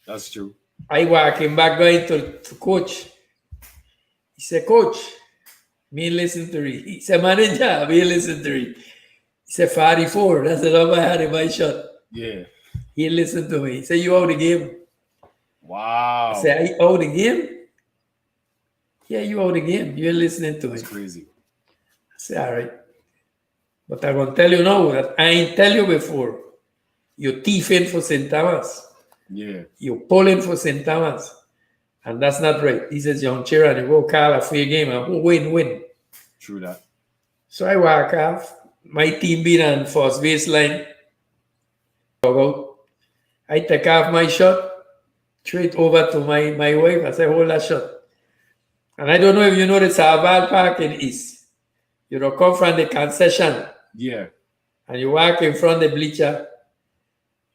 that's true.
I walking back going to coach. He said, Coach, me listen to it. He said, Manager, me listen to it. He said, 44. That's the number I had in my shot.
Yeah.
He listened to me. He said, you out the game.
Wow.
I said, I out the game? Yeah, you out the game. You're listening to
That's
it.
crazy.
I said, all right. But I'm going to tell you now that I ain't tell you before. You're thieving for St. Thomas.
Yeah.
You're pulling for St. Thomas. And that's not right. He says, young chair, and you go call a free game and go win.
True that.
So I walk off. My team being on first baseline. I take off my shot, straight over to my wife. I say, hold that shot. And I don't know if you know the Sabal Park in East. You know, come from the concession.
Yeah.
And you walk in front of the bleacher.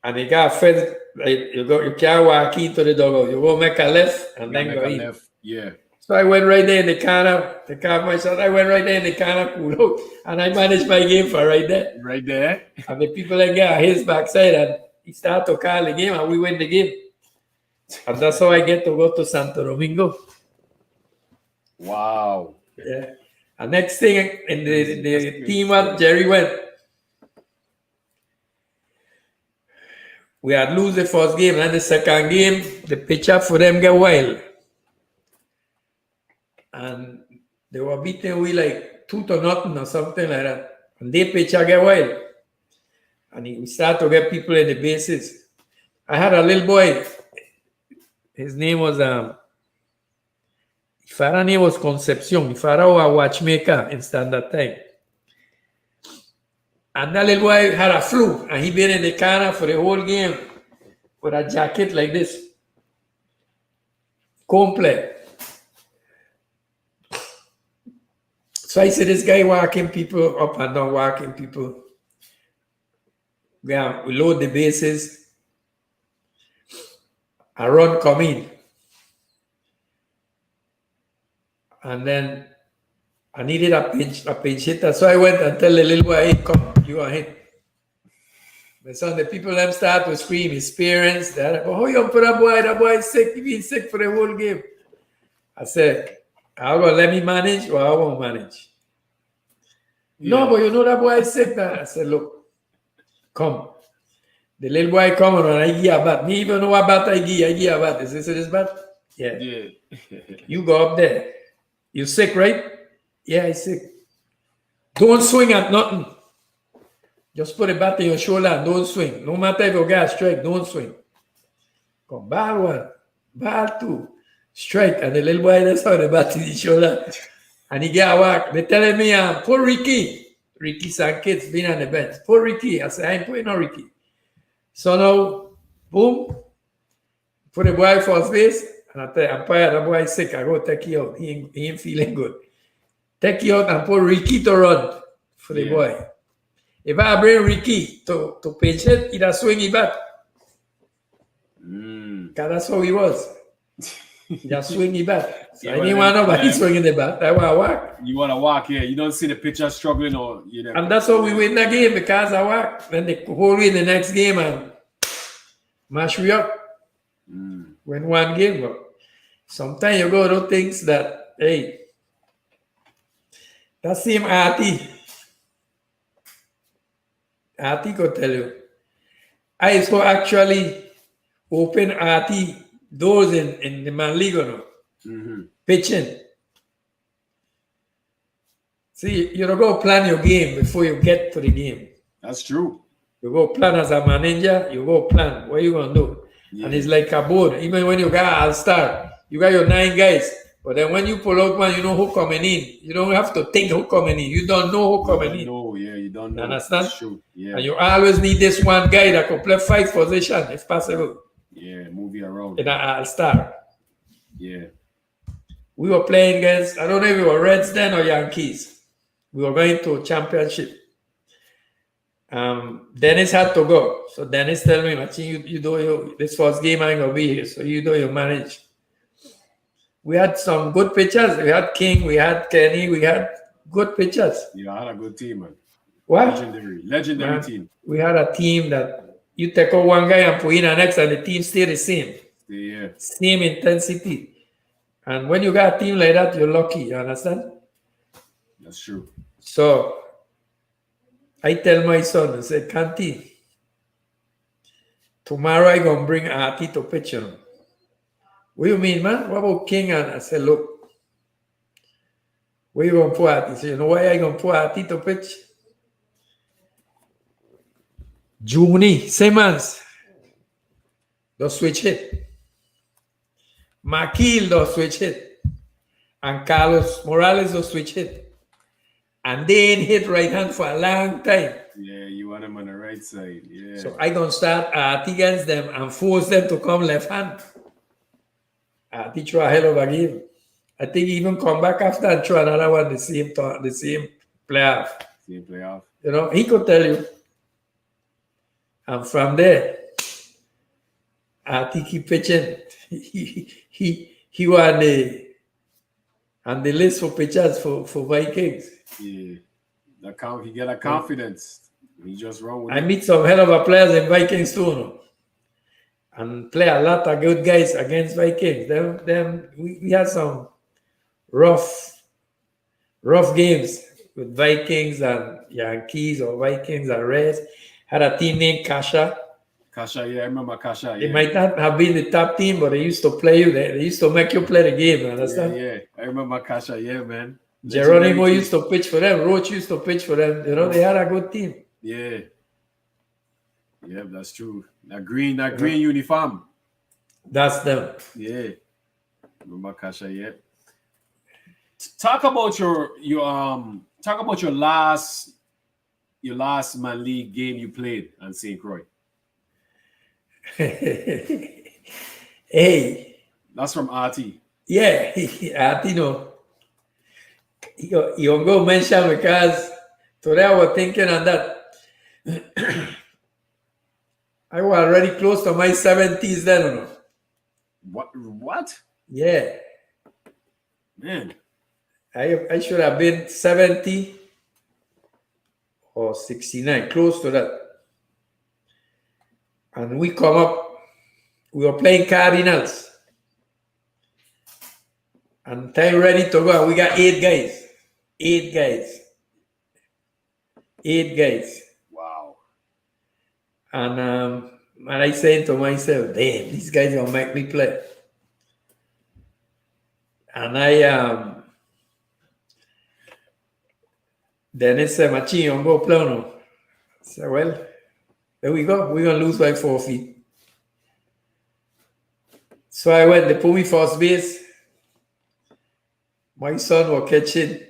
And they got a fence. Like you can't walk into the dugout. You go make a left and then go in.
Left. Yeah.
So I went right there in the corner, take off my shot. I went right there in the corner, cool out. And I managed my game for right there.
Right there.
And the people that got his backside and he started to call the game and we win the game. And that's how I get to go to Santo Domingo.
Wow.
Yeah. And next thing in the team that Jerry went, we had lose the first game, and the second game, the pitcher for them get wild. And they were beating we like 2-0 or something like that. And their pitcher get wild. And we start to get people in the bases. I had a little boy. His name was his father name was Concepcion. His father was a watchmaker in Standard Time. And that little boy had a flu, and he been in the corner for the whole game with a jacket like this. Complet. So I see this guy walking people up and down, walking people. We load the bases. A run come in. And then I needed a pinch hitter. So I went and tell the little boy, hey, come, you are hit. But son, the people them start to scream, his parents, that, but how you put that boy is sick, he been sick for the whole game. I said, I'm gonna let me manage or I won't manage. Yeah. No, but you know that boy is sick. That I said, look, come. The little boy come and I give a bat. Me even know what bat I give a bat. Is this bat? Yeah. You go up there. You sick, right? Yeah, he's sick. Don't swing at nothing. Just put a bat in your shoulder and don't swing. No matter if you got a strike, don't swing. Come, ball one, ball two, strike. And the little boy that's how the bat in his shoulder. And he get a whack. They're telling me, pull Ricky. Ricky Sankit's been on the bench. Pull Ricky. I said, I ain't putting no Ricky. So now, boom, put the boy first base. And I tell you, umpire, that boy is sick. I go take you out. He ain't feeling good. Take you out and put Ricky to run for the boy. If I bring Ricky to pinch hit, he'd swing it back. Because that's how he was. He just swing it back. So I didn't want nobody swinging the bat. I want to walk.
You want to walk, yeah. You don't see the pitcher struggling or you know.
And that's how we win the game because I walk. Then they hold me in the next game and mash me up. Win one game. But sometimes you go to things that, hey, that same Artie could tell you. I used to actually open Artie doors in the man league, you know, pitching. See, you don't go plan your game before you get to the game.
That's true.
You go plan as a manager, you go plan what you going to do. Yeah. And it's like a board. Even when you got All-Star, you got your 9 guys. But then when you pull out one, you know who coming in. You don't have to think who coming in. You don't know who coming in.
No, yeah, you don't know.
Understand?
That's true. Yeah.
And you always need this one guy that can play 5 positions if possible.
Yeah, move you around.
In an All-Star.
Yeah.
We were playing against, I don't know if we were Reds then or Yankees. We were going to championship. Dennis had to go. So Dennis tell me, Machin, you do this first game I ain't gonna be here. So you do you manage. We had some good pitchers. We had King, we had Kenny, we had good pitchers.
Yeah, I had a good team, man.
What?
Legendary team.
We had a team that you take out one guy and put in the next and the team stay the same.
Yeah.
Same intensity. And when you got a team like that, you're lucky, you understand?
That's true.
So I tell my son, I said, Kanti, tomorrow I gonna bring Artie to pitch, you know. What do you mean, man? What about King? And I said, look, where you going to put Artie? He said, you know why I going to put Artie to pitch? Juni, Simmons, the switch hit. Makil, the switch hit. And Carlos Morales, the switch hit. And they ain't hit right hand for a long time.
Yeah, you want them on the right side. Yeah.
So I going to start Artie against them and force them to come left hand. He threw a hell of a game. I think he even come back after and throw another one the same playoff.
Same playoff.
You know, he could tell you. And from there, I think he pitching. He was on the list for pitchers for Vikings.
Yeah. He get a confidence. He just run with
I meet some hell of a players in Vikings too, no? And play a lot of good guys against Vikings. We had some rough games with Vikings and Yankees or Vikings and Reds. Had a team named Kasha.
Kasha, yeah, I remember Kasha.
They might not have been the top team, but they used to play you. They used to make you play the game. Understand?
Yeah, I remember Kasha. Yeah, man.
Geronimo used to pitch for them. Roach used to pitch for them. You know, they had a good team.
Yeah. Yeah, that's true. That green uniform.
That's them.
Yeah. Remember Kasha, yeah. Talk about your last man league game you played on St. Croix.
Hey.
That's from RT.
Yeah, I know. You don't go mention because today I was thinking on that. I was already close to my 70s then, you know.
What?
Yeah,
Man.
I should have been 70 or 69, close to that. And we come up, we were playing Cardinals. And time ready to go. And we got 8 guys. 8 guys. 8 guys.
Wow.
And I saying to myself, damn, these guys gonna make me play. And then it said, Machin, you go play no. I said, well, there we go. We're gonna lose by 4 feet. So I went, they put me first base. My son was catching.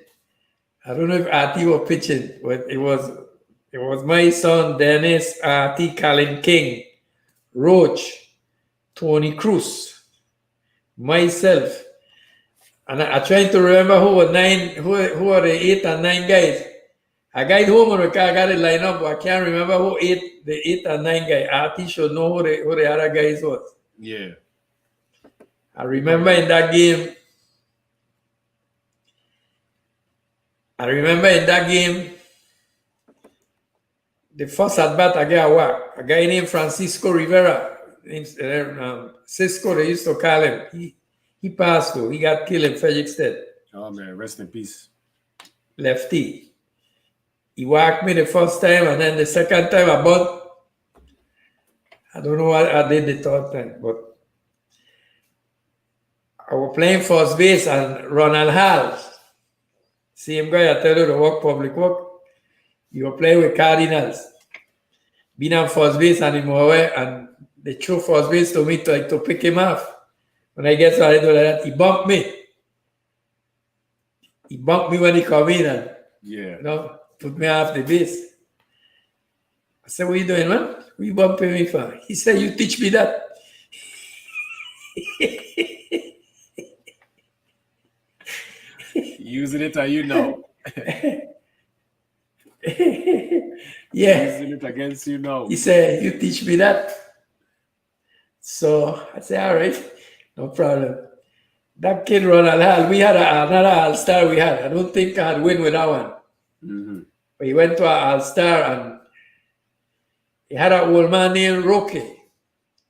I don't know if RT was pitching, but it was my son, Dennis, RT, Colin King, Roach, Tony Cruz, myself. And I trying to remember who are the 8 and 9 guys. I got home on the car, I got it lined up, but I can't remember who the 8 and 9 guys. RT should know who the other guys was.
Yeah.
I remember in that game, the first at bat I got a guy named Francisco Rivera, Cisco, they used to call him. He passed though. He got killed in Frederickstead.
Oh man, rest in peace.
Lefty. He whacked me the first time, and then the second time I bunt. I don't know what I did the third time, but I was playing first base and Ronald Hall, same guy I tell you to work public work. He was playing with Cardinals. Been on first base and him away, and they threw first base to me to pick him off. When I get started doing that, he bumped me. He bumped me when he come in and put me off the base. I said, what are you doing, man? What you bumping me for? He said, you teach me that.
Using it how you know.
Yeah.
Using it against you know.
He said, you teach me that. So I said, all right, no problem. That kid Ronald Hall, we had another All-Star we had. I don't think I'd win with that one.
Mm-hmm.
But he went to an All-Star and he had an old man named Roque.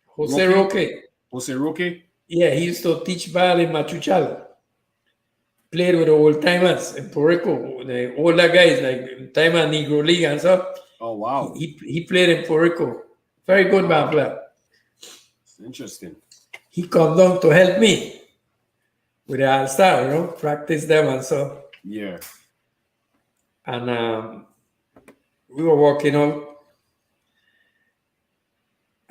Jose Roque.
Jose Roque?
Yeah, he used to teach ball in Machuchal. Played with the old timers in Puerto Rico, the older guys like Timer Negro League and stuff.
Oh wow.
He played in Puerto Rico. Very good ball player.
It's interesting.
He come down to help me with the All-Star, practice them and so.
Yeah.
And we were walking out.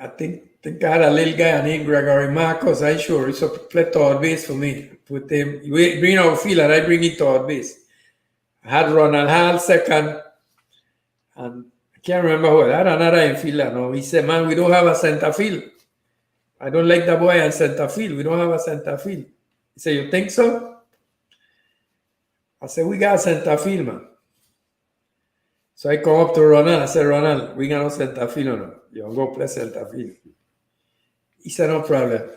I think I had a little guy named Gregory Marcos. I sure he used to play third base for me. Put him, we bring out field and I bring it third base. I had Ronald Hall second, and I can't remember who. I had another infielder. No, he said, "Man, we don't have a center field. I don't like the boy in center field. We don't have a center field." He said, "You think so?" I said, "We got a center field, man." So I come up to Ronald. I said, "Ronald, we got no center field, no. You go play center field." He said, "No problem."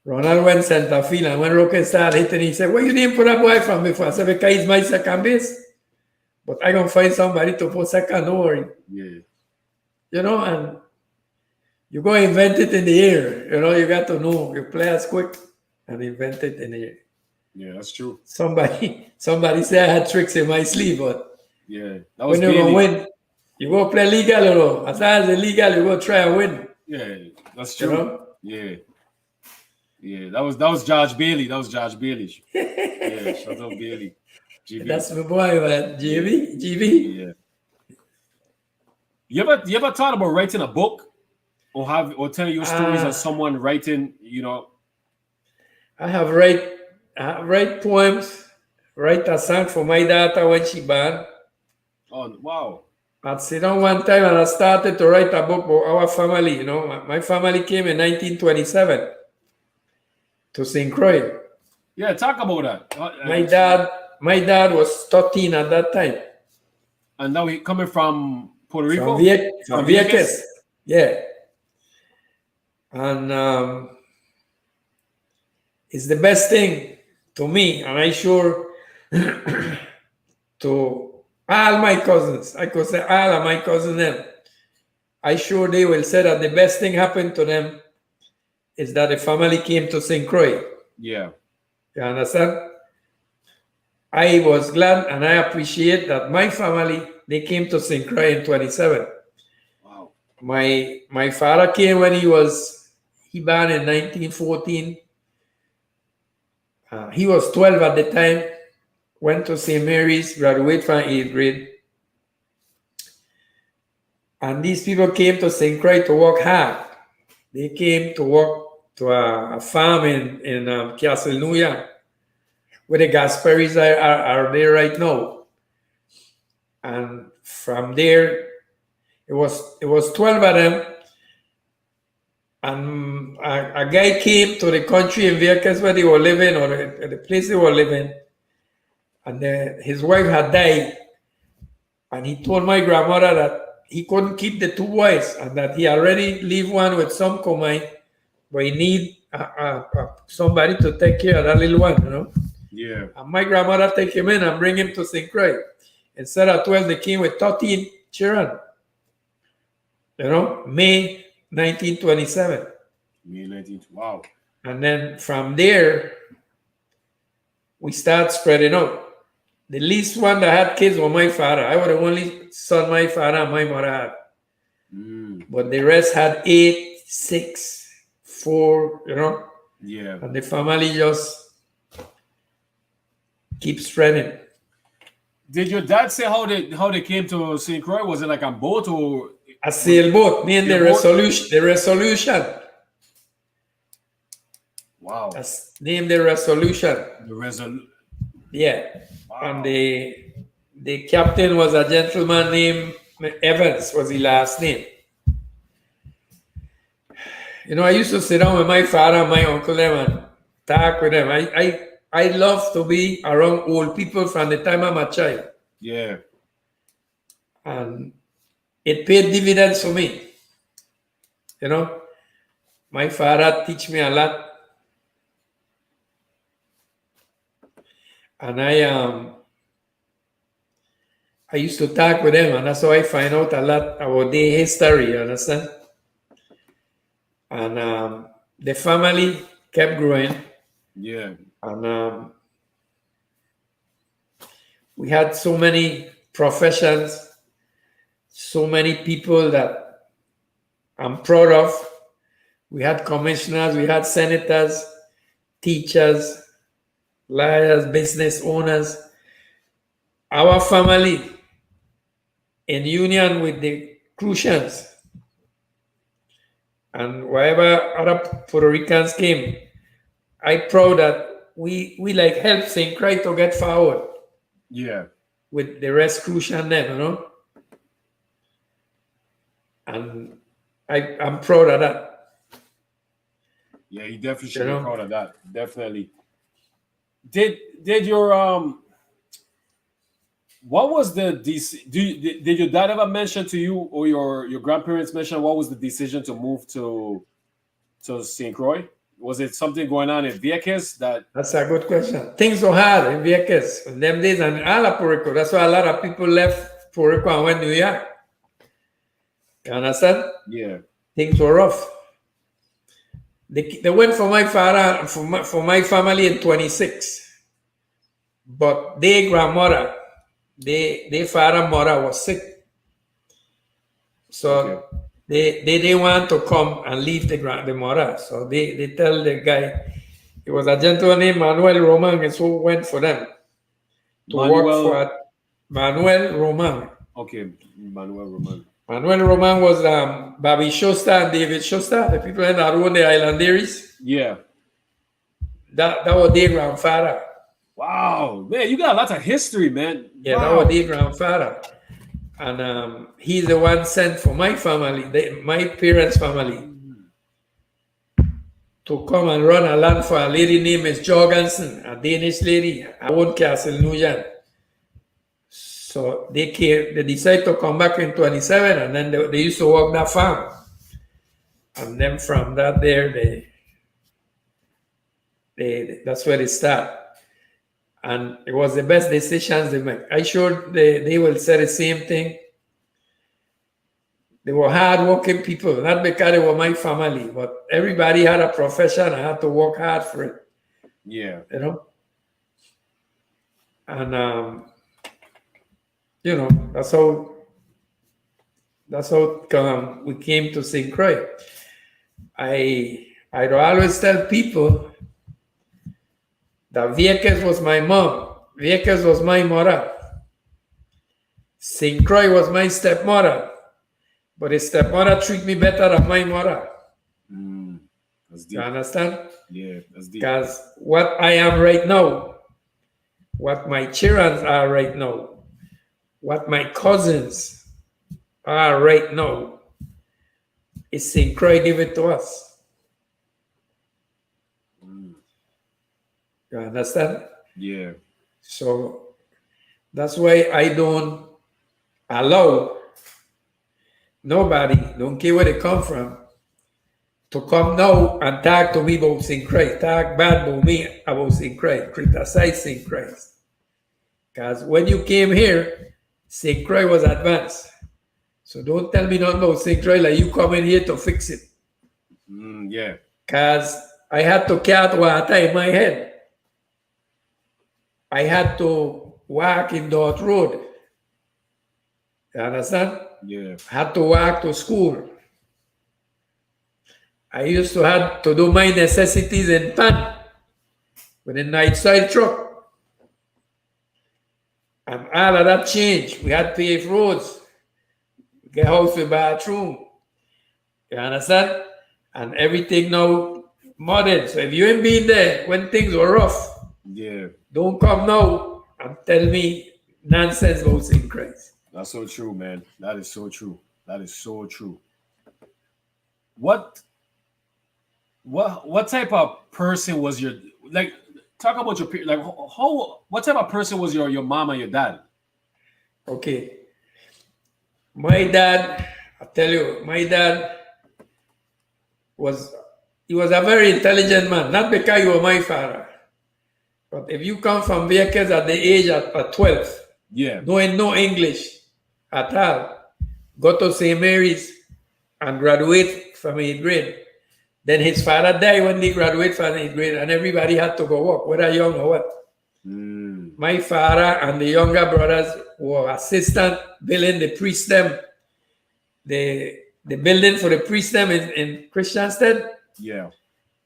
Ronald went center field, and when Roque started hitting, he said, "Where you didn't put that boy from before?" I said, "Because he's my second base. But I gonna find somebody to put second, don't worry."
Yeah.
And you go invent it in the air. You got to know your players quick and invent it in the air.
Yeah, that's true.
Somebody said I had tricks in my sleeve, but
yeah, that was
when you're gonna win, you go play legal, as long as it's legal, you go try and win.
Yeah, that's true. Yeah. Yeah, that was George Bailey. Yeah, shout out Bailey. GB.
That's my boy, man. GB.
Yeah. You ever thought about writing a book or telling your stories of someone writing?
I have write poems, write a song for my daughter when she born.
Oh wow!
I'd sit down one time and I started to write a book about our family. My family came in 1927. to St. Croix.
Yeah, talk about that.
My dad was 13 at that time.
And now he coming from Puerto
From
Rico, from
Vieques.
Vegas.
Yeah. And it's the best thing to me, and I sure to all my cousins. I could say all of my cousins them. I sure they will say that the best thing happened to them is that the family came to St. Croix.
Yeah.
You understand? I was glad and I appreciate that my family, they came to St. Croix in 27.
Wow.
My father came when he born in 1914. He was 12 at the time, went to St. Mary's, graduated from 8th grade. And these people came to St. Croix to work hard. They came to work to a farm in Castle, New York, where the Gasperis are there right now. And from there, it was 12 of them. And a guy came to the country in Vieques where they were living, or the place they were living. And his wife had died. And he told my grandmother that he couldn't keep the two boys and that he already leave one with some combine, but he need somebody to take care of that little one, you know?
Yeah.
And my grandmother take him in and bring him to St. Croix. Instead of 12, they came with 13 children. You know, May 1927.
May 19th. Wow.
And then from there, we start spreading out. The least one that had kids was my father. I was the only son my father and my mother had. But the rest had 8, 6, 4, you know.
Yeah.
And the family just keeps spreading.
Did your dad say how they came to St. Croix? Was it like a boat or
a sailboat? Me and the Resolution.
Wow.
That's named the Resolution.
The Resolution.
Yeah.
Wow.
And the captain was a gentleman named Evans, was his last name. You know, I used to sit down with my father and my uncle them and talk with them. I love to be around old people from the time I'm a child.
Yeah.
And it paid dividends for me. You know, my father teach me a lot. And I used to talk with them, and that's how I find out a lot about their history, you understand? And the family kept growing.
Yeah.
And we had so many professions, so many people that I'm proud of. We had commissioners, we had senators, teachers, lawyers, business owners. Our family, in union with the Crucians, and wherever other Puerto Ricans came, I'm proud that we like help St. Croix to get forward.
Yeah.
With the rest Crucian then, you know. And I'm proud of that.
Yeah, you definitely should be proud of that. Definitely. Did your what was the did your dad ever mention to you, or your grandparents mention what was the decision to move to St. Croix? Was it something going on in Vieques that?
That's a good question. Things were hard in Vieques in them days and all of Puerto Rico. That's why a lot of people left Puerto Rico and went to New York. You understand?
Yeah.
Things were rough. They went for my father, for my family in 26. But their grandmother, their father and mother was sick. So they didn't want to come and leave the mother. So they tell the guy, it was a gentleman named Manuel Roman, and so went for them to work for Manuel Roman.
Okay, Manuel Roman.
Manuel Roman was Bobby Shosta and David Shosta, the people that own the Islanderies.
Yeah.
That was their grandfather.
Wow, man, you got a lot of history, man.
Yeah,
wow.
That was their grandfather. And he's the one sent for my family, my parents' family. to come and run a land for a lady named Miss Jorgensen, a Danish lady, I own Castle Nugent. So they decided to come back in 27, and then they used to work that farm. And then from that there, that's where they start. And it was the best decisions they make. I sure they will say the same thing. They were hard-working people, not because they were my family, but everybody had a profession. I had to work hard for it.
Yeah.
You know? And, that's how we came to St. Croix. I always tell people that Vieques was my mom. Vieques was my mother. St. Croix was my stepmother. But his stepmother treat me better than my mother.
That's deep.
You understand?
Yeah, that's deep.
Because what I am right now, what my children are right now, what my cousins are right now, is St. Croix give it to us. You understand?
Yeah.
So that's why I don't allow nobody, don't care where they come from, to come now and talk to me about St. Croix, talk bad about me about St. Croix, criticize St. Croix. Because when you came here, St. Croix was advanced. So don't tell me nothing about St. Croix like you come in here to fix it.
Yeah.
Because I had to carry water in my head. I had to walk in Dort Road. You understand?
Yeah.
I had to walk to school. I used to have to do my necessities in Pan with a night side truck. And all of that changed. We had paved roads. We get house with bathroom. You understand? And everything now modern. So if you ain't been there when things were rough,
Yeah.
don't come now and tell me nonsense about St. Christ.
That's so true, man. That is so true. That is so true. What type of person was your, like, talk about your, like, how what type of person was your mom and your dad?
Okay. My dad, I tell you, my dad was a very intelligent man, not because you were my father. But if you come from Vieques at the age of 12,
Yeah.
knowing no English at all, go to St. Mary's and graduate from 8th grade. Then his father died when he graduated from 8th grade, and everybody had to go work, whether young or what. My father and the younger brothers were assistant building the priestdom, the building for the priestdom in Christiansted.
Yeah.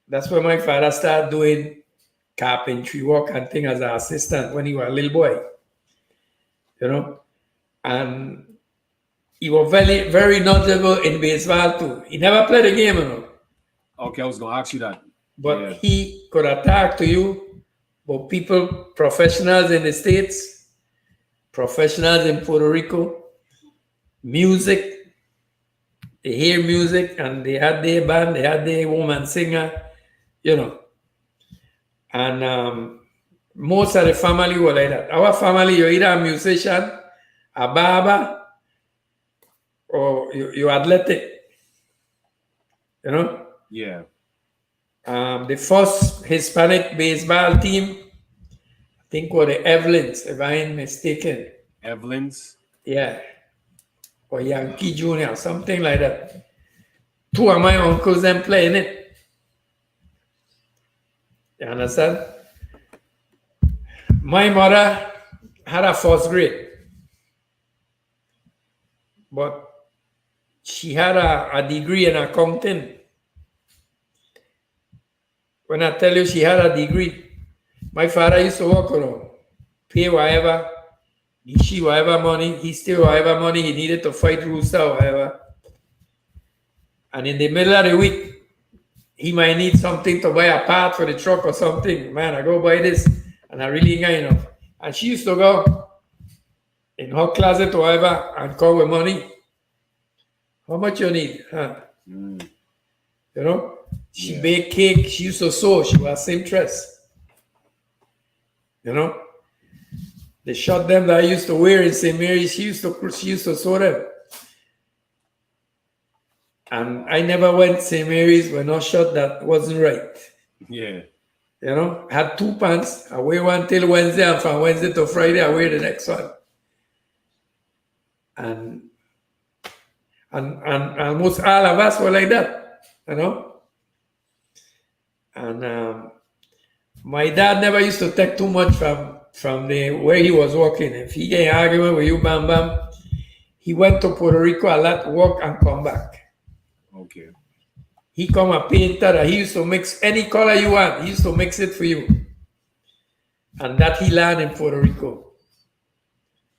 That's where my father started doing carpentry work and things as an assistant when he was a little boy. You know? And he was very, very knowledgeable in baseball too. He never played a game, you know.
Okay, I was gonna ask you that.
But he could attack to you, but people, professionals in the States, professionals in Puerto Rico, music, they hear music and they had their band, they had their woman singer, you know. And most of the family were like that. Our family, you're either a musician, a barber, or you're athletic, you know.
Yeah.
The first Hispanic baseball team, I think, were the Evelyns, if I ain't mistaken.
Evelyns?
Yeah. Or Yankee Jr., something like that. Two of my uncles them playing it. You understand? My mother had a first grade, but she had a degree in accounting. When I tell you she had a degree, my father used to work around, pay whatever, she whatever money, he still whatever money he needed to fight Rooster or whatever. And in the middle of the week, he might need something to buy a part for the truck or something. Man, I go buy this, and I really ain't got enough. And she used to go in her closet or whatever and come with money. How much you need? Huh? You know? She
Yeah.
baked cake. She used to sew. She was seamstress. You know, the shot them that I used to wear in St. Mary's, she used to sew them. And I never went St. Mary's with no shot that wasn't right.
Yeah.
You know, I had two pants. I wear one till Wednesday, and from Wednesday to Friday, I wear the next one. And and almost all of us were like that, you know. And my dad never used to take too much from the where he was working. If he get an argument with you, bam bam, he went to Puerto Rico a lot, work and come back.
Okay.
He come a painter that he used to mix any color you want. He used to mix it for you. And that he learned in Puerto Rico.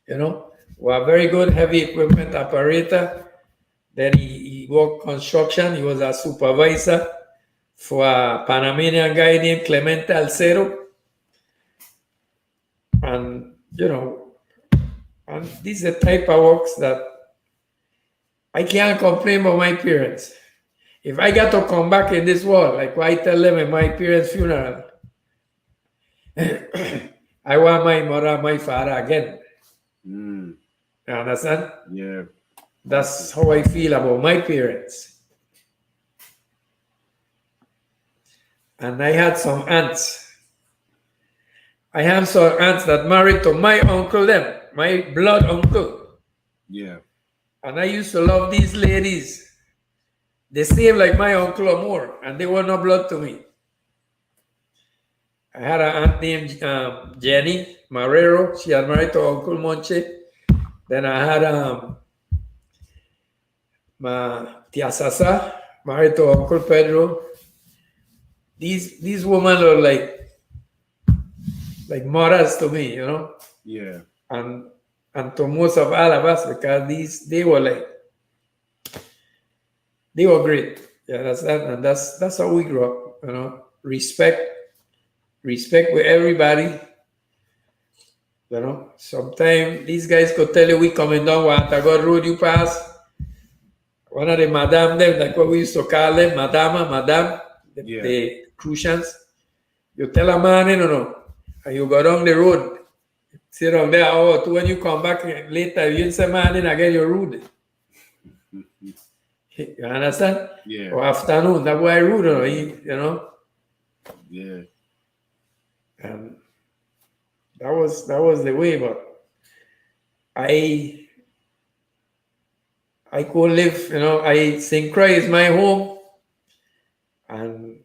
You know, was a very good heavy equipment operator. Then he worked construction. He was a supervisor for a Panamanian guy named Clemente Alcero. And, you know, and these are the type of works that I can't complain about my parents. If I got to come back in this world, like what I tell them at my parents' funeral, I want my mother and my father again.
Mm.
You understand?
Yeah.
That's how I feel about my parents. And I had some aunts. I have some aunts that married to my uncle them, my blood uncle.
Yeah.
And I used to love these ladies. They same like my uncle or more, and they were no blood to me. I had an aunt named Jenny Marrero. She had married to Uncle Monche. Then I had my Tia Sasa married to Uncle Pedro. These women are like mothers to me, you know.
Yeah.
And to most of all of us, because they were great. Yeah, that's that, and that's how we grew up, you know. Respect with everybody. You know, sometimes these guys could tell you we coming down Wantagot Road, you pass. One of the madam them, like what we used to call them, madam,
Yeah.
the Crucians. You tell a man, you know, and you go down the road, sit down there, oh, when you come back later, you say, man, then again, you're rude. You understand?
Yeah.
Or afternoon, that boy rude, you know.
Yeah.
And that was the way, but I could live, you know. St. Croix is my home, and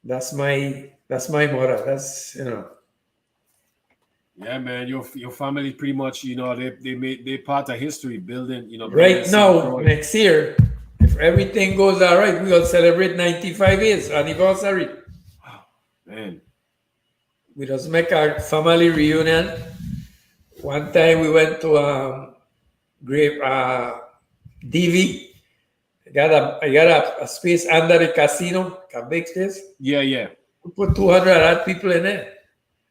that's my mother. That's, you know.
Yeah, man. Your family pretty much, you know, they part of history building, you know, building
Right
St.
now,
Croix.
next year, if everything goes all right, we will celebrate 95 years anniversary.
Man.
We just make our family reunion. One time we went to Grave DV. I got a space under the casino, a big space.
Yeah, yeah.
We put 200 odd people in there.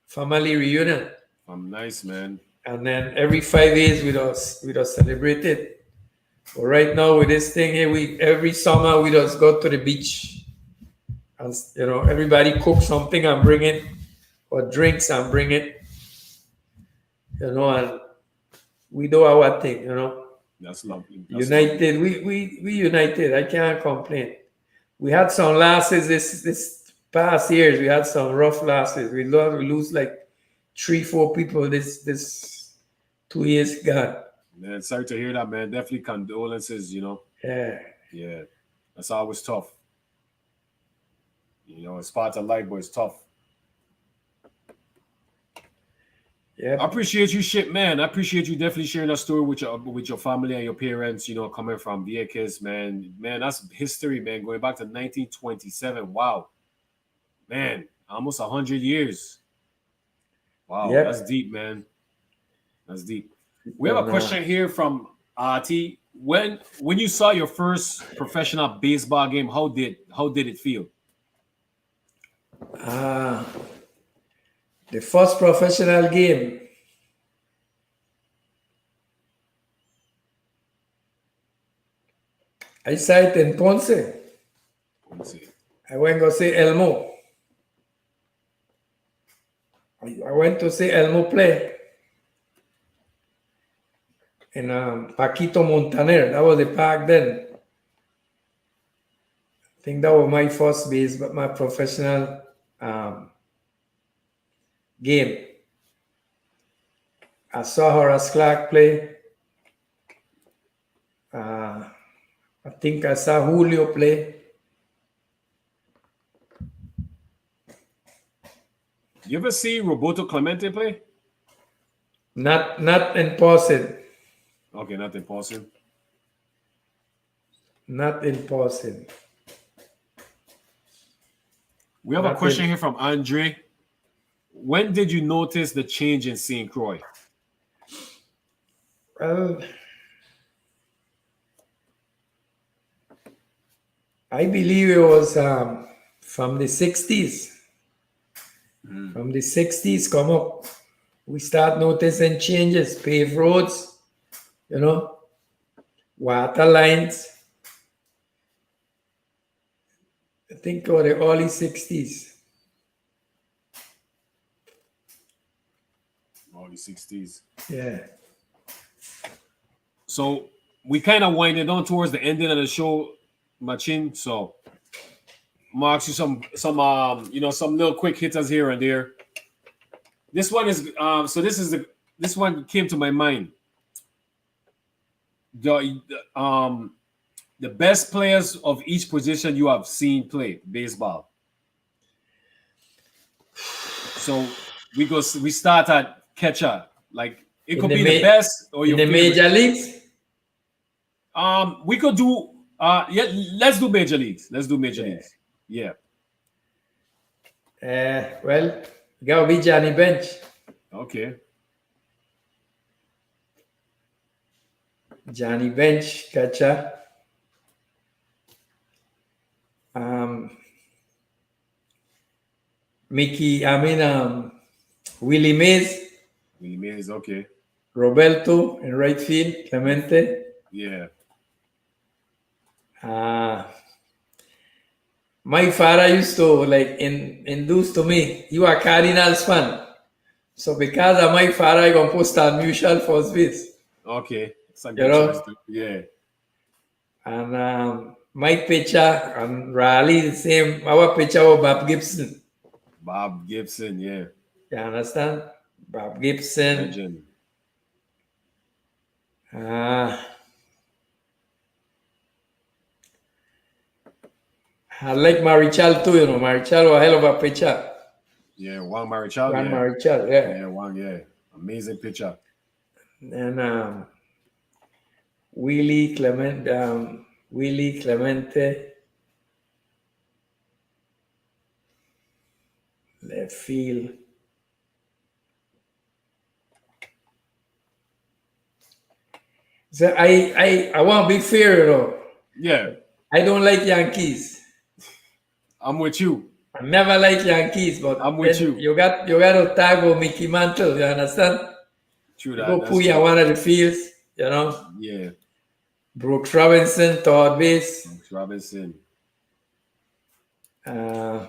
Family reunion.
I'm nice, man.
And then every 5 years we just celebrate it. But right now with this thing here, every summer we just go to the beach. And, you know, everybody cook something and bring it, or drinks and bring it. You know, and we do our thing, you know.
That's lovely. That's
United, we united. I can't complain. We had some losses this past years. We had some rough losses. We lose like 3-4 people this 2 years gone.
Man, sorry to hear that, man. Definitely condolences, you know.
Yeah.
Yeah. That's always tough. You know, it's part of life, but it's tough.
Yeah.
I appreciate you, shit, man. I appreciate you definitely sharing that story with your family and your parents. You know, coming from Vieques, man. Man, that's history, man. Going back to 1927. Wow, man, almost 100 years. Wow, that's
Yep.
deep, man. That's deep. We have a
And
question here from T. When you saw your first professional baseball game, how did it feel?
the first professional game, I saw it in Ponce.
Let's see.
I went to see Elmo. I went to see Elmo play in Paquito Montaner. That was the park then. I think that was my first base, but my professional um, game. I saw Horace Clark play. I think I saw Julio play.
You ever see Roberto Clemente play?
Not in person.
Okay, not in person.
Not in person.
We have a question here from Andre. When did you notice the change in St. Croix?
Well, I believe it was from the 60s. From the 60s come up, we start noticing changes, paved roads, water lines. I think it was the early 60s.
Early 60s.
Yeah.
So we kind of winded on towards the ending of the show, Machin. So I'm gonna ask you some some little quick hitters here and there. This one is this one came to my mind. The best players of each position you have seen play baseball. So we start at catcher. Like it could be the best or your
in the
favorite.
major leagues.
We could do yeah. Let's do major leagues. Let's do major leagues. Yeah.
Well, gotta be Johnny Bench.
Okay.
Johnny Bench, catcher. Willie Mays.
Willie Mays, okay.
Roberto in right field, Clemente.
Yeah.
My father used to induce to me, you are Cardinals fan. So because of my father, I gonna post Stan Musial first base.
Okay. It's a good choice too. Yeah.
And my pitcher and Raleigh the same. Our pitcher was Bob Gibson.
Bob Gibson, yeah.
You understand? Bob Gibson.
Legend.
I like Marichal too, Marichal was a hell of a pitcher.
Yeah, Juan Marichal.
Juan Marichal, yeah.
Yeah, Juan, yeah. Amazing pitcher.
And Willie Clemente. Left field. So I want to be fair,
Yeah.
I don't like Yankees.
I'm with you.
I never like Yankees, but
I'm with you.
You got to tag Mickey Mantle, you understand?
True that.
Go put you on one of the fields,
Yeah.
Brooks Robinson, third base.
Brooks Robinson.
I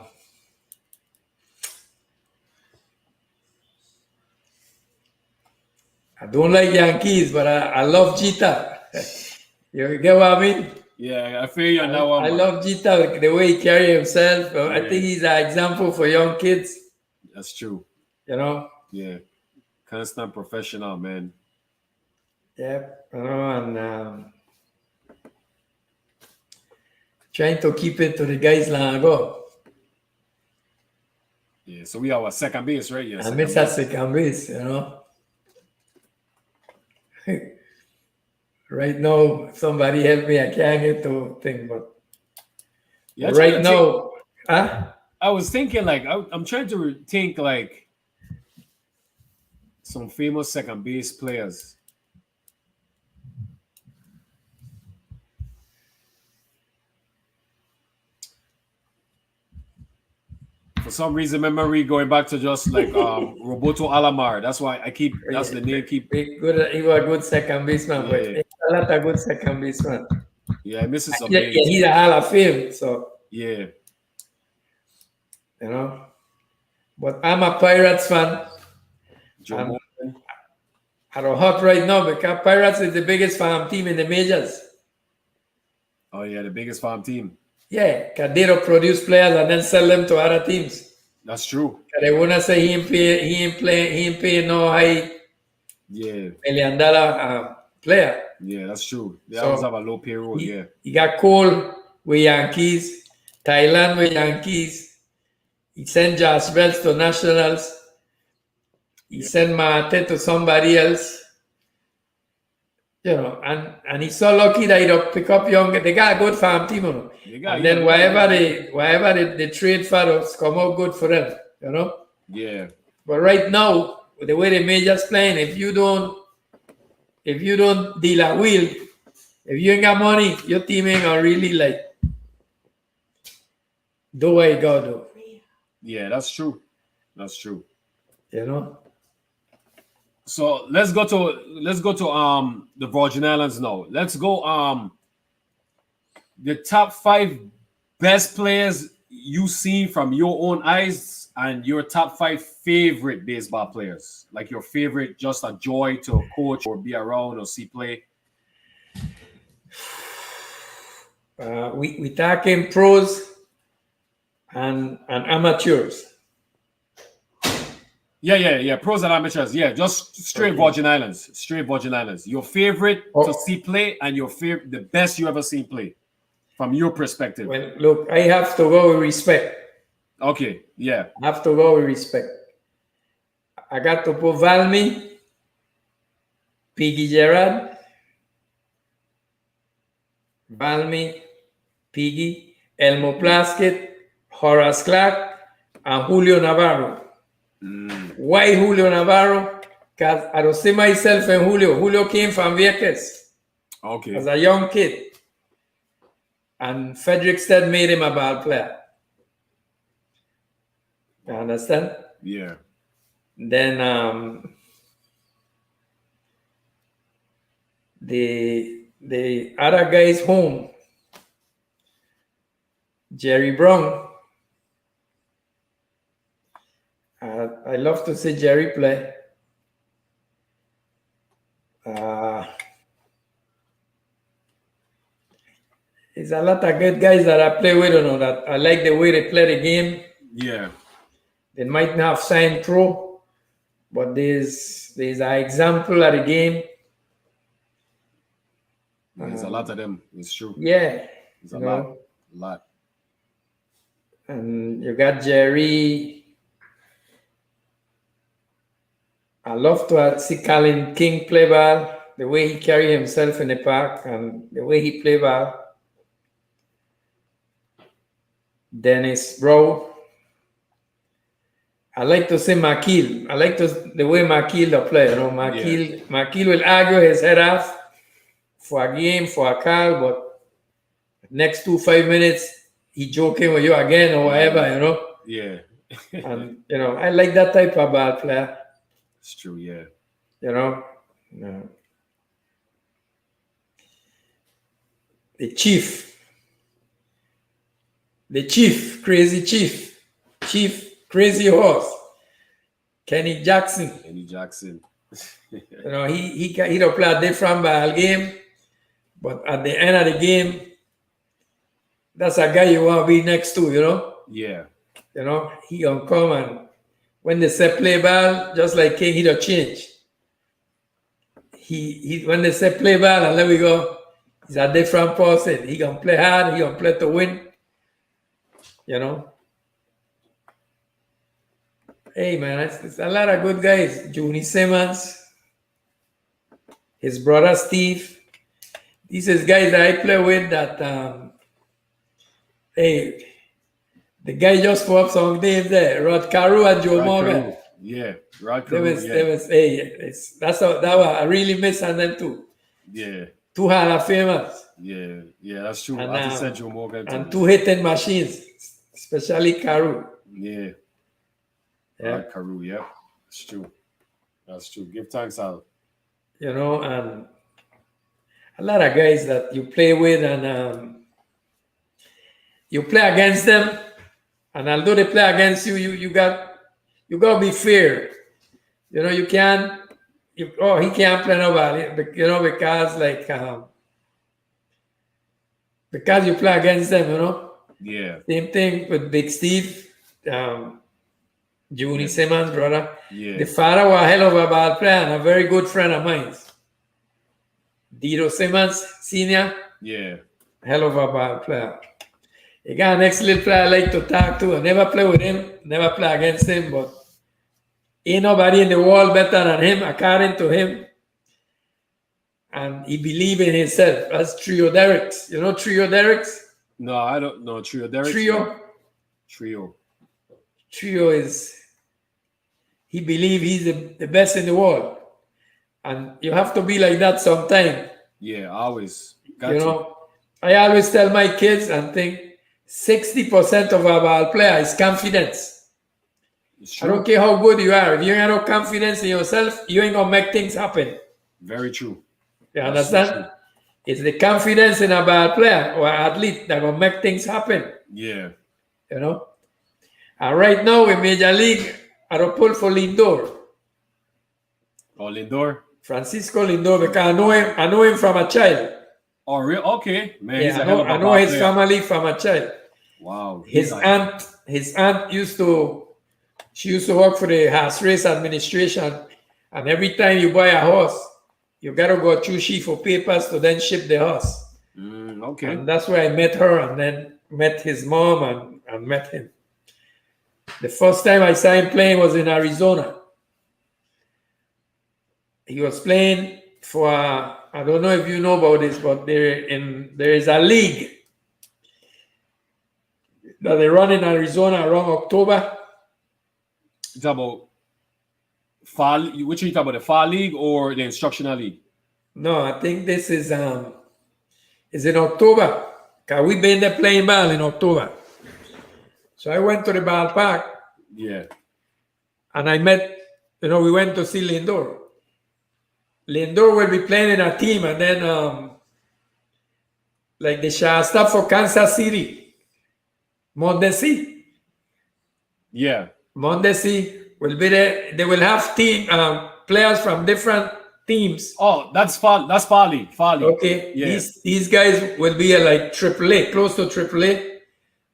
don't like Yankees, but I love Jeter. You get what I mean?
Yeah, I feel you on that one.
I love Jeter, the way he carry himself. Yeah. I think he's an example for young kids.
That's true.
Yeah.
Constant professional, man.
Yeah. And trying to keep it to the guys long ago.
Yeah, so we have a second base, right? Yeah,
I miss that second base, Right now, somebody help me. I can't get to think, but right now,
I was thinking I'm trying to think some famous second base players. For some reason, memory going back to just Roberto Alomar. That's why that's the name keep.
He was a good second baseman, but he's a lot of good second baseman.
Yeah, I miss some
names. He's a Hall of Fame, so.
Yeah.
you know. But I'm a Pirates fan,
Joe
and
Morgan.
I'm hot right now because Pirates is the biggest farm team in the majors.
Oh yeah, the biggest farm team.
Yeah, because they don't produce players and then sell them to other teams.
That's true.
'Cause they wanna say he ain't pay no high
Yeah,
$1 million player.
yeah, that's true. They always have
So
a low payroll. Yeah,
he got Cole with Yankees, Thailand with Yankees. He sent Josh Bells to Nationals. He
yeah,
sent Marte to somebody else. You know, and he's so lucky that he don't pick up young. They got a good farm team, you know.
they got
And
yeah,
then
they got a good farm team.
wherever they trade for us, come out good for them, you know.
Yeah,
But right now, with the way the majors playing, if you don't deal a wheel, if you ain't got money, your team ain't gonna really like do what you gotta do,
yeah, that's true. That's true.
you know.
So let's go to the Virgin Islands now. Let's go the top five best players you seen from your own eyes and your top five favorite baseball players. Like your favorite, just a joy to coach or be around or see play.
We talking pros and amateurs.
Yeah. Pros and amateurs. Yeah, just straight
Okay.
Virgin Islands. Straight Virgin Islands. Your favorite to
Oh,
see play and your favorite, the best you ever seen play from your perspective.
well, look, I have to go with respect.
Okay. Yeah.
I have to go with respect. I got to put Valmy, Piggy Gerard, Valmy, Piggy, Elmo Plaskett, Horace Clark, and Julio Navarro.
Mm,
Why Julio Navarro? Because I don't see myself in Julio. Julio came from Vieques as
okay.
a young kid, and Frederickstead made him a ball player. You understand?
Yeah.
Then the other guys home, Jerry Brown. I love to see Jerry play. Uh, there's a lot of good guys that I play with, you know, that I like the way they play the game.
Yeah.
They might not have signed pro, but there's an example of the game.
There's a lot of them. It's true.
Yeah,
There's
you
a lot.
know,
A lot.
and you got Jerry. I love to see Colin King play ball, the way he carry himself in the park and the way he play ball. Dennis Bro. I like to see Makil. I like the way Makil the play. You know,
Yeah.
Makil will argue his head off for a game, for a call, but next 5 minutes he joking with you again or whatever, you know.
Yeah.
And you know, I like that type of ball player.
It's true. Yeah.
You know, No. the chief, crazy chief, crazy horse, Kenny Jackson.
Eddie Jackson.
You know, he don't play a different ball game, but at the end of the game, that's a guy you want to be next to. You know,
Yeah.
he gonna come and when they say play ball, just like King, he don't change. He when they say play ball and let we go, he's a different person. He gonna play hard. He gonna play to win. You know. Hey man, it's a lot of good guys. Junie Simmons, his brother Steve. These is guys that I play with that hey, the guy just put up some names there. Rod Carew and Joe
Rod
Morgan.
Carew. Yeah. Rod
There
Carew.
was
Yeah.
there was hey, that was I really miss on them too.
Yeah.
Two Hall of Famers
Yeah. Yeah. That's true.
and
I just said Joe Morgan
and
too.
two hitting machines, especially Carew.
Yeah.
Yeah.
Rod Carew. Yep. That's true. That's true. Give thanks out.
You know, and a lot of guys that you play with and you play against them And although they play against you, you got to be fair. You know, you can't. He can't play nobody. You know, because you play against them. You know.
Yeah.
Same thing with Big Steve, Junie
Yeah.
Simmons' brother.
Yeah.
The father was a hell of a ball player and a very good friend of mine. Dito Simmons, Senior,
Yeah.
hell of a ball player. He got an excellent player I like to talk to. I never play with him, never play against him, but ain't nobody in the world better than him, according to him. And he believe in himself. That's Trio Derricks. You know Trio Derricks?
No, I don't know. Trio Derek.
Trio
Trio.
is, he believe he's the best in the world. And you have to be like that sometime.
Yeah, always. Got
You
to.
know, I always tell my kids and think 60% of our ball player is confidence.
It's
I
true.
don't care how good you are. If you ain't no confidence in yourself, you ain't gonna make things happen.
Very true.
You
That's so
understand?
true.
It's the confidence in a ball player or athlete that gonna make things happen.
Yeah.
You know? And right now in Major League, I don't pull for Lindor.
Oh, Lindor.
Francisco Lindor, because I know him from a child.
Oh, real? Okay, man.
Yeah,
He's a hell of a
I know
ball
his
player.
family from a child.
Wow.
His aunt used to work for the horse race administration, and every time you buy a horse, you gotta go through she for papers to then ship the horse.
Okay.
And that's where I met her, and then met his mom and met him. The first time I saw him playing was in Arizona. He was playing for, I don't know if you know about this, but there is a league that they run in Arizona around October.
You talk about fall? Which you talk about, the fall league or the instructional league?
No, I think this is in October. Cause we've been there playing ball in October. So I went to the ballpark.
Yeah.
And I met, we went to see Lindor. Lindor will be playing in a team, and then like the shortstop for Kansas City, Mondesi.
Yeah.
Mondesi will be there. They will have players from different teams.
Oh, that's fall. That's fall league. Fall league.
Okay.
Yeah.
These guys will be like AAA, close to AAA,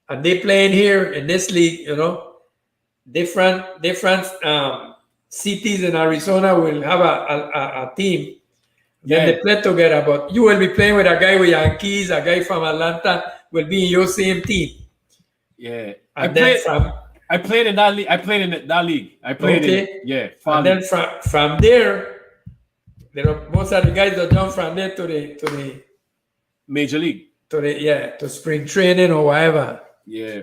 and they playing here in this league. Different cities in Arizona will have a team. Then they play together. But you will be playing with a guy with Yankees, a guy from Atlanta will be in your same team.
Yeah.
And
I played in that league. I played in that league. I played in fall
and
league.
then from there, most of the guys that jump from there to the
Major league.
To spring training or whatever.
Yeah.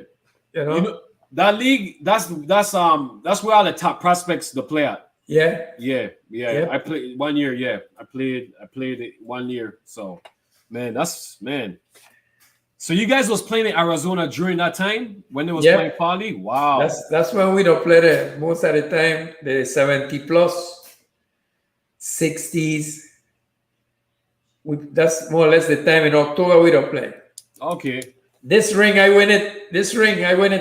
That league, that's where all the top prospects to play at.
Yeah.
Yeah. I played 1 year. Yeah, I played it 1 year. So, man. So you guys was playing in Arizona during that time when they was playing fall league? Wow.
That's when we don't play there. Most of the time, the 70 plus, 60s. That's more or less the time. In October we don't play.
Okay.
This ring I win it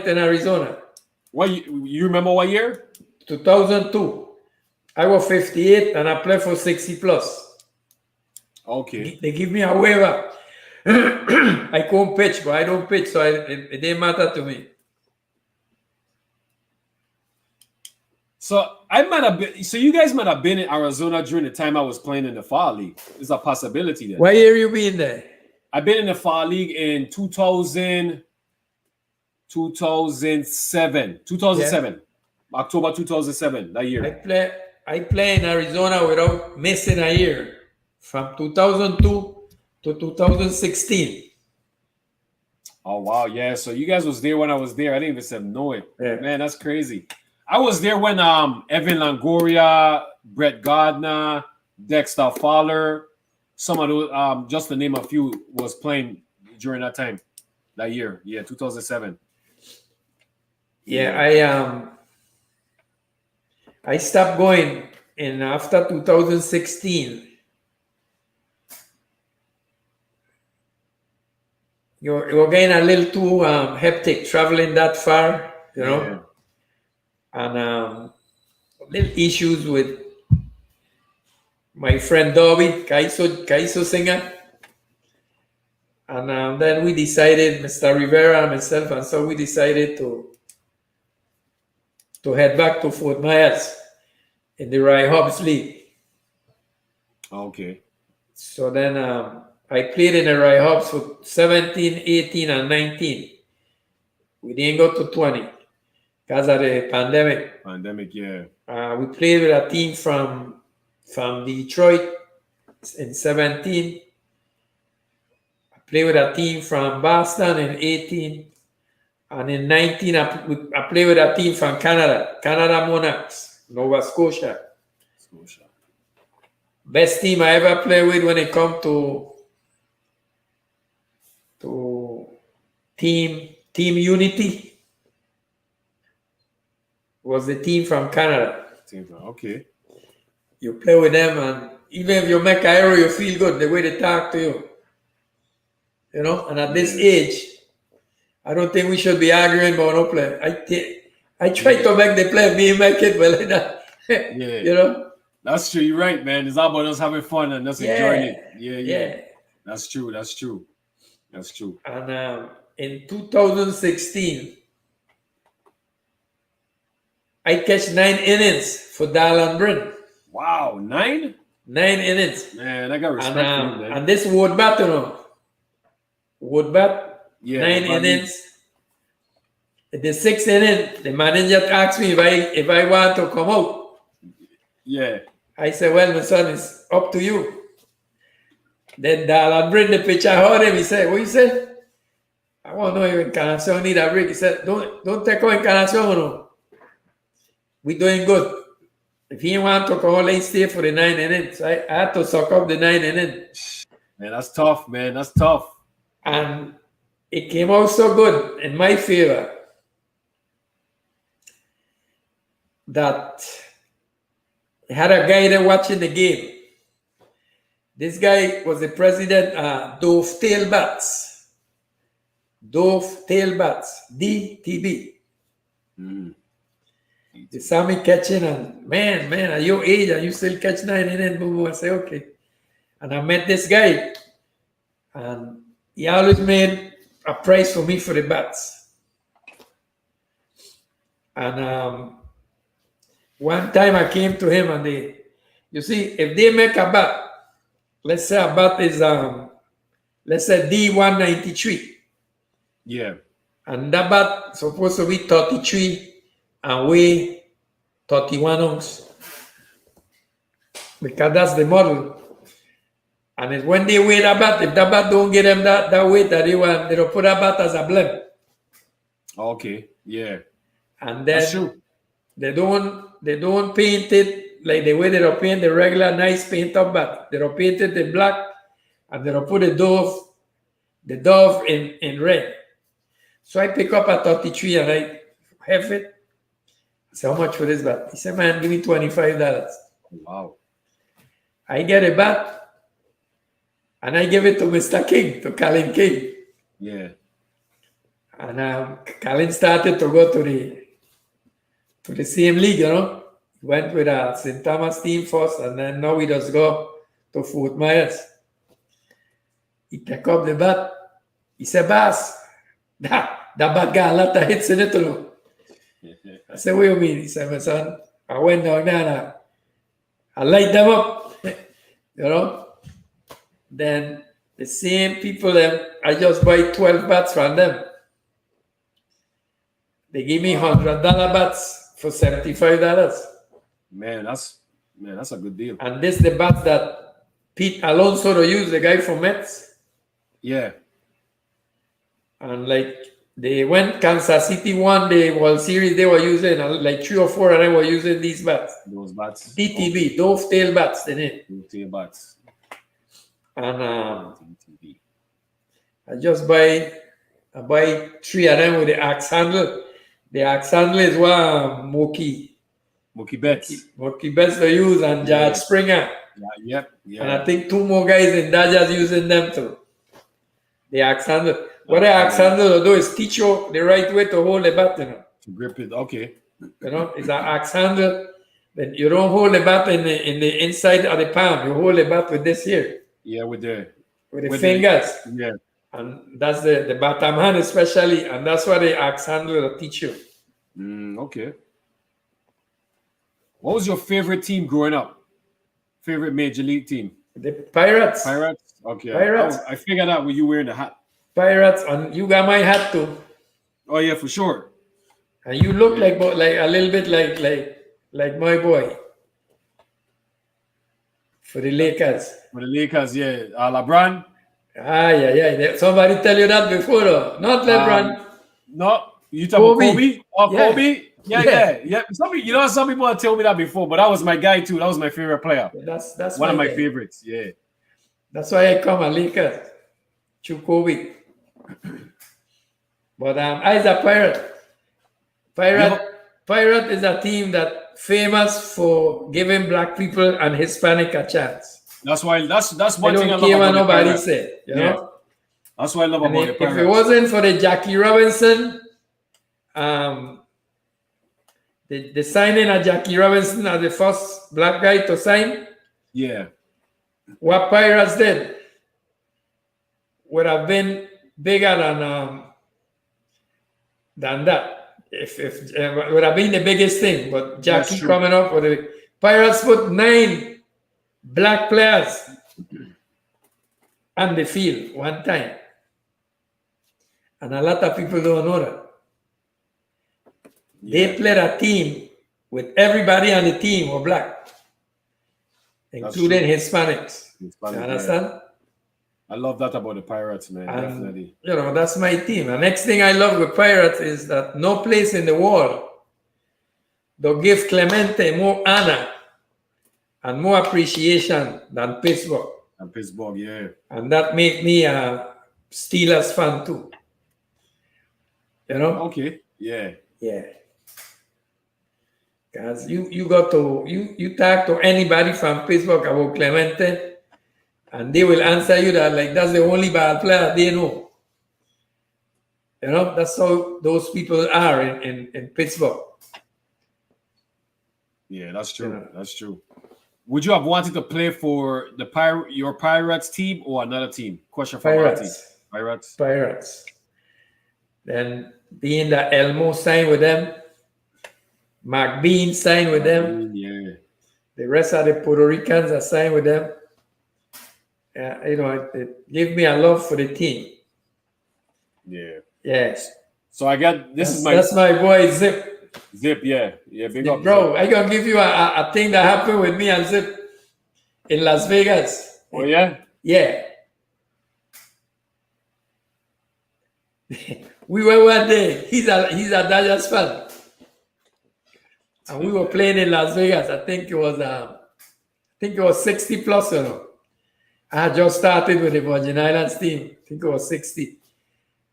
in Arizona.
What you remember what year?
2002. I was 58 and I played for 60 plus.
Okay.
They give me a waiver. I can't pitch, but I don't pitch, so it didn't matter to me.
So you guys might have been in Arizona during the time I was playing in the fall league. There's a possibility there.
What year you been there?
I've been in the fall league in 2007. October 2007, that year.
I play in Arizona without missing a year from 2002 to 2016.
Oh wow, yeah. So you guys was there when I was there. I didn't even know it.
Yeah.
Man, that's crazy. I was there when Evan Longoria, Brett Gardner, Dexter Fowler, some of those, just to name a few, was playing during that time, that year. Yeah, 2007.
Yeah, I stopped going in after 2016. you're getting a little too hectic traveling that far,
Yeah.
and little issues with my friend Dobby, Kaiso singer. And then we decided, Mr. Rivera and myself, and so we decided to head back to Fort Myers in the Rye Hobbs League.
Okay.
So then I played in the Rye Hobbs for 17, 18, and 19. We didn't go to 20 because of the pandemic.
Pandemic, yeah.
We played with a team from Detroit in 17. I played with a team from Boston in 18. And in 19, I played with a team from Canada Monarchs, Nova Scotia.
Scotia.
Best team I ever played with when it comes to team unity was the team from Canada.
Okay.
You play with them, and even if you make an error, you feel good the way they talk to you. And at this age, I don't think we should be arguing about no play. I try to make the play, me and my kid, but like that.
Yeah. That's true. You're right, man. It's all about us having fun and us enjoying it. Yeah. That's true.
And in 2016, I catch 9 innings for Darlan Bryn.
Wow, 9?
9 innings.
Man, I got respect for you, man.
And this Wood Bat, Wood Bat, 9 innings. In the 6th inning, the manager asked me if I want to come out.
Yeah.
I said, well, my son, it's up to you. Then Darlan Bryn, the pitcher, heard him. He said, what you say? I want to know if Encarnacion need a break. He said, don't take out Encarnacion, no. We're doing good. If he want to come out, let's stay for the 9 innings. I had to suck up the 9 innings.
Man, that's tough, man. That's tough.
And it came out so good in my favor that I had a guy there watching the game. This guy was the president of Dove Tail Bats. Dove Tail Bats, DTB. They saw me catching, and man, at your age, and you still catch 9 innings, boom. I say, okay. And I met this guy, and he always made a price for me for the bats. And one time I came to him, and you see, if they make a bat, let's say a bat is, let's say D193.
Yeah.
And that bat supposed to be 33 and weigh 31 ounces. Because that's the model. And it's when they weigh that bat, if that bat don't get them that weight that they want, they'll put that bat as a blend.
Okay, yeah.
And then they don't paint it like the way they'll paint the regular nice paint up bat. They'll paint it in black and they'll put the dove in red. So I pick up a 33 and I have it. I said, how much for this bat? He said, man, give me $25.
Wow.
I get a bat and I give it to Mr. King, to Colin King.
Yeah.
And Colin started to go to the same league, He went with a St. Thomas team first, and then now he just go to Fort Myers. He pick up the bat. He said, boss, that bat got a lot of hits in it, I said, what do you mean? He said, my son, I went down there and I light them up, Then the same people, I just buy 12 bats from them. They give me $100 bats for $75.
Man, that's a good deal.
And this the bats that Pete Alonso used, the guy from Mets.
Yeah.
And like they went Kansas City won the World Series, they were using like 3 or 4 of them were using these bats.
Those bats.
DTB, Dove Tail Bats, the name.
Dove Tail Bats.
And I just buy 3 of them with the axe handle. The axe handle is one Mookie Betts they use, and George Springer.
Yeah.
And I think 2 more guys in Dodgers using them too. The axe handle. What I ask Handler to do is teach you the right way to hold the bat,
To grip it. Okay.
It's an axe handle. Then you don't hold the bat in the inside of the palm. You hold the bat with this here.
Yeah, with the
fingers.
Yeah.
And that's the bottom hand especially, and that's what the axe handle will teach you.
Okay. What was your favorite team growing up? Favorite major league team?
The Pirates.
Pirates? Okay.
Pirates.
I figured out when you wearing the hat.
Pirates, and you got my hat too.
Oh yeah, for sure.
And you look like a little bit like my boy. For the Lakers.
For the Lakers, yeah. LeBron.
Yeah. Somebody tell you that before, though. Not LeBron.
No, you talking about Kobe? Oh,
yeah.
Kobe? Yeah. Some people have told me that before, but that was my guy too. That was my favorite player.
That's
one of my favorites. Yeah.
That's why I come a Lakers. Kobe. But I's a Pirate. Pirate is a team that famous for giving black people and Hispanic a chance.
That's why that's one thing I love
about
the
nobody
Pirates.
said, you know?
That's what I love about the Pirates.
If it wasn't for the Jackie Robinson, the signing of Jackie Robinson as the first black guy to sign, what Pirates did would have been bigger than that. If it would have been the biggest thing, but Jackie coming up with the Pirates put 9 black players on the field one time, and a lot of people don't know that. They played a team with everybody on the team were black, including Hispanics. You understand?
I love that about the Pirates, man. Definitely.
That's my team. The next thing I love with Pirates is that no place in the world they'll give Clemente more honor and more appreciation than Pittsburgh.
And Pittsburgh, yeah.
And that make me a Steelers fan too.
Okay. Yeah.
Because you talk to anybody from Pittsburgh about Clemente, and they will answer you that like that's the only bad player they know. That's how those people are in Pittsburgh.
Yeah, that's true. That's true. Would you have wanted to play for your Pirates team or another team? Question from
Pirates. Then being that Elmo signed with them, McBean signed with them.
Yeah.
The rest of the Puerto Ricans are signed with them. It gave me a love for the team.
Yeah.
Yes.
So I got
that's my boy Zip.
Zip, yeah. Big up,
bro. I gonna give you a thing that happened with me and Zip in Las Vegas.
Oh yeah?
Yeah. We were one day. He's a Dodgers fan. And we were playing in Las Vegas. I think it was 60 plus, I had just started with the Virgin Islands team. I think it was 60.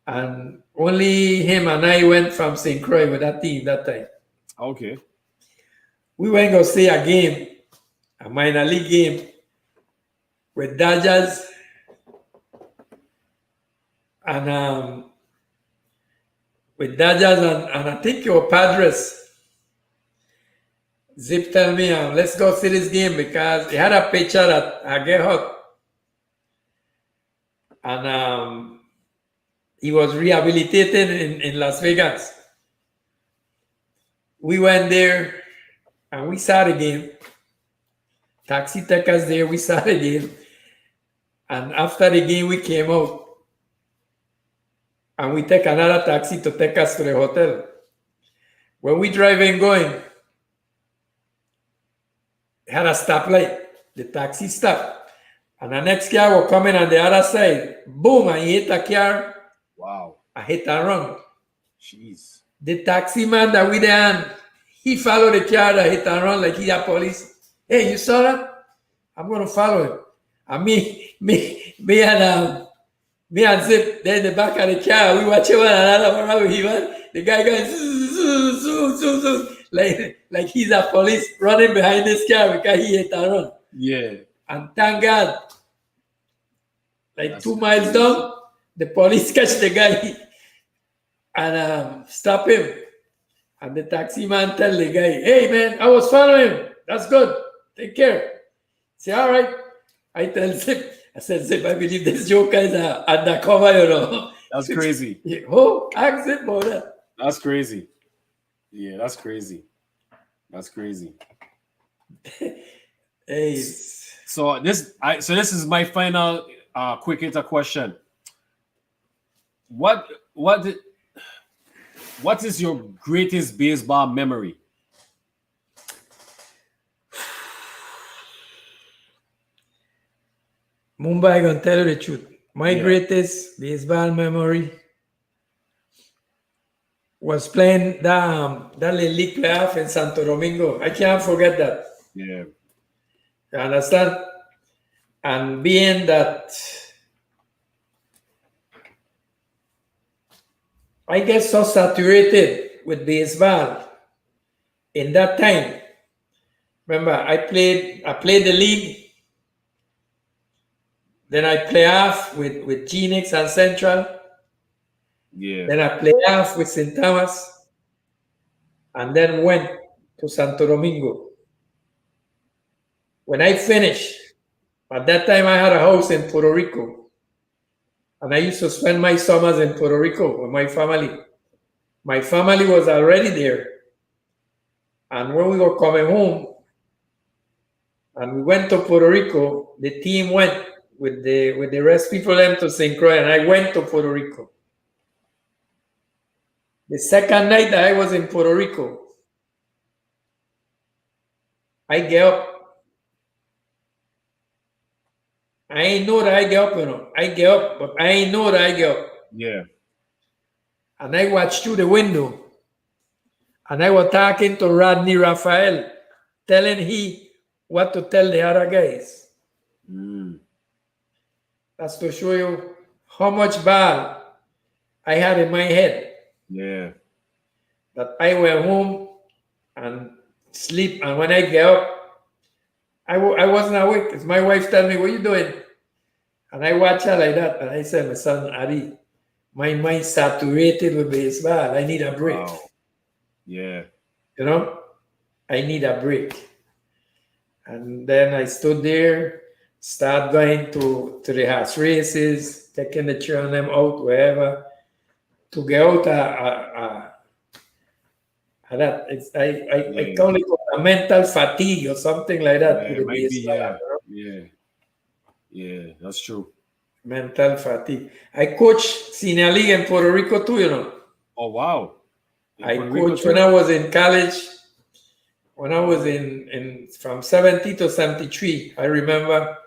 And only him and I went from St. Croix with that team that time.
Okay.
We went to see a game, a minor league game with Dodgers and and I think it was Padres. Zip tell me, let's go see this game because he had a pitcher that I get hot. And he was rehabilitated in Las Vegas. We went there and we saw the game. Taxi took us there, we saw the game. And after the game, we came out. And we take another taxi to take us to the hotel. When we driving going, had a stoplight. The taxi stopped. And the next car was coming on the other side. Boom, I hit a car.
Wow.
I hit and run.
Jeez.
The taxi man that we there, he followed the car that hit and run like he a police. Hey, you saw that? I'm going to follow him. And me and Zip, there in the back of the car, we watching one another around him. The guy going zoo, like he's a police running behind this car because he hit and run.
Yeah.
And thank God, like 2 miles down, The police catch the guy and stop him. And the taxi man tell the guy, hey man, I was following him. That's good. Take care. Say, all right. I tell Zip, I said, Zip, I believe this joker is undercover, you know.
That's crazy.
Oh, ask Zip about that.
That's crazy. Yeah, that's crazy. That's crazy.
Hey,
So this is my final quick hitter question. What is your greatest baseball memory?
Mumbai, gonna tell you the truth. My
Yeah.
greatest baseball memory was playing that league playoff in Santo Domingo. I can't forget that.
Yeah.
You understand? And being that I get so saturated with baseball in that time. Remember, I played the league. Then I play off with Genix and Central.
Yeah.
Then I play off with St. Thomas. And then went to Santo Domingo. When I finished, at that time I had a house in Puerto Rico. And I used to spend my summers in Puerto Rico with my family. My family was already there. And when we were coming home, and we went to Puerto Rico, the team went with the rest people them to St. Croix, and I went to Puerto Rico. The second night that I was in Puerto Rico, I get up. I ain't know that I get up, you know. I get up, but I ain't know that I get up.
Yeah.
And I watched through the window. And I was talking to Rodney Raphael, telling he what to tell the other guys. That's to show you how much ball I had in my head.
Yeah.
That I went home and sleep. And when I get up, I wasn't awake. It's my wife tell me, what you doing? And I watch her like that. And I said, my son, Adi, my mind saturated with baseball. I need a break.
Wow. Yeah.
You know, I need a break. And then I stood there, start going to the horse races, taking the children out wherever to get out that. I call it a mental fatigue or something like that.
Yeah,
with
it
the
might be,
baseball,
yeah.
you know?
Yeah, that's true.
Mental fatigue. I coach senior league in Puerto Rico too, you know.
Oh wow.
I coached when I was in college. When I was in from 70 to 73, I remember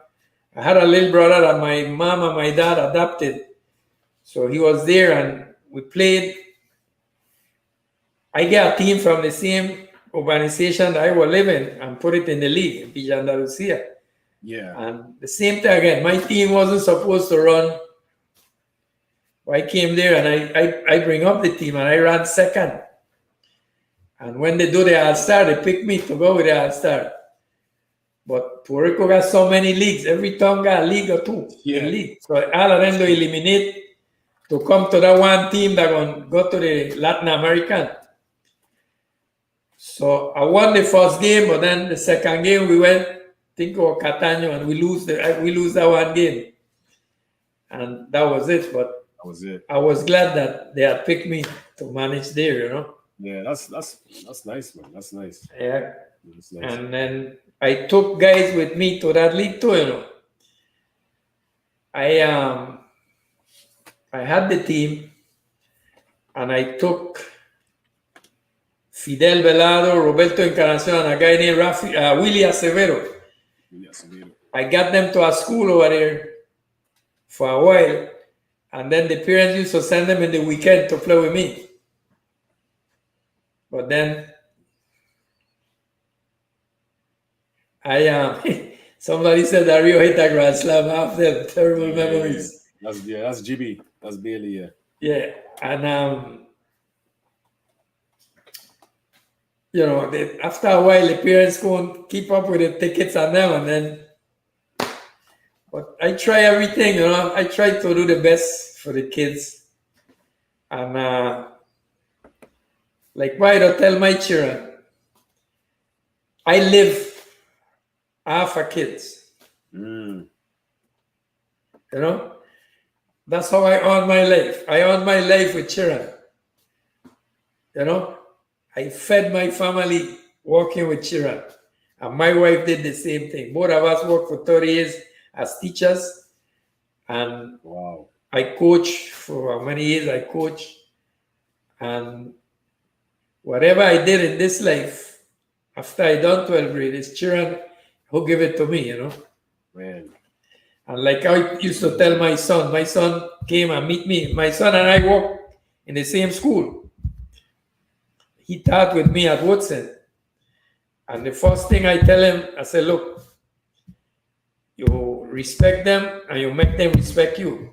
I had a little brother that my mom and my dad adopted. So he was there and we played. I get a team from the same organization that I was living and put it in the league in Villa Andalucia.
Yeah.
And the same thing again, my team wasn't supposed to run. I came there and I bring up the team and I ran second. And when they do the All-Star, they pick me to go with the All-Star. But Puerto Rico got so many leagues. Every town got a league or two.
Yeah.
League. So all of them to eliminate to come to that one team that going to go to the Latin American. So I won the first game, but then the second game we went, think of Catania, and we lose that one game. And that was it. But
That was it.
I was glad that they had picked me to manage there, you know.
Yeah, that's nice, man. That's nice.
Yeah.
That's nice.
And then I took guys with me to that league too, you know. I had the team and I took Fidel Velado, Roberto Encarnacion, and a guy named Willie Acevedo. I got them to a school over there for a while, and then the parents used to send them in the weekend to play with me. But then somebody said that Rio hit a grand slam after terrible memories.
That's GB. That's Bailey, yeah.
Yeah, and you know, after a while, the parents couldn't keep up with the tickets and them, and then But I try everything, you know. I try to do the best for the kids. And like why I tell my children, I live half a kids,
Mm.
you know. That's how I earn my life. I earn my life with children, you know. I fed my family working with children. And my wife did the same thing. Both of us worked for 30 years as teachers. And
Wow.
I coach for how many years I coach. And whatever I did in this life, after I done 12 grade, it's children who give it to me, you know.
Man.
And like I used to tell my son came and meet me. My son and I worked in the same school. He taught with me at Woodson. And the first thing I tell him, I said, look, you respect them and you make them respect you.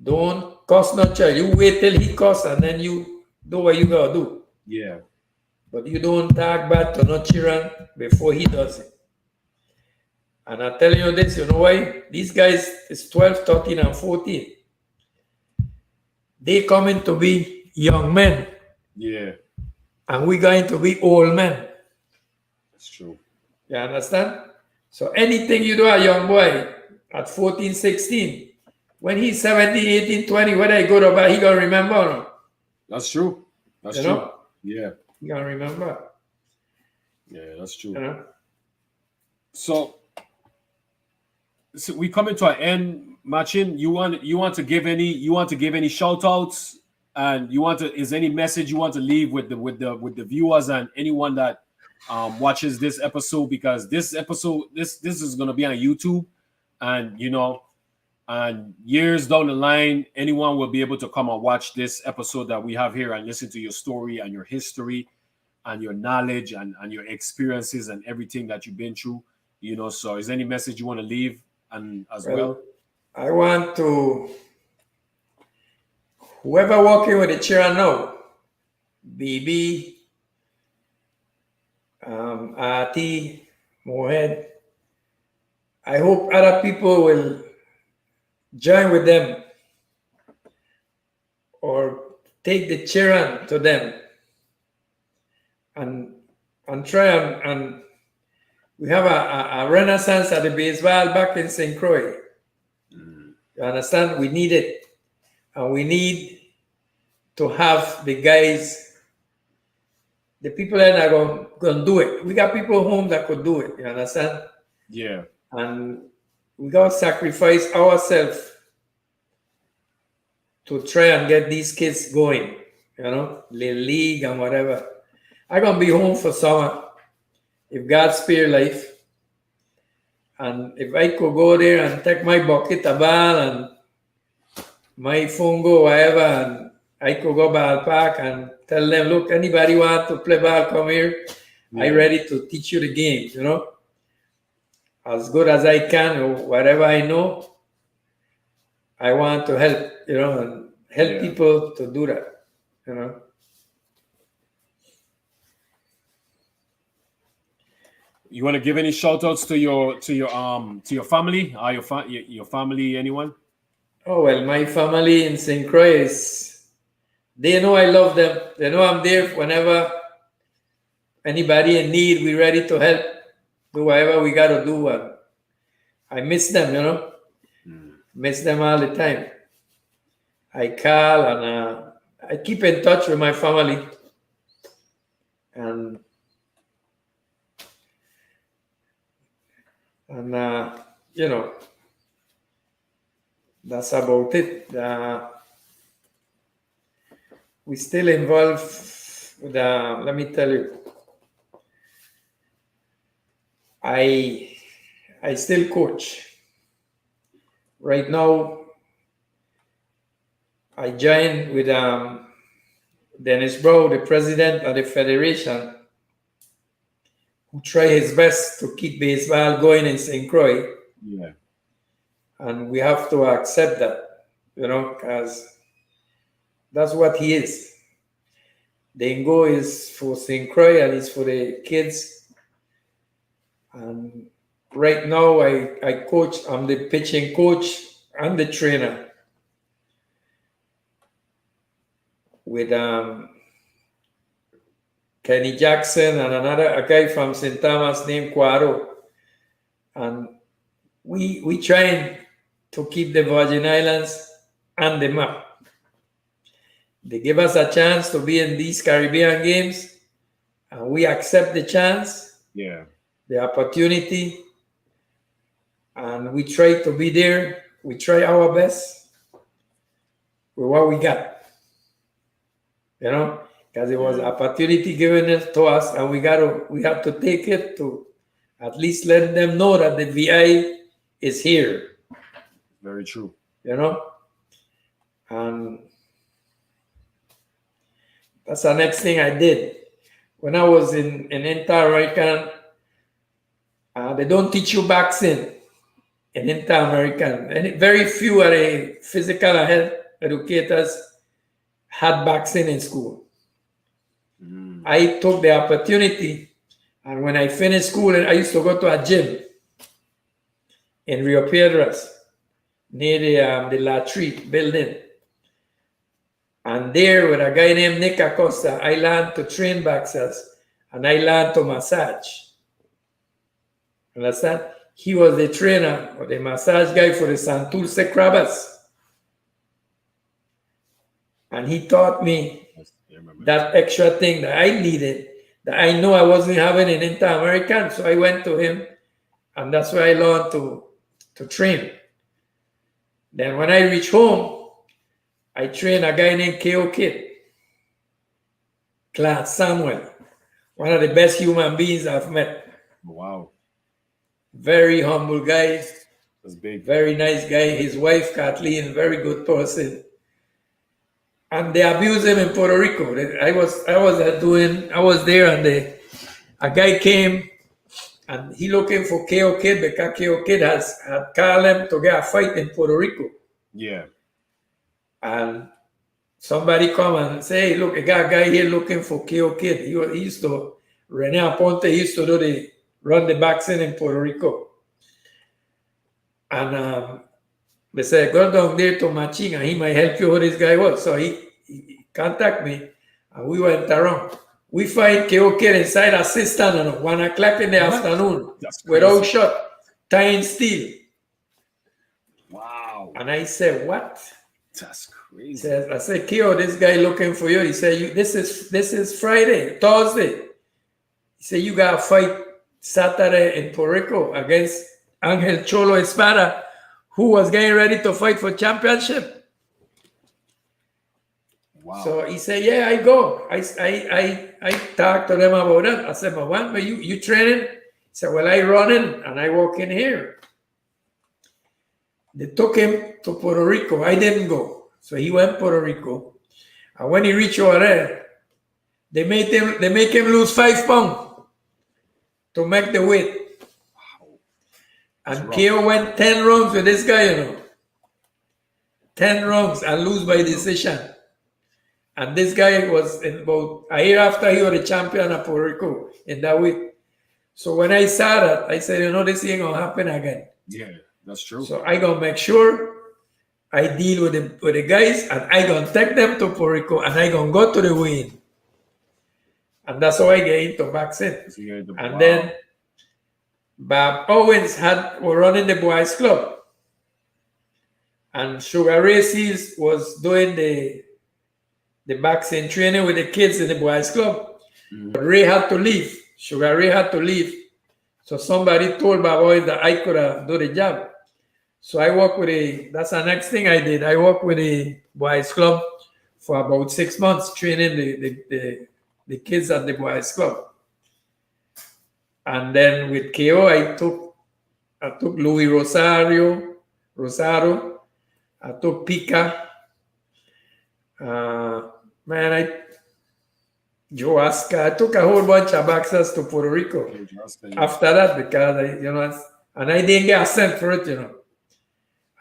Don't cuss no child. You wait till he cuss and then you do what you gotta do.
Yeah.
But you don't talk bad to no children before he does it. And I tell you this, you know why? These guys is 12, 13, and 14. They coming to be young men.
Yeah.
And we going to be old men.
That's true.
You understand? So anything you do a young boy at 14, 16, when he's 17, 18, 20, whether he go to bed, he gonna remember or not.
That's true. That's
You
true.
know?
Yeah.
He gonna remember.
Yeah, that's true.
You know?
So we coming to an end, Machin. You want to give any shout outs, and is any message you want to leave with the viewers and anyone that watches this episode, because this is going to be on YouTube, and and years down the line anyone will be able to come and watch this episode that we have here and listen to your story and your history and your knowledge and your experiences and everything that you've been through. So is there any message you want to leave and as well?
I want to, whoever working with the children now, BB, RT, Mohead, I hope other people will join with them or take the children to them and try and we have a renaissance at the baseball back in St. Croix. You understand? We need it. And we need to have the guys, the people that are going to do it. We got people home that could do it. You understand?
Yeah.
And we got to sacrifice ourselves to try and get these kids going. The league and whatever. I'm going to be home for summer if God spare life. And if I could go there and take my bucket of ball and my fungo, whatever, and I could go ball park and tell them, look, anybody want to play ball, come here. Yeah. I'm ready to teach you the game, as good as I can, or whatever I know. I want to help, and help people to do that,
You want to give any shout outs to your family? Your family, anyone?
Oh, well, my family in St. Croix, they know I love them. They know I'm there whenever anybody in need, we're ready to help, do whatever we got to do. And I miss them, miss them all the time. I call and I keep in touch with my family. And that's about it. We still involved with, let me tell you, I still coach. Right now, I joined with Dennis Brown, the president of the federation, who try his best to keep baseball going in St. Croix.
Yeah.
And we have to accept that, because that's what he is. The Ingo is for St. Croix and it's for the kids. And Right now, I coach. I'm the pitching coach and the trainer with Kenny Jackson and a guy from St. Thomas named Quaro. And we trying to keep the Virgin Islands on the map. They give us a chance to be in these Caribbean games, and we accept the chance,
Yeah.
the opportunity, and we try to be there. We try our best with what we got, because it was an opportunity given to us, and we have to take it to at least let them know that the VI is here.
Very true.
And that's the next thing I did. When I was in Inter-American, they don't teach you boxing in Inter-American. And very few of the physical and health educators had boxing in school. I took the opportunity, and when I finished school, I used to go to a gym in Rio Piedras, near the La Tree building. And there, with a guy named Nick Acosta, I learned to train boxers, and I learned to massage. Understand? He was the trainer or the massage guy for the Santurce Crabbers. And he taught me that extra thing that I needed, that I know I wasn't having in Inter-American. So I went to him, and that's where I learned to train. Then when I reached home, I trained a guy named K.O. Kid, Clark Samuel, one of the best human beings I've met.
Wow.
Very humble guy.
That's big.
Very nice guy. His wife, Kathleen, very good person. And they abused him in Puerto Rico. I was there, and a guy came, and he looking for K.O. Kid because K.O. Kid had called him to get a fight in Puerto Rico.
Yeah.
And somebody come and say, hey, look, I got a guy here looking for K.O. Kid. He used to, Rene Aponte used to run the boxing in Puerto Rico. And they said, go down there to Machin, and he might help you who this guy was. So he contacted me, and we went around. We find K.O. Kid inside a cistern at 1 o'clock in the afternoon, without shot, tying steel.
Wow.
And I said, what?
That's crazy.
I said, K.O., this guy looking for you. He said, this is Friday, Thursday. He said, you got to fight Saturday in Puerto Rico against Angel Cholo Espada, who was getting ready to fight for championship.
Wow.
So he said, yeah, I go. I talked to them about that. I said, but you training? He said, well, I running and I walk in here. They took him to Puerto Rico. I didn't go. So he went to Puerto Rico. And when he reached over there, they make him lose 5 pounds to make the weight.
Wow.
And K.O. went 10 rounds with this guy, 10 rounds and lose by decision. And this guy was in about a year after he was the champion of Puerto Rico in that weight. So when I saw that, I said, this ain't going to happen again.
Yeah, that's true.
So I going to make sure I deal with the guys, and I going to take them to Puerto Rico, and I going to go to the weigh-in. And that's how I get into boxing. And then Bob Owens was running the boys club, and Sugar Ray Seals was doing the boxing training with the kids in the boys club. But Ray had to leave. Sugar Ray had to leave. So somebody told Bob Owens that I could do the job. So I worked that's the next thing I did. I worked with the boys club for about 6 months, training the kids at the boys club. And then with K.O., I took Louis Rosario, I took Pica, Joe Asca. I took a whole bunch of boxers to Puerto Rico after that, because and I didn't get a cent for it,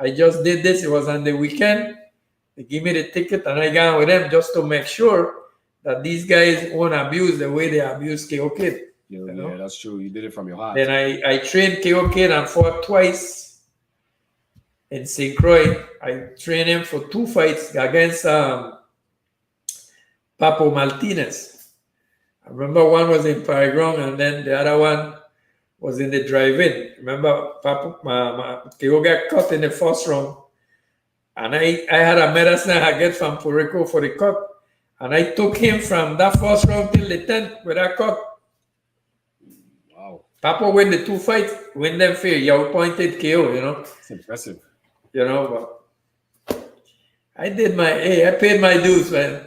I just did this. It was on the weekend. They give me the ticket, and I got with them just to make sure that these guys won't abuse the way they abuse K.O. Kid.
Yeah,
you
yeah,
know.
that's true. You did it from your heart.
Then I trained KO Kid and fought twice in St. Croix. I trained him for 2 fights against Papo Martinez. I remember one was in Paragon and then the other one was in the drive-in. Remember, Papo, KO got cut in the first round. And I had a medicine I get from Puerto Rico for the cut. And I took him from that first round till the 10th with that cut.
Wow,
Papa win the 2 fights, win them fair. You appointed KO, you know.
it's impressive.
You know, but I did I paid my dues, man.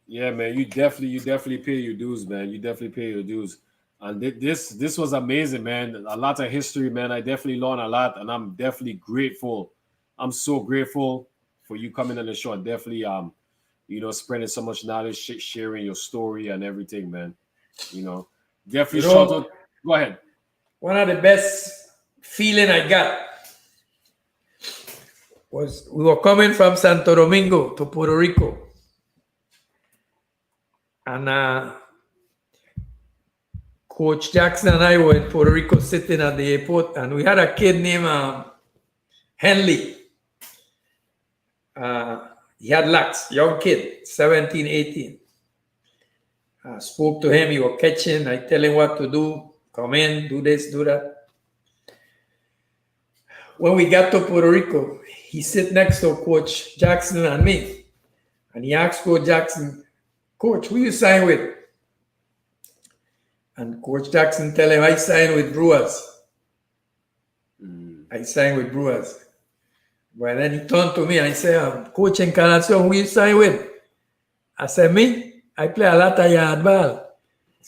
Yeah, man, you definitely pay your dues, man. You definitely pay your dues. And this was amazing, man. A lot of history, man. I definitely learned a lot, and I'm definitely grateful. I'm so grateful for you coming on the show and definitely spreading so much knowledge, sharing your story and everything, man. You know,
You
definitely shout
know,
out. Go ahead.
one of the best feeling I got was we were coming from Santo Domingo to Puerto Rico. And Coach Jackson and I were in Puerto Rico sitting at the airport, and we had a kid named Henley. He had locks, young kid, 17, 18. I spoke to him, he was catching, I tell him what to do, come in, do this, do that. When we got to Puerto Rico, he sit next to Coach Jackson and me. And he asked Coach Jackson, Coach, who you sign with? And Coach Jackson tell him, I signed with Brewers. I signed with Brewers. Well, then he turned to me and said, Coach Encarnacion, who you sign with? I said, me? I play a lot of yard ball.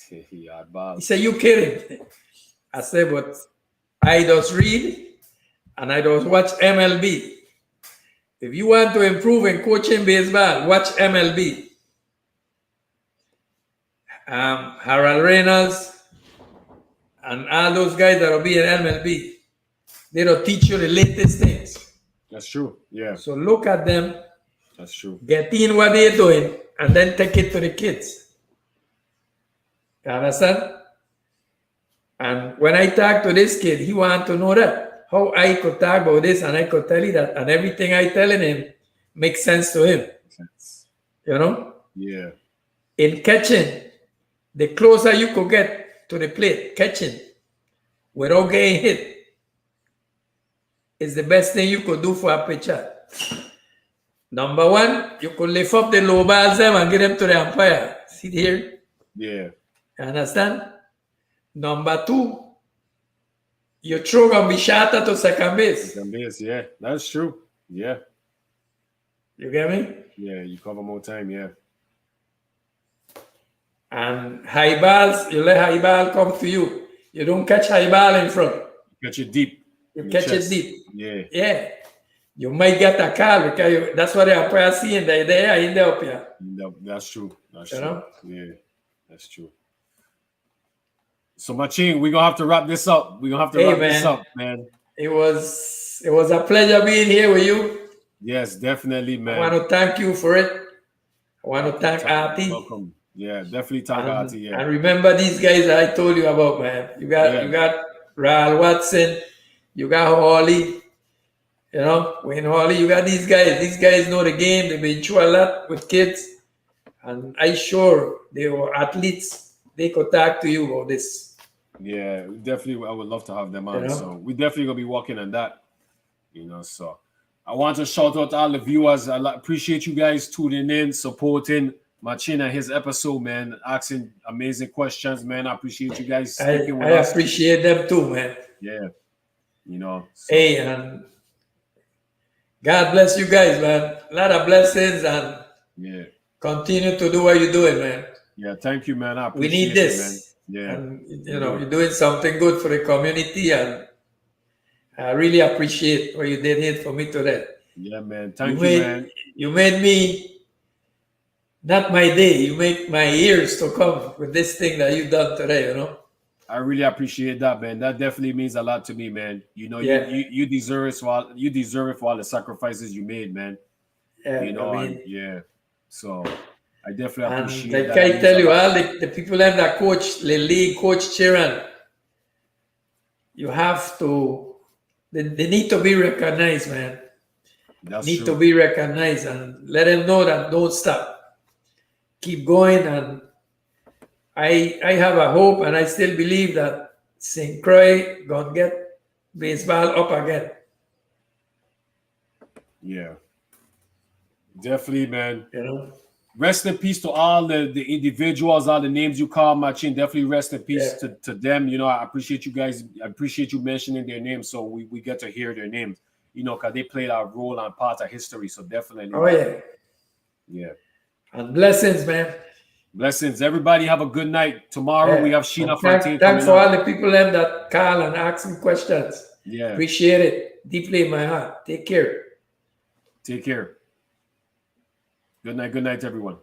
He said, you kidding? I said, but I just read and I just watch MLB. If you want to improve in coaching baseball, watch MLB. Harold Reynolds and all those guys that will be in MLB, they don't teach you the latest things.
That's true. Yeah,
So look at them,
that's true.
get in what they're doing, and then take it to the kids. You understand? And when I talk to this kid, he want to know that. How I could talk about this and I could tell you that. And everything I telling him makes sense to him. You know?
Yeah.
In catching, the closer you could get to the plate, catching, without getting hit, is the best thing you could do for a pitcher. Number one, you could lift up the low balls them and get them to the umpire. See here?
Yeah.
You understand? Number two, your throw gonna be shorter to second base.
Second base, yeah. That's true. Yeah.
You get me?
Yeah, you cover more time, yeah.
And high balls, you let high ball come to you. You don't catch high ball in front.
Catch it deep.
You catch it deep.
Yeah.
Yeah. You might get a call because that's what the umpire seeing. They're there in the up here.
No, that's true. That's
You
true.
know?
Yeah, that's true. So, Machin, we're gonna have to wrap this up. We're gonna have to wrap this up, man.
It was a pleasure being here with you.
Yes, definitely, man.
I want to thank you for it. I want to thank Artie.
Welcome. Yeah, definitely thank Artie. Yeah.
And remember these guys that I told you about, man. You got Ral Watson, you got Hawley, you know, Wayne Hawley, you got these guys. These guys know the game. They've been through a lot with kids. And I'm sure they were athletes. They could talk to you about this.
Yeah, definitely. I would love to have them on.
You know?
So we definitely gonna be working on that. You know, so I want to shout out to all the viewers. I appreciate you guys tuning in, supporting Machin and his episode, man. Asking amazing questions, man. I appreciate you guys sticking with us.
I appreciate them too, man.
Yeah, you know.
So. Hey, and God bless you guys, man. A lot of blessings, and continue to do what you're doing, man.
Yeah, thank you, man. I appreciate
we need this.
It, man. Yeah.
And, you know, you're doing something good for the community, and I really appreciate what you did here for me today.
Yeah, man. Thank you, man.
You made me, not my day, you make my ears to come with this thing that you've done today, you know.
I really appreciate that, man. That definitely means a lot to me, man. You know, you deserve it for all the sacrifices you made, man.
Yeah,
you know, So I definitely
And
appreciate
like
that. That
I
means
tell
a
you,
lot.
all the people that coach the league, Coach Chiran, you have to, they need to be recognized, man.
That's
Need to
true.
be recognized and let them know that don't stop. Keep going. And I have a hope and I still believe that St. Croix gonna get baseball up again.
Yeah, definitely, man.
You know?
Rest in peace to all the individuals, all the names you call, Machin. Definitely rest in
Yeah.
peace to them. You know, I appreciate you guys. I appreciate you mentioning their names, so we get to hear their names. You know, because they played a role and part of history. So definitely,
Oh
man.
yeah.
Yeah.
And blessings, man.
Blessings. Everybody have a good night. Tomorrow we
Yeah.
have
And
Sheena Fontaine
thanks
coming
for all
on.
the people them that call and ask me questions.
Yeah.
Appreciate it deeply in my heart. Take care.
Take care. Good night. Good night, everyone.